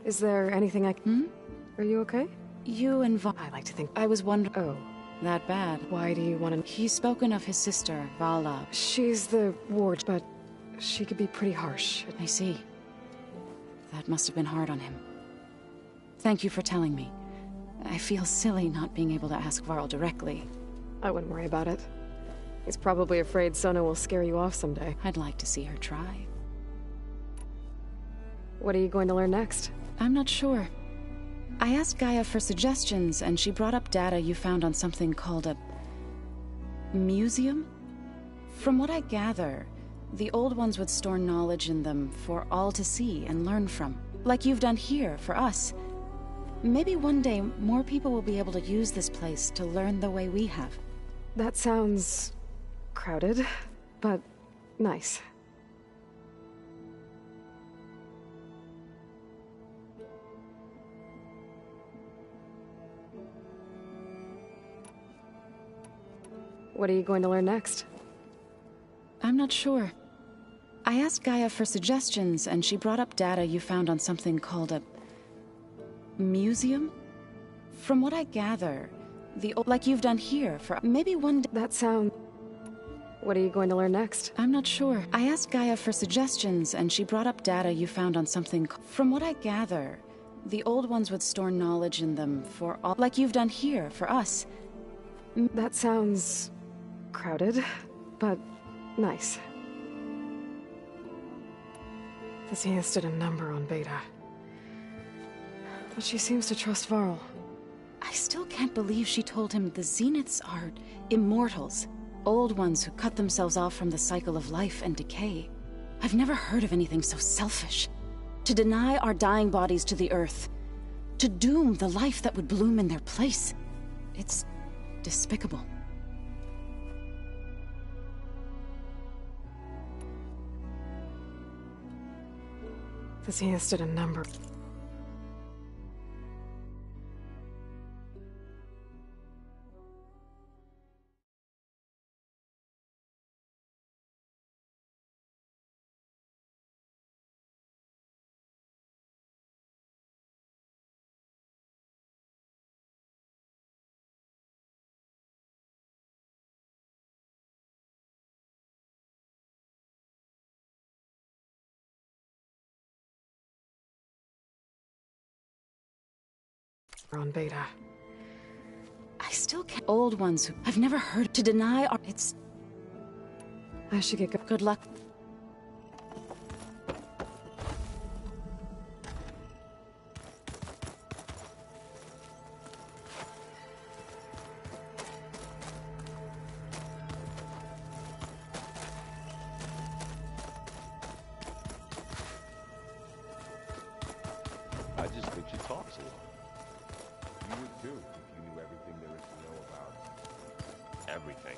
S2: Is there anything I can... Are you okay?
S18: You and
S2: I like to think...
S18: I was wondering...
S2: Oh.
S18: That bad.
S2: Why do you want to...
S18: He's spoken of his sister, Vala.
S2: She's the war, but she could be pretty harsh.
S18: I see. That must have been hard on him. Thank you for telling me. I feel silly not being able to ask Varl directly.
S2: I wouldn't worry about it. He's probably afraid Sona will scare you off someday.
S18: I'd like to see her try.
S2: What are you going to learn next?
S18: I'm not sure. I asked Gaia for suggestions, and she brought up data you found on something called a... museum? From what I gather, the old ones would store knowledge in them for all to see and learn from. Like you've done here, for us. Maybe one day, more people will be able to use this place to learn the way we have.
S2: That sounds... crowded, but nice. What are you going to learn next?
S18: I'm not sure. I asked Gaia for suggestions, and she brought up data you found on something called a... museum? From what I gather, the old... like you've done here, for maybe one day...
S2: That sounds... What are you going to learn next?
S18: I'm not sure. I asked Gaia for suggestions, and she brought up data you found on something... From what I gather, the old ones would store knowledge in them for all... like you've done here, for us.
S2: That sounds... crowded, but Nice. The Zeniths did a number on Beta. But she seems to trust Varl.
S18: I still can't believe she told him the Zeniths are immortals. Old ones who cut themselves off from the cycle of life and decay. I've never heard of anything so selfish. To deny our dying bodies to the Earth. To doom the life that would bloom in their place. It's despicable.
S2: The Zeniths did a number. On Beta.
S18: I still can't. Old ones who I've never heard to deny our. It's.
S2: I should get
S18: good luck.
S21: I just think she talks a lot. You would too, if you knew everything there is to know about
S6: everything.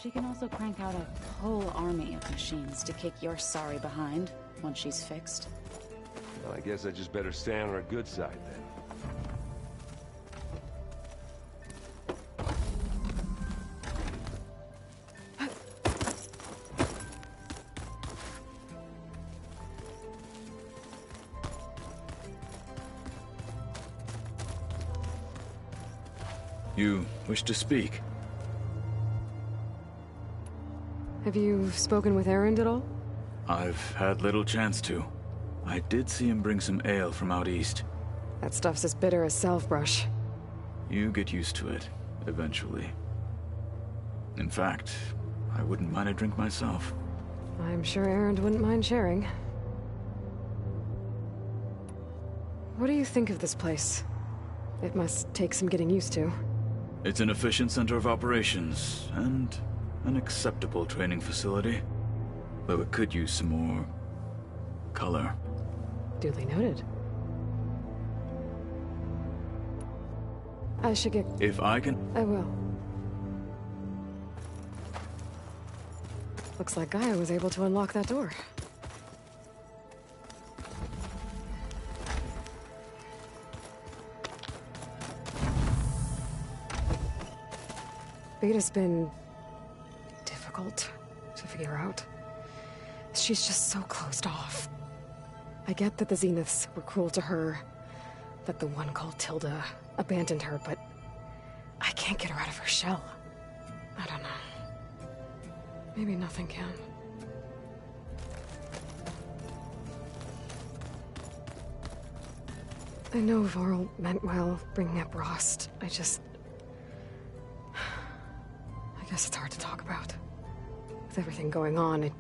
S18: She can also crank out a whole army of machines to kick your sorry behind once she's fixed.
S21: Well, I guess I just better stay on her good side then.
S20: You wish to speak?
S2: Have you spoken with Erend at all?
S20: I've had little chance to. I did see him bring some ale from out east.
S2: That stuff's as bitter as salve-brush.
S20: You get used to it, eventually. In fact, I wouldn't mind a drink myself.
S2: I'm sure Erend wouldn't mind sharing. What do you think of this place? It must take some getting used to.
S20: It's an efficient center of operations, and an acceptable training facility. Though it could use some more color.
S2: Duly noted. I should get...
S20: If I can...
S2: I will. Looks like Gaia was able to unlock that door. Beta's been difficult to figure out. She's just so closed off. I get that the Zeniths were cruel to her, that the one called Tilda abandoned her, but I can't get her out of her shell. I don't know. Maybe nothing can. I know Varl meant well bringing up Rost. I guess it's hard to talk about. With everything going on, it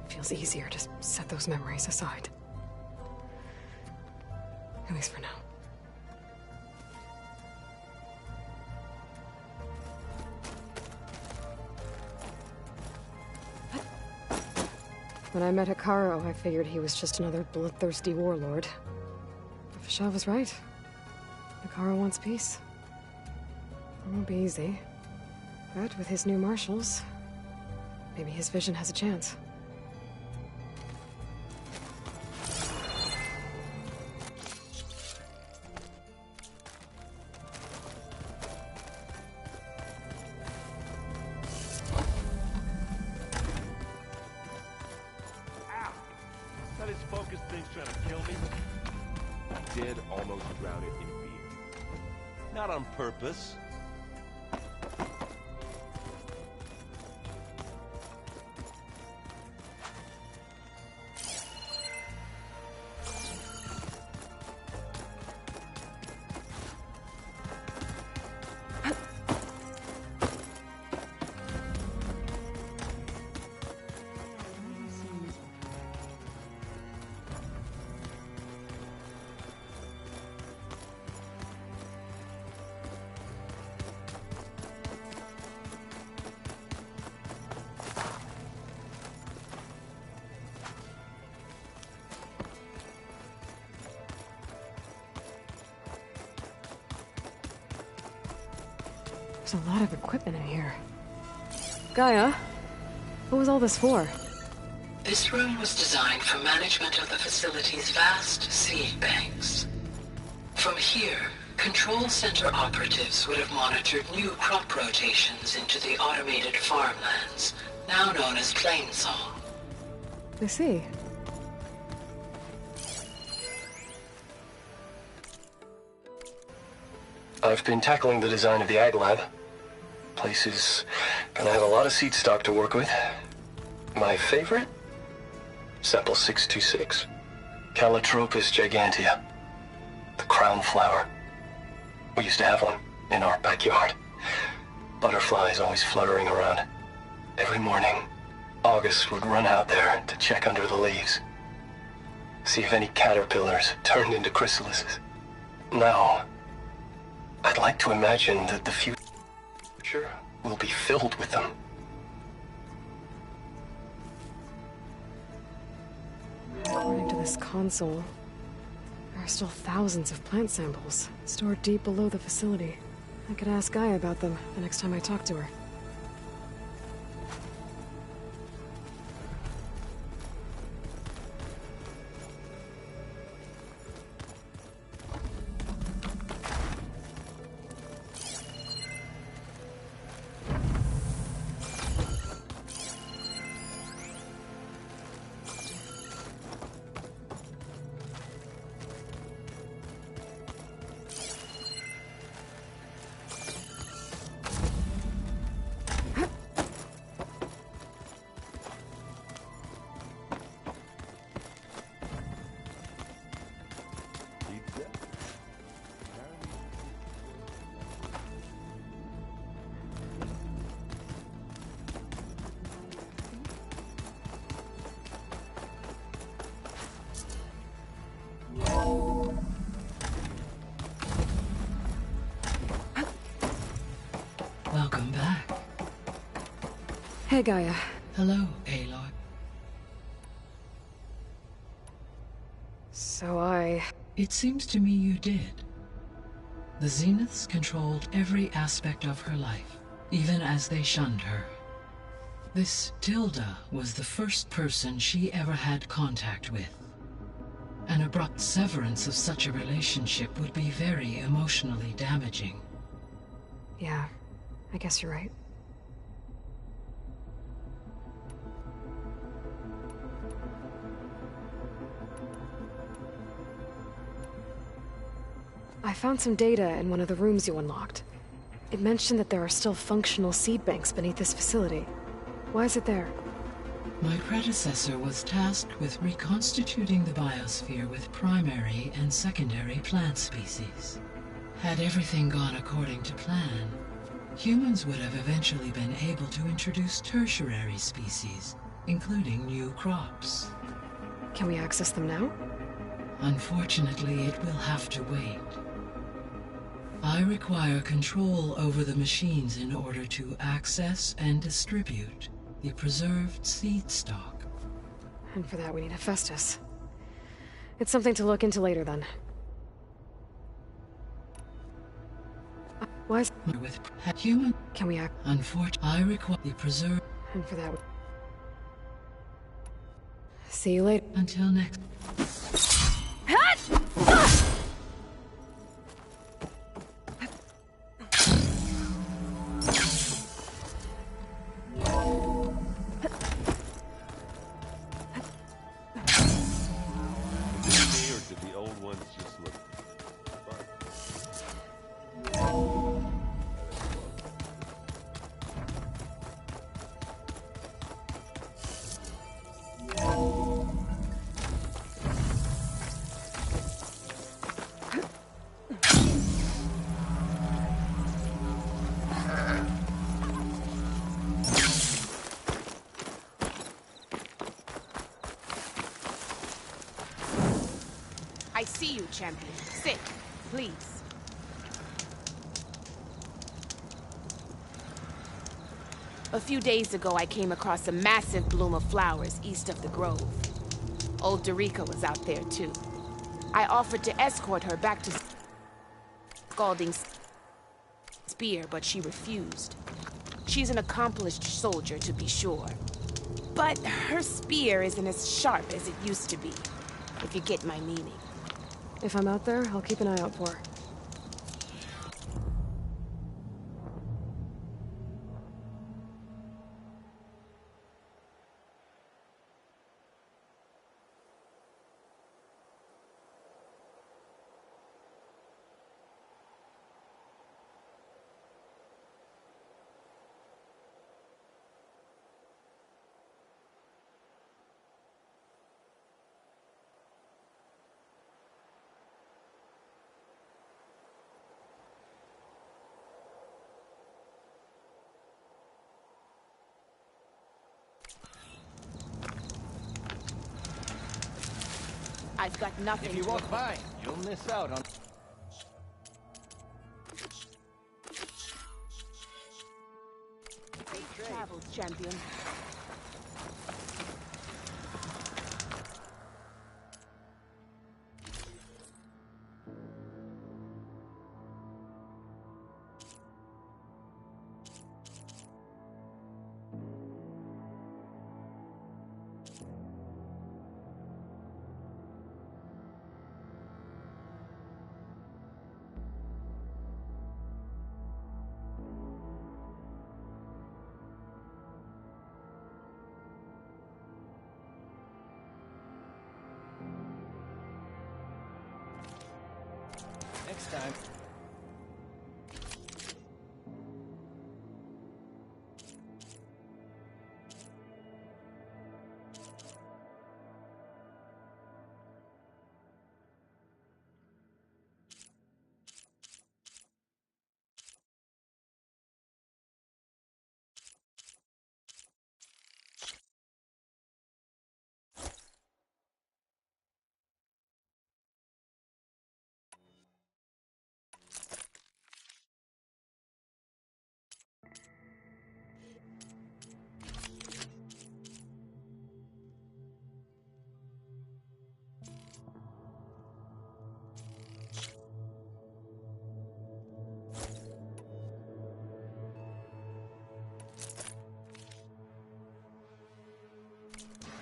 S2: feels easier to set those memories aside. At least for now. When I met Hekarro, I figured he was just another bloodthirsty warlord. But Fashav was right. Hekarro wants peace. It won't be easy. But with his new marshals, maybe his vision has a chance.
S21: Ow! That his focus thing's trying to kill me. I did almost drown it in beer. Not on purpose.
S2: There's a lot of equipment in here. Gaia, what was all this for?
S10: This room was designed for management of the facility's vast seed banks. From here, Control Center operatives would have monitored new crop rotations into the automated farmlands, now known as Plainsong.
S2: I see.
S7: I've been tackling the design of the Ag Lab. Place is gonna have a lot of seed stock to work with. My favorite? Sample 626. Calotropis gigantea. The crown flower. We used to have one in our backyard. Butterflies always fluttering around. Every morning, August would run out there to check under the leaves. See if any caterpillars turned into chrysalises. Now, I'd like to imagine that the future will be filled with them.
S2: According to this console, there are still thousands of plant samples stored deep below the facility. I could ask Gaia about them the next time I talk to her.
S22: Welcome back.
S2: Hey, Gaia.
S22: Hello, Aloy.
S2: So
S22: It seems to me you did. The Zeniths controlled every aspect of her life, even as they shunned her. This Tilda was the first person she ever had contact with. An abrupt severance of such a relationship would be very emotionally damaging.
S2: Yeah, I guess you're right. I found some data in one of the rooms you unlocked. It mentioned that there are still functional seed banks beneath this facility. Why is it there?
S22: My predecessor was tasked with reconstituting the biosphere with primary and secondary plant species. Had everything gone according to plan, humans would have eventually been able to introduce tertiary species, including new crops.
S2: Can we access them now?
S22: Unfortunately, it will have to wait. I require control over the machines in order to access and distribute the preserved seed stock.
S2: And for that we need Hephaestus. It's something to look into later then. Why is...
S22: With human...
S2: Can we act...
S22: Unfortunately, I require the preserved...
S2: And for that... See you later.
S22: Until next...
S9: I see you, champion. Sit, please. A few days ago, I came across a massive bloom of flowers east of the grove. Old Dorica was out there, too. I offered to escort her back to Scalding. spear, but she refused. She's an accomplished soldier, to be sure. But her spear isn't as sharp as it used to be, if you get my meaning.
S2: If I'm out there, I'll keep an eye out for her.
S9: I've got nothing.
S16: If you walk by, you'll miss out on...
S9: Safe travels, champion.
S16: Next time.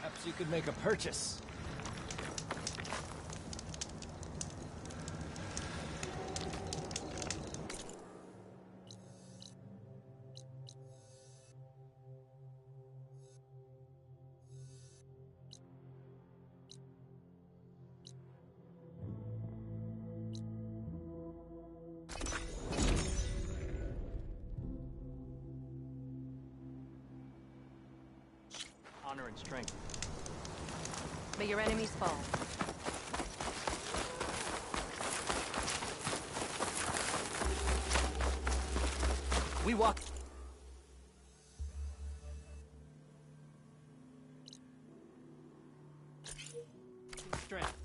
S16: Perhaps you could make a purchase. Honor and strength.
S12: May your enemies fall.
S16: We walk... Strength.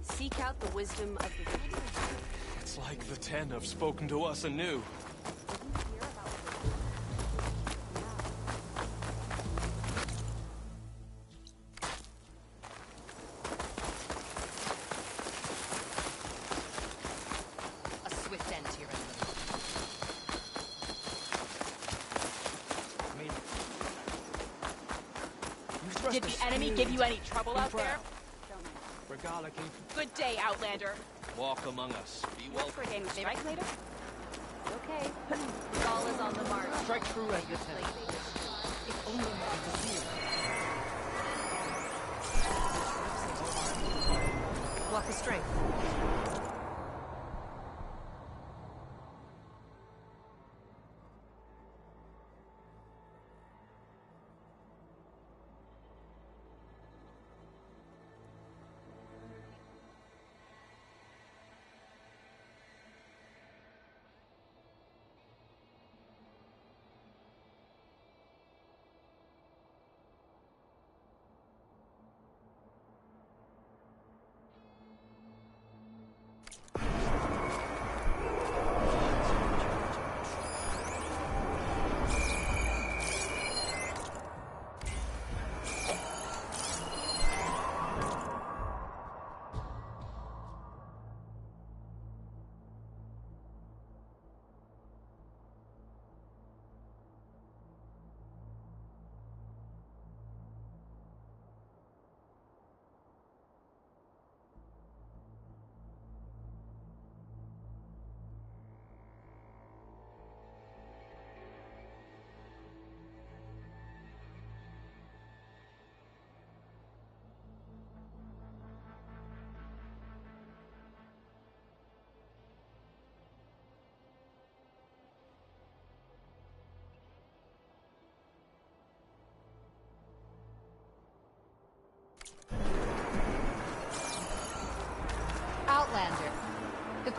S12: Seek out the wisdom of the victor.
S21: It's like the Ten have spoken to us anew.
S12: A swift end to your enemy.
S9: Did the enemy give you any trouble out there?
S21: Regala came
S9: Good day, Outlander.
S21: walk among us. Be
S9: Up
S21: well.
S9: for a game of strike later?
S12: Okay. All is on the mark.
S16: Strike true as this hand.
S12: If only I could see. Walk the strength.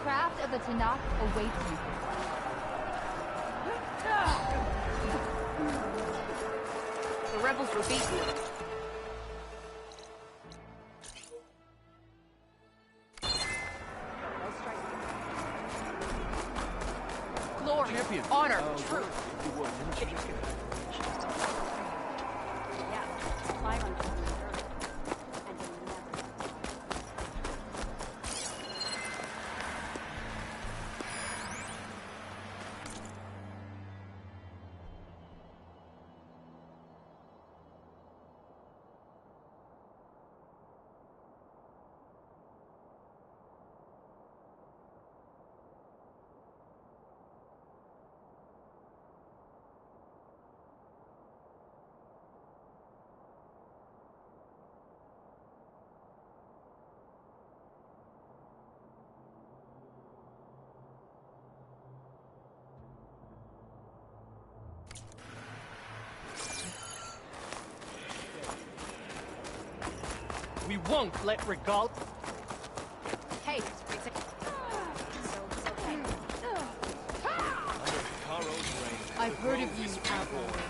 S12: craft of the Tanakh awaits you.
S9: The rebels were beaten. Glory, honor, truth.
S16: We won't let Regal...
S12: Hey, I've heard of you, Apple.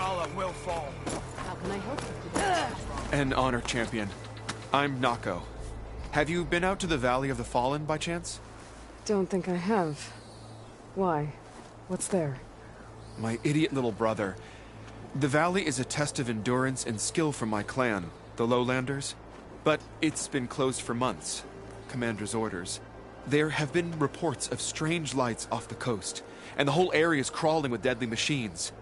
S5: Regalla will fall.
S2: How can I help you today?
S11: An honor, champion. I'm Nako. Have you been out to the Valley of the Fallen by chance?
S2: Don't think I have. Why? What's there?
S11: My idiot little brother. The valley is a test of endurance and skill from my clan, the Lowlanders. But it's been closed for months. Commander's orders. There have been reports of strange lights off the coast, and the whole area is crawling with deadly machines.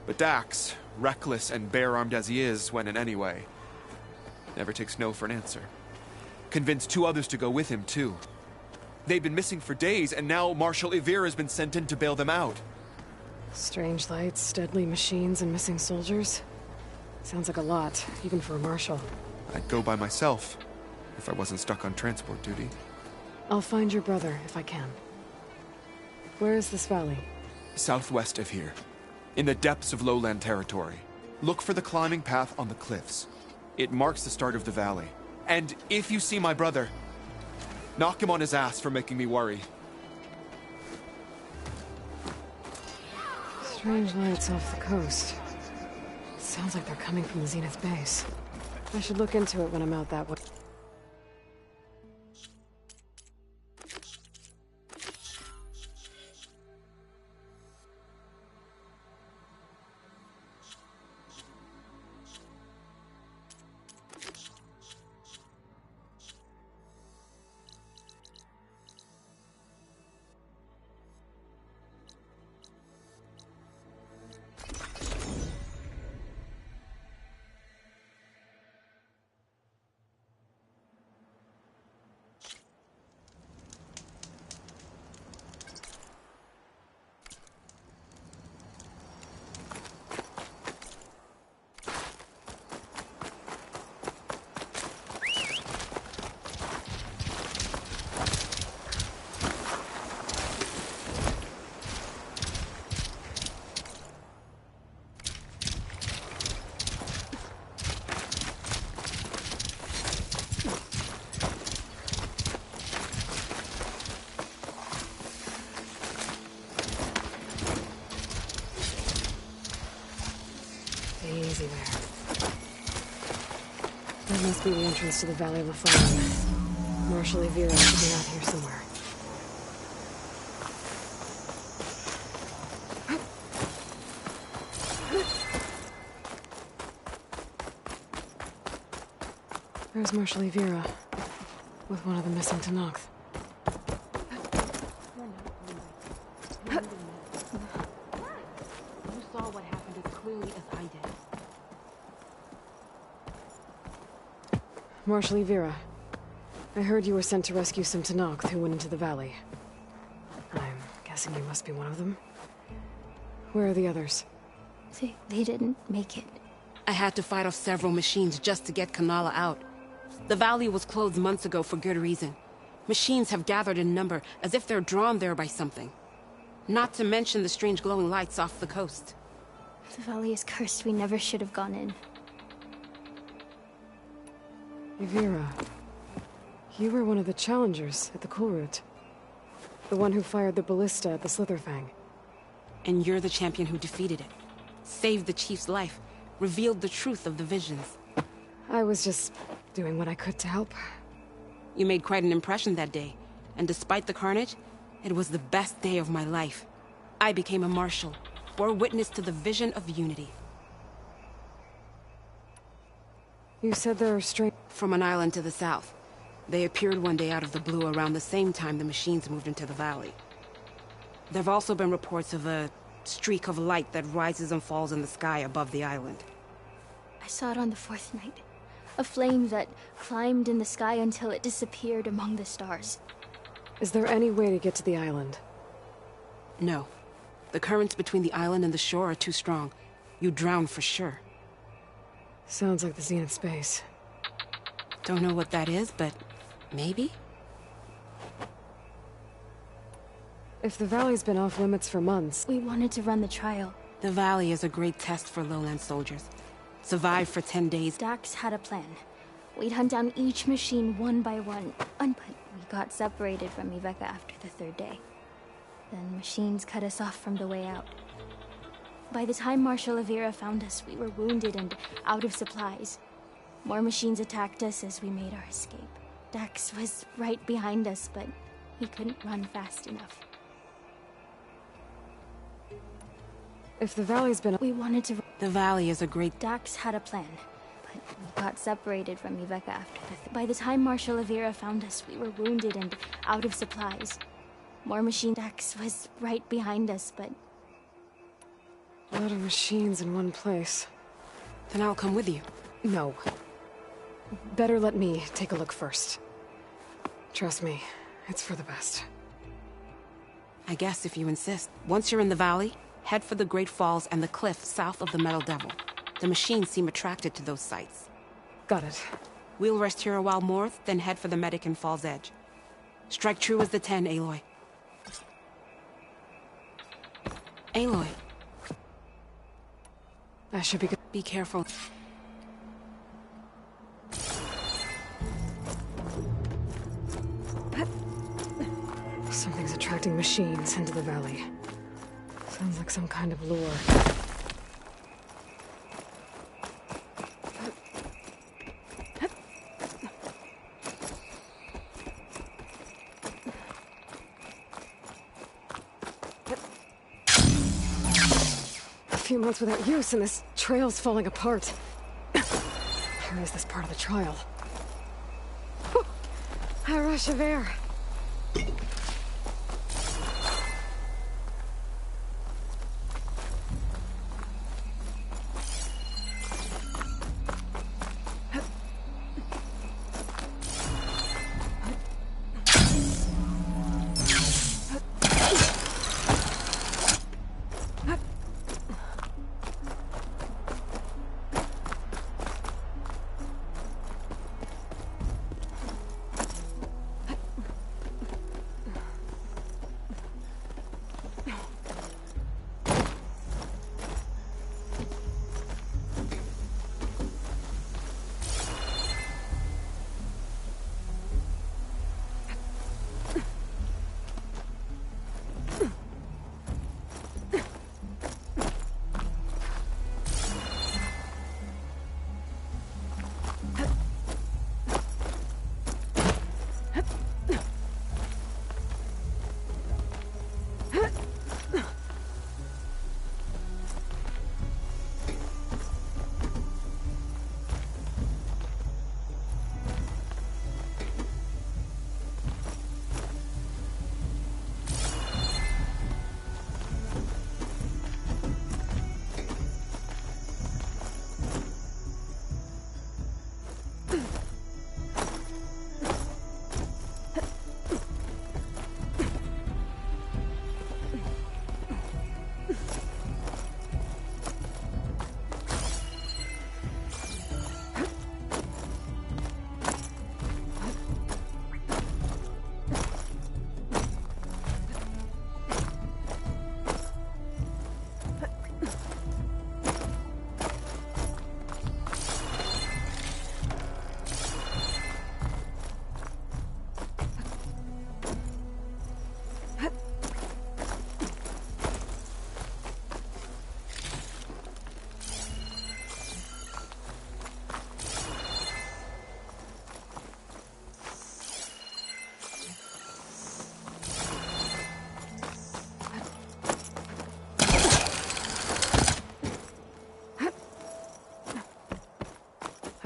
S11: But Dax, reckless and bare-armed as he is when in any way, never takes no for an answer. Convinced 2 others to go with him, too. They've been missing for days, and now Marshal Ivira has been sent in to bail them out.
S2: Strange lights, deadly machines, and missing soldiers. Sounds like a lot, even for a marshal.
S11: I'd go by myself, if I wasn't stuck on transport duty.
S2: I'll find your brother, if I can. Where is this valley?
S11: Southwest of here. In the depths of lowland territory. Look for the climbing path on the cliffs. It marks the start of the valley. And if you see my brother, knock him on his ass for making me worry.
S2: Strange lights off the coast. Sounds like they're coming from the Zenith base. I should look into it when I'm out that way. Easy there. That must be the entrance to the Valley of the Fallen. Marshal Ivira should be out here somewhere. There's Marshal Ivira, with one of the missing Tenakth.
S9: You saw what happened as clearly as I did.
S2: Marshal Ivira, I heard you were sent to rescue some Tenakth who went into the valley. I'm guessing you must be one of them. Where are the others?
S13: They didn't make it.
S9: I had to fight off several machines just to get Kanala out. The valley was closed months ago for good reason. Machines have gathered in number, as if they're drawn there by something. Not to mention the strange glowing lights off the coast.
S13: The valley is cursed. We never should have gone in.
S2: Ivira, you were one of the challengers at the Kulrut. The one who fired the ballista at the Slitherfang.
S9: And you're the champion who defeated it. Saved the chief's life. Revealed the truth of the visions.
S2: I was just doing what I could to help.
S9: You made quite an impression that day. And despite the carnage, it was the best day of my life. I became a marshal, bore witness to the vision of unity.
S2: You said there are strange...
S9: From an island to the south. They appeared one day out of the blue around the same time the machines moved into the valley. There have also been reports of a streak of light that rises and falls in the sky above the island.
S13: I saw it on the fourth night. A flame that climbed in the sky until it disappeared among the stars.
S2: Is there any way to get to the island?
S9: No. The currents between the island and the shore are too strong. You'd drown for sure.
S2: Sounds like the Zenith space.
S9: Don't know what that is, but maybe?
S2: If the valley's been off limits for months...
S13: We wanted to run the trial.
S9: The valley is a great test for lowland soldiers. Survive for 10 days.
S13: Dax had a plan. We'd hunt down each machine one by one. But we got separated from Iveka after the third day. Then machines cut us off from the way out. By the time Marshal Avira found us, we were wounded and out of supplies. More machines attacked us as we made our escape. Dax was right behind us, but he couldn't run fast enough.
S2: If the Valley's been...
S13: We wanted to...
S9: The Valley is a great...
S13: Dax had a plan, but we got separated from Iveka after By the time Marshal Avira found us, we were wounded and out of supplies. More machine... Dax was right behind us, but...
S2: A lot of machines in one place.
S9: Then I'll come with you.
S2: No. Better let me take a look first. Trust me, it's for the best.
S9: I guess if you insist. Once you're in the Valley, head for the Great Falls and the cliff south of the Metal Devil. The machines seem attracted to those sites.
S2: Got it.
S9: We'll rest here a while more, then head for the Medican Falls edge. Strike true as the 10, Aloy. Aloy.
S2: I should be good.
S9: Be careful.
S2: Something's attracting machines into the Valley. Sounds like some kind of lure. A few months without use and this trail's falling apart. Or is this part of the trial? Whew. A rush of air.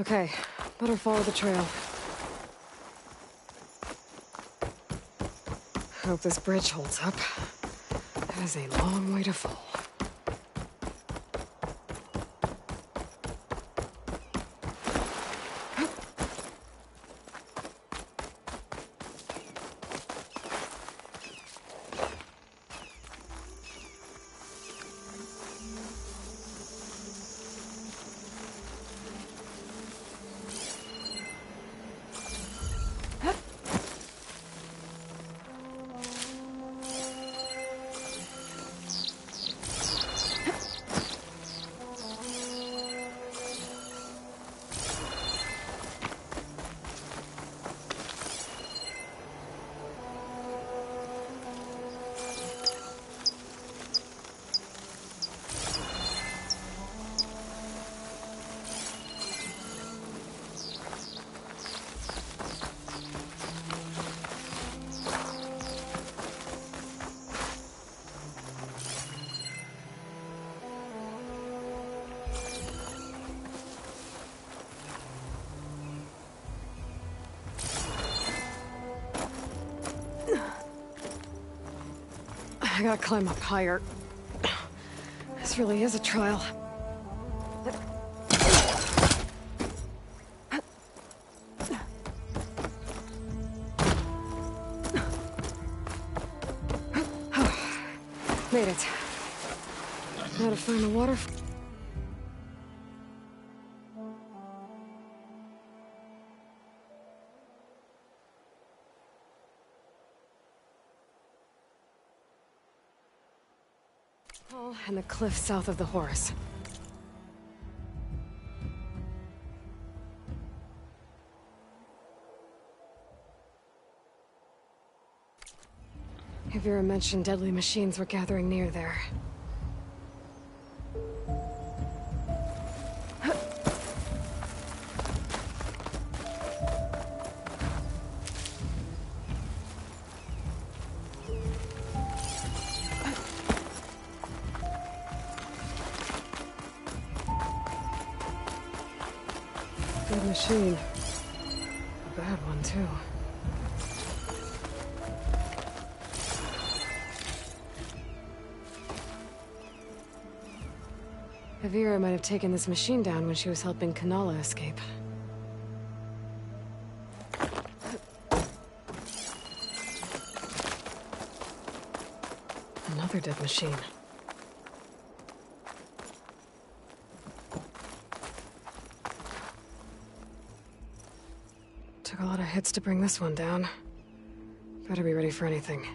S2: Okay, better follow the trail. Hope this bridge holds up. That is a long way to fall. I gotta climb up higher. This really is a trial. Made it. Now to find the water. And the cliff south of the Horus. Yuvira mentioned deadly machines were gathering near there. Good machine. A bad one, too. Yuvira might have taken this machine down when she was helping Kanala escape. Another dead machine. Took a lot of hits to bring this one down. Better be ready for anything.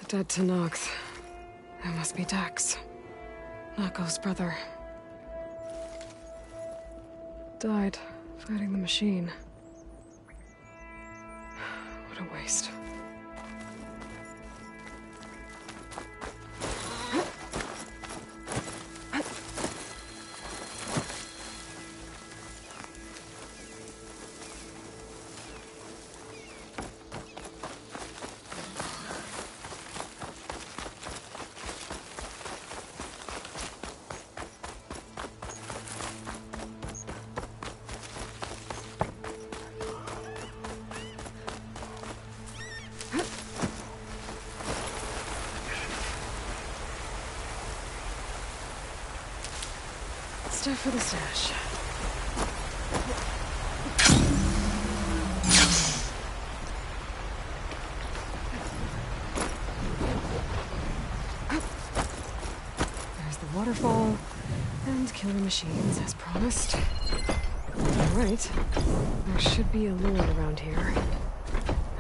S2: Dead to Nox. That must be Dax. Nako's brother. Died fighting the machine. What a waste. Stuff for the stash. There's the waterfall, and killer machines as promised. Alright, there should be a lure around here.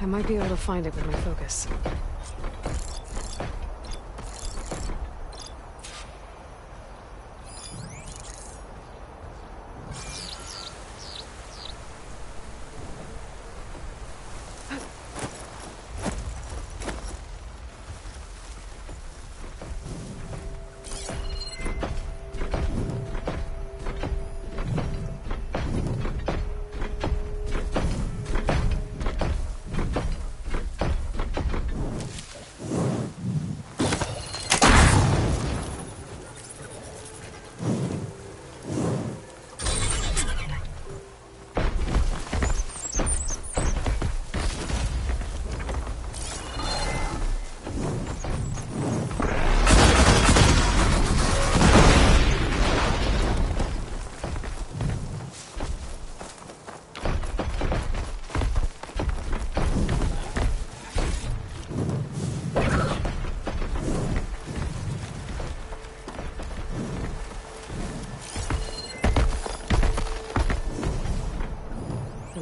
S2: I might be able to find it with my focus.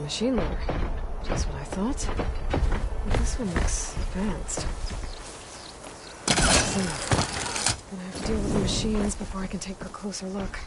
S2: machine layer. Just what I thought. But this one looks advanced. So, gonna have to deal with the machines before I can take a closer look.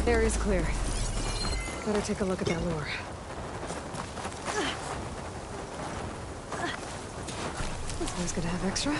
S2: Area's clear. Better take a look at that lure. Always good to have extra.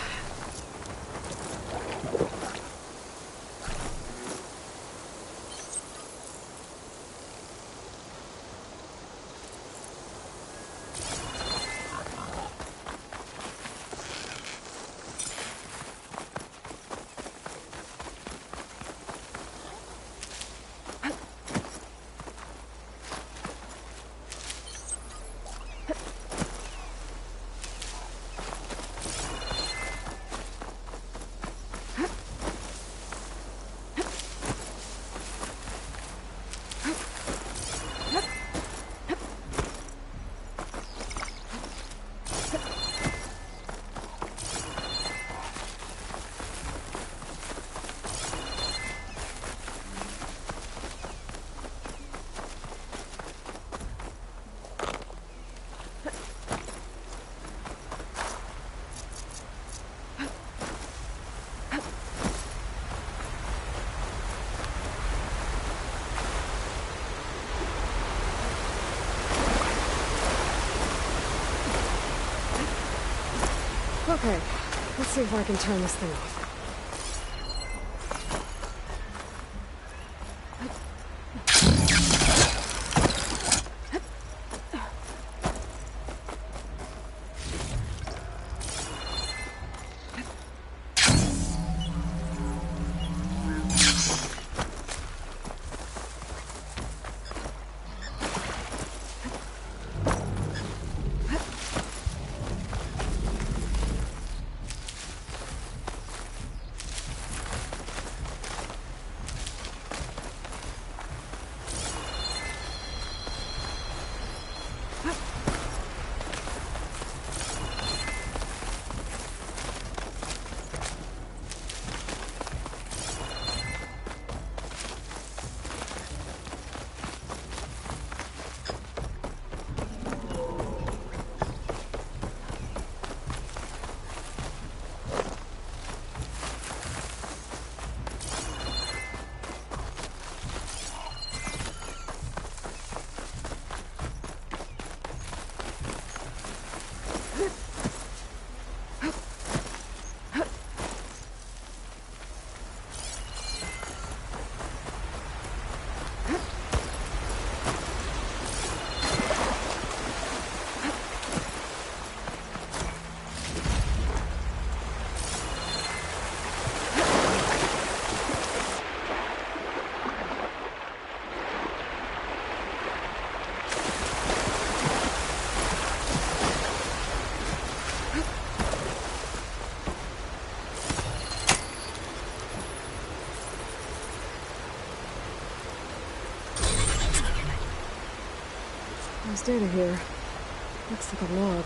S2: Okay, let's see if I can turn this thing off. There's data here. Looks like a log.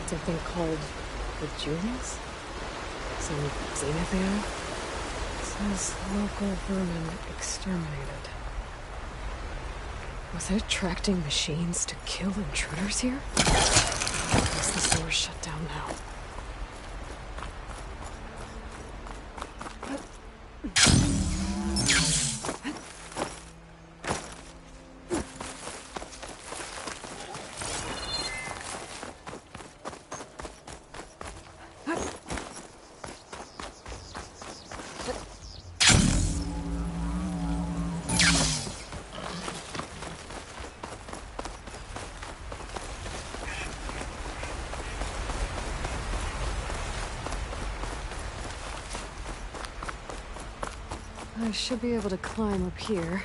S2: It's a thing called the Jewels? Some zenith era? It says local vermin exterminated. Was it attracting machines to kill intruders here? Is the sewer shut down now? I should be able to climb up here.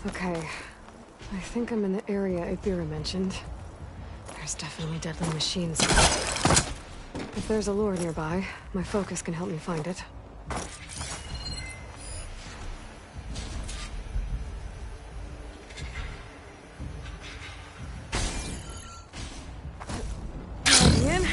S2: Okay. I think I'm in the area Ibira mentioned. There's definitely deadly machines. If there's a lure nearby, my focus can help me find it. In.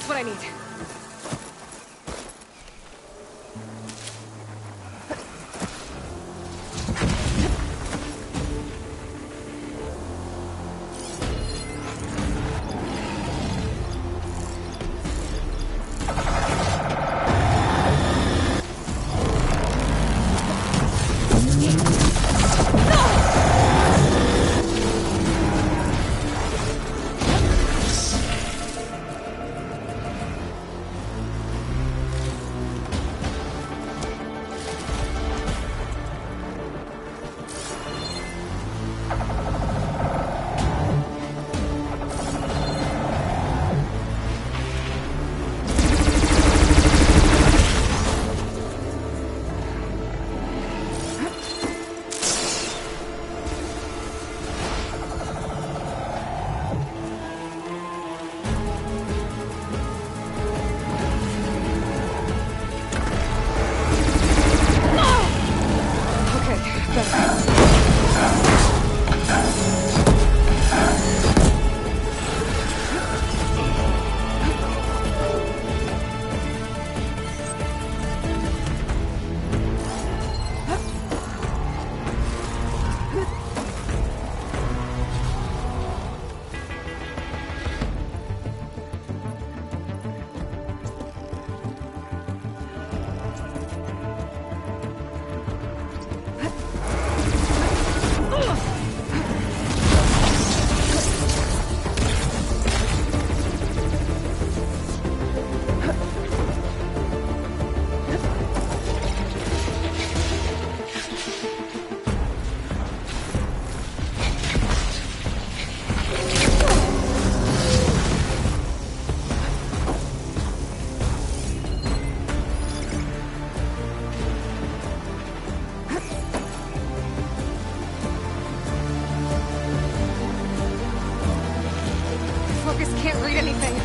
S2: That's what I need. Can't read anything.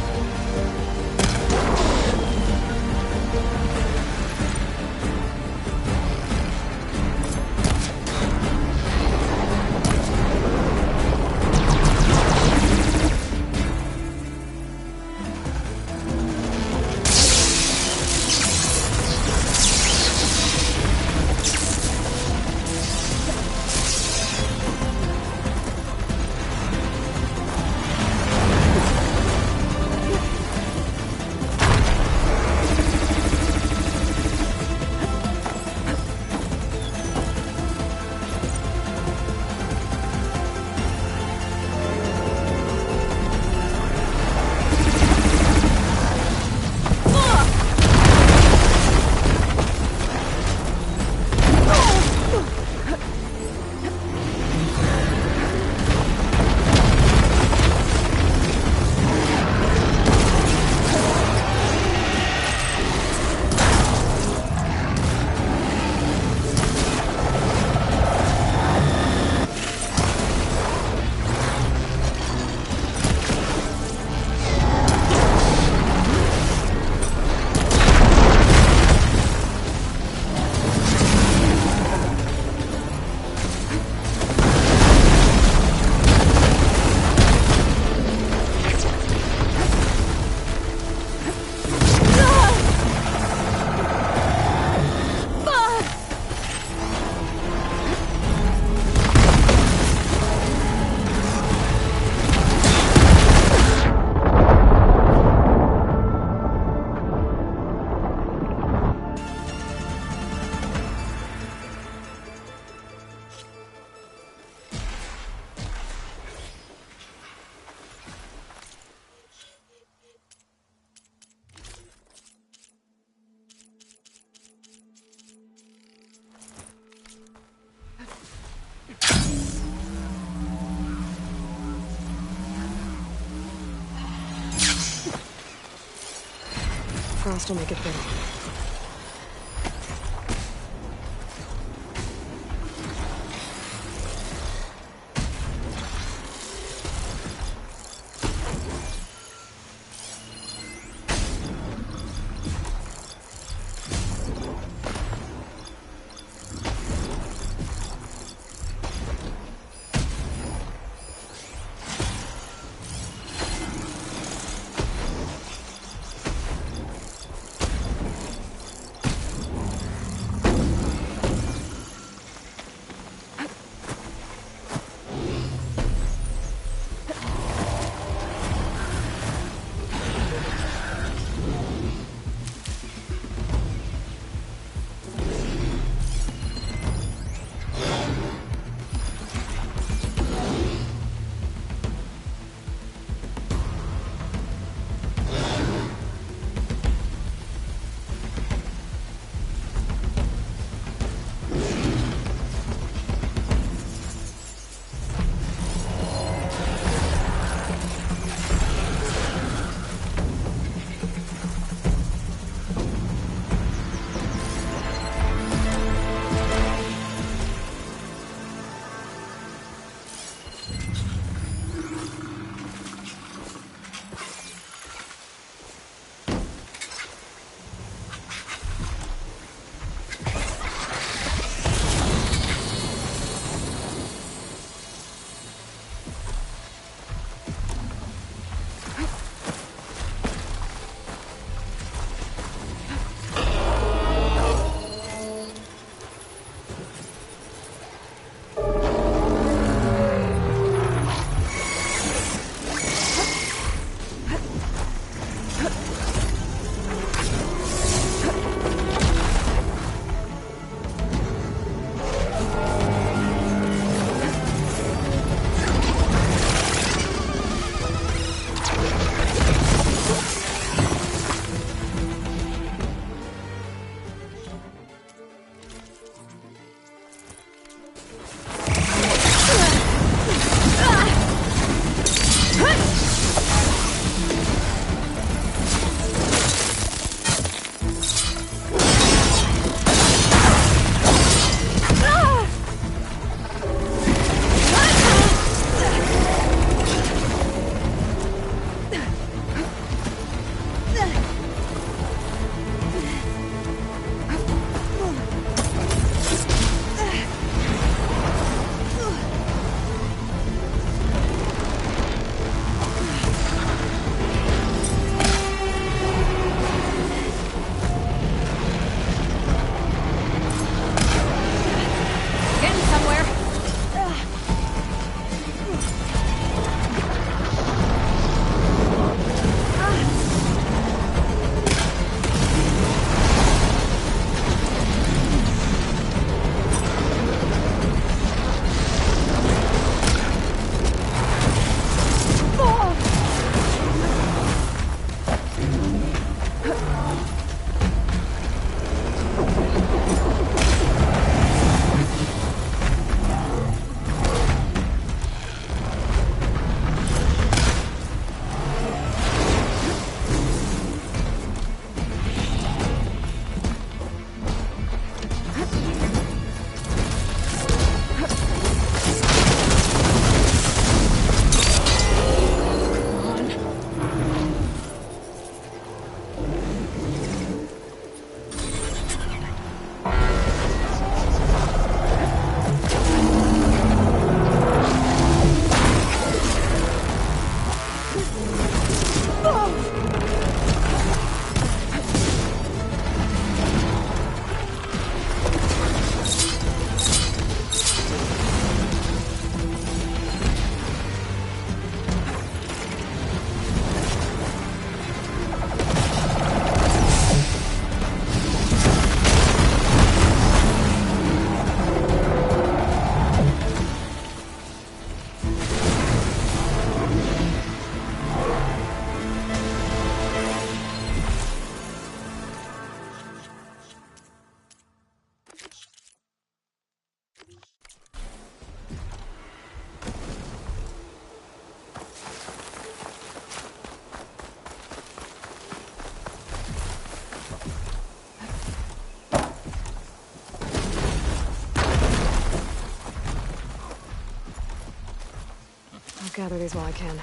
S2: Frost will make it better. I'll gather these while I can.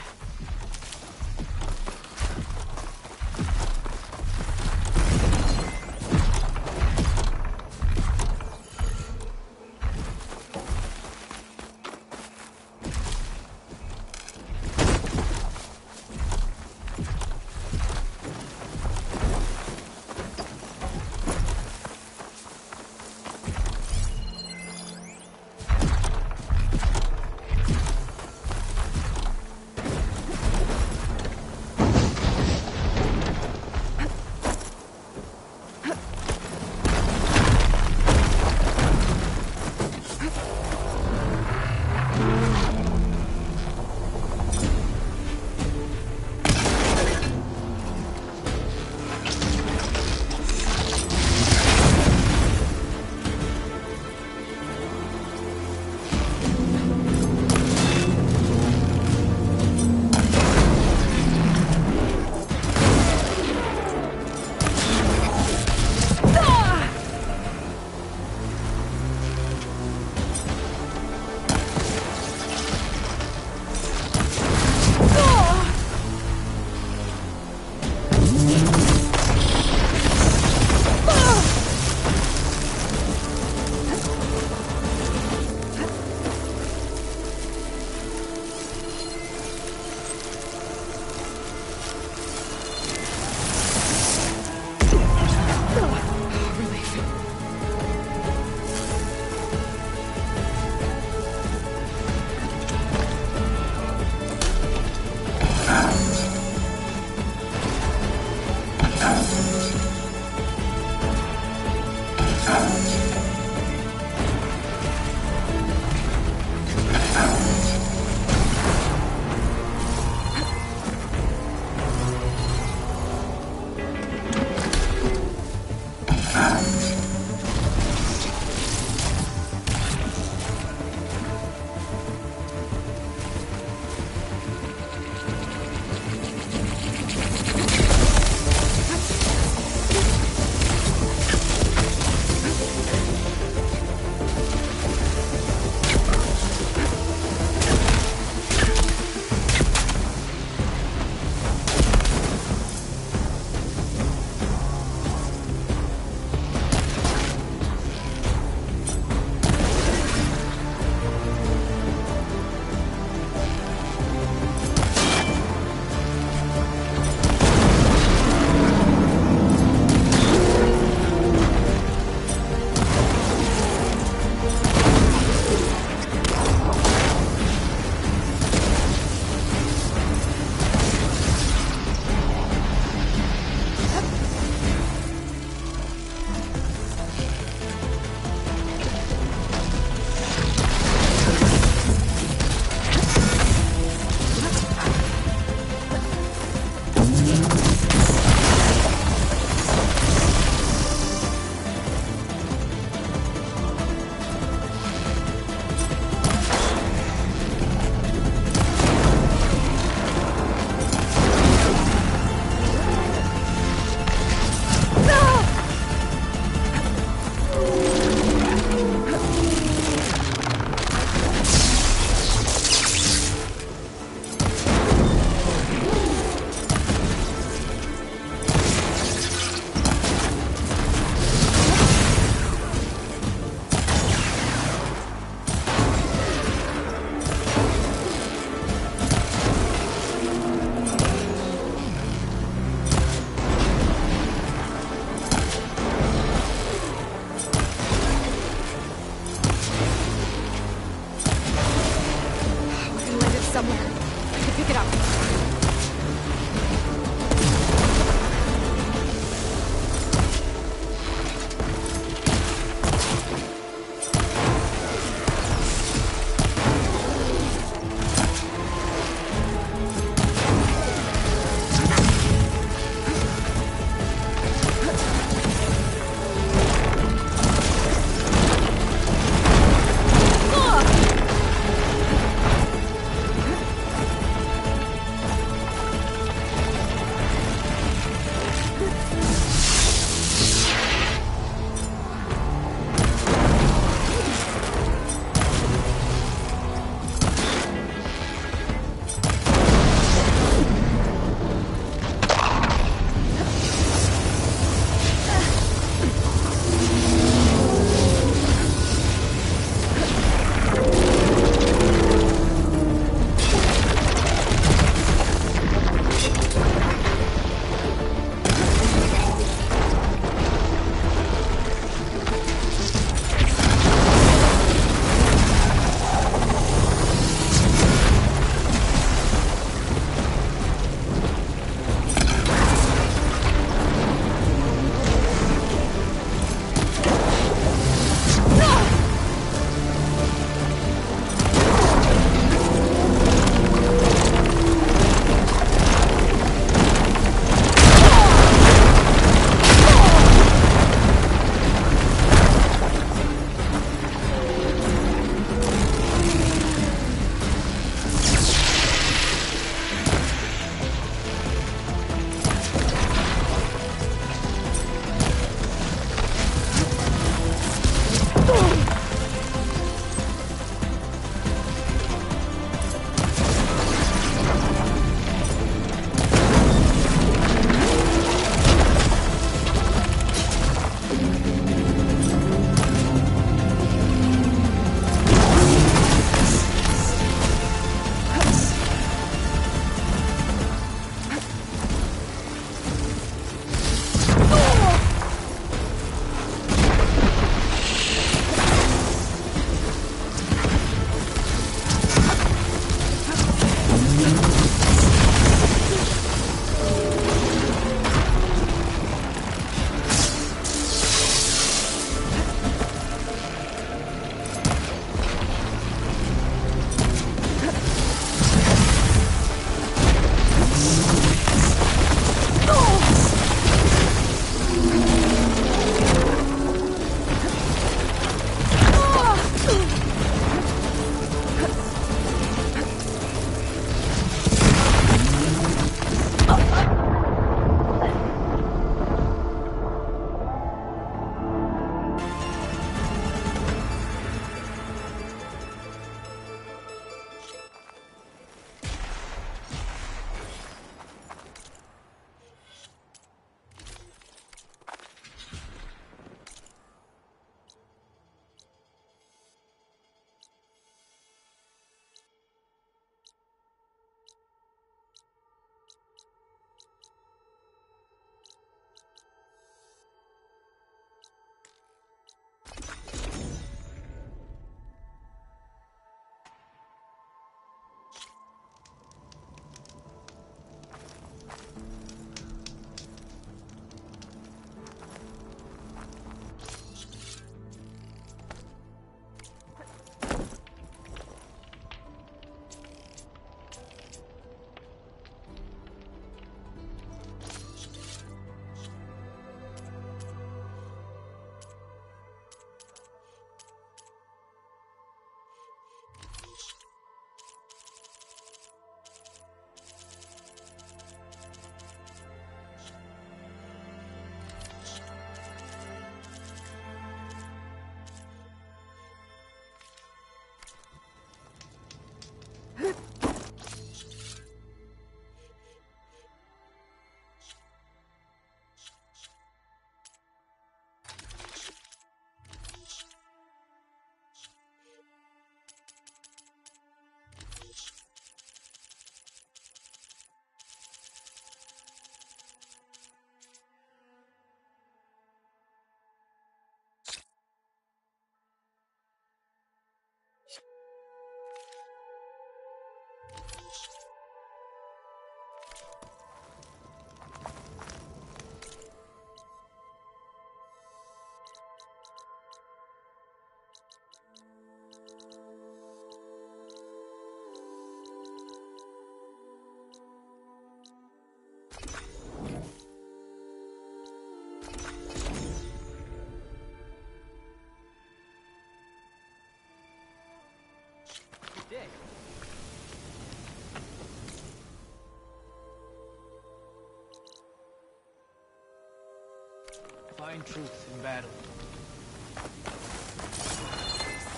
S16: Find truth in battle.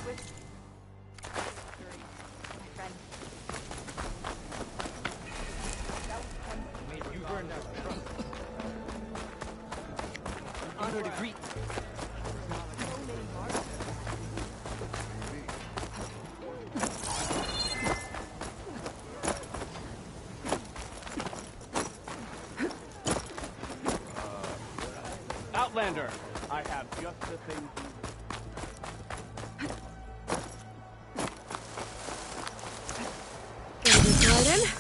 S12: Swift. Hurry, my friend.
S16: You burned that truck. Honor to greet. Outlander, I have just the thing you
S1: Right in.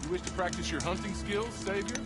S21: You wish to practice your hunting skills, Savior?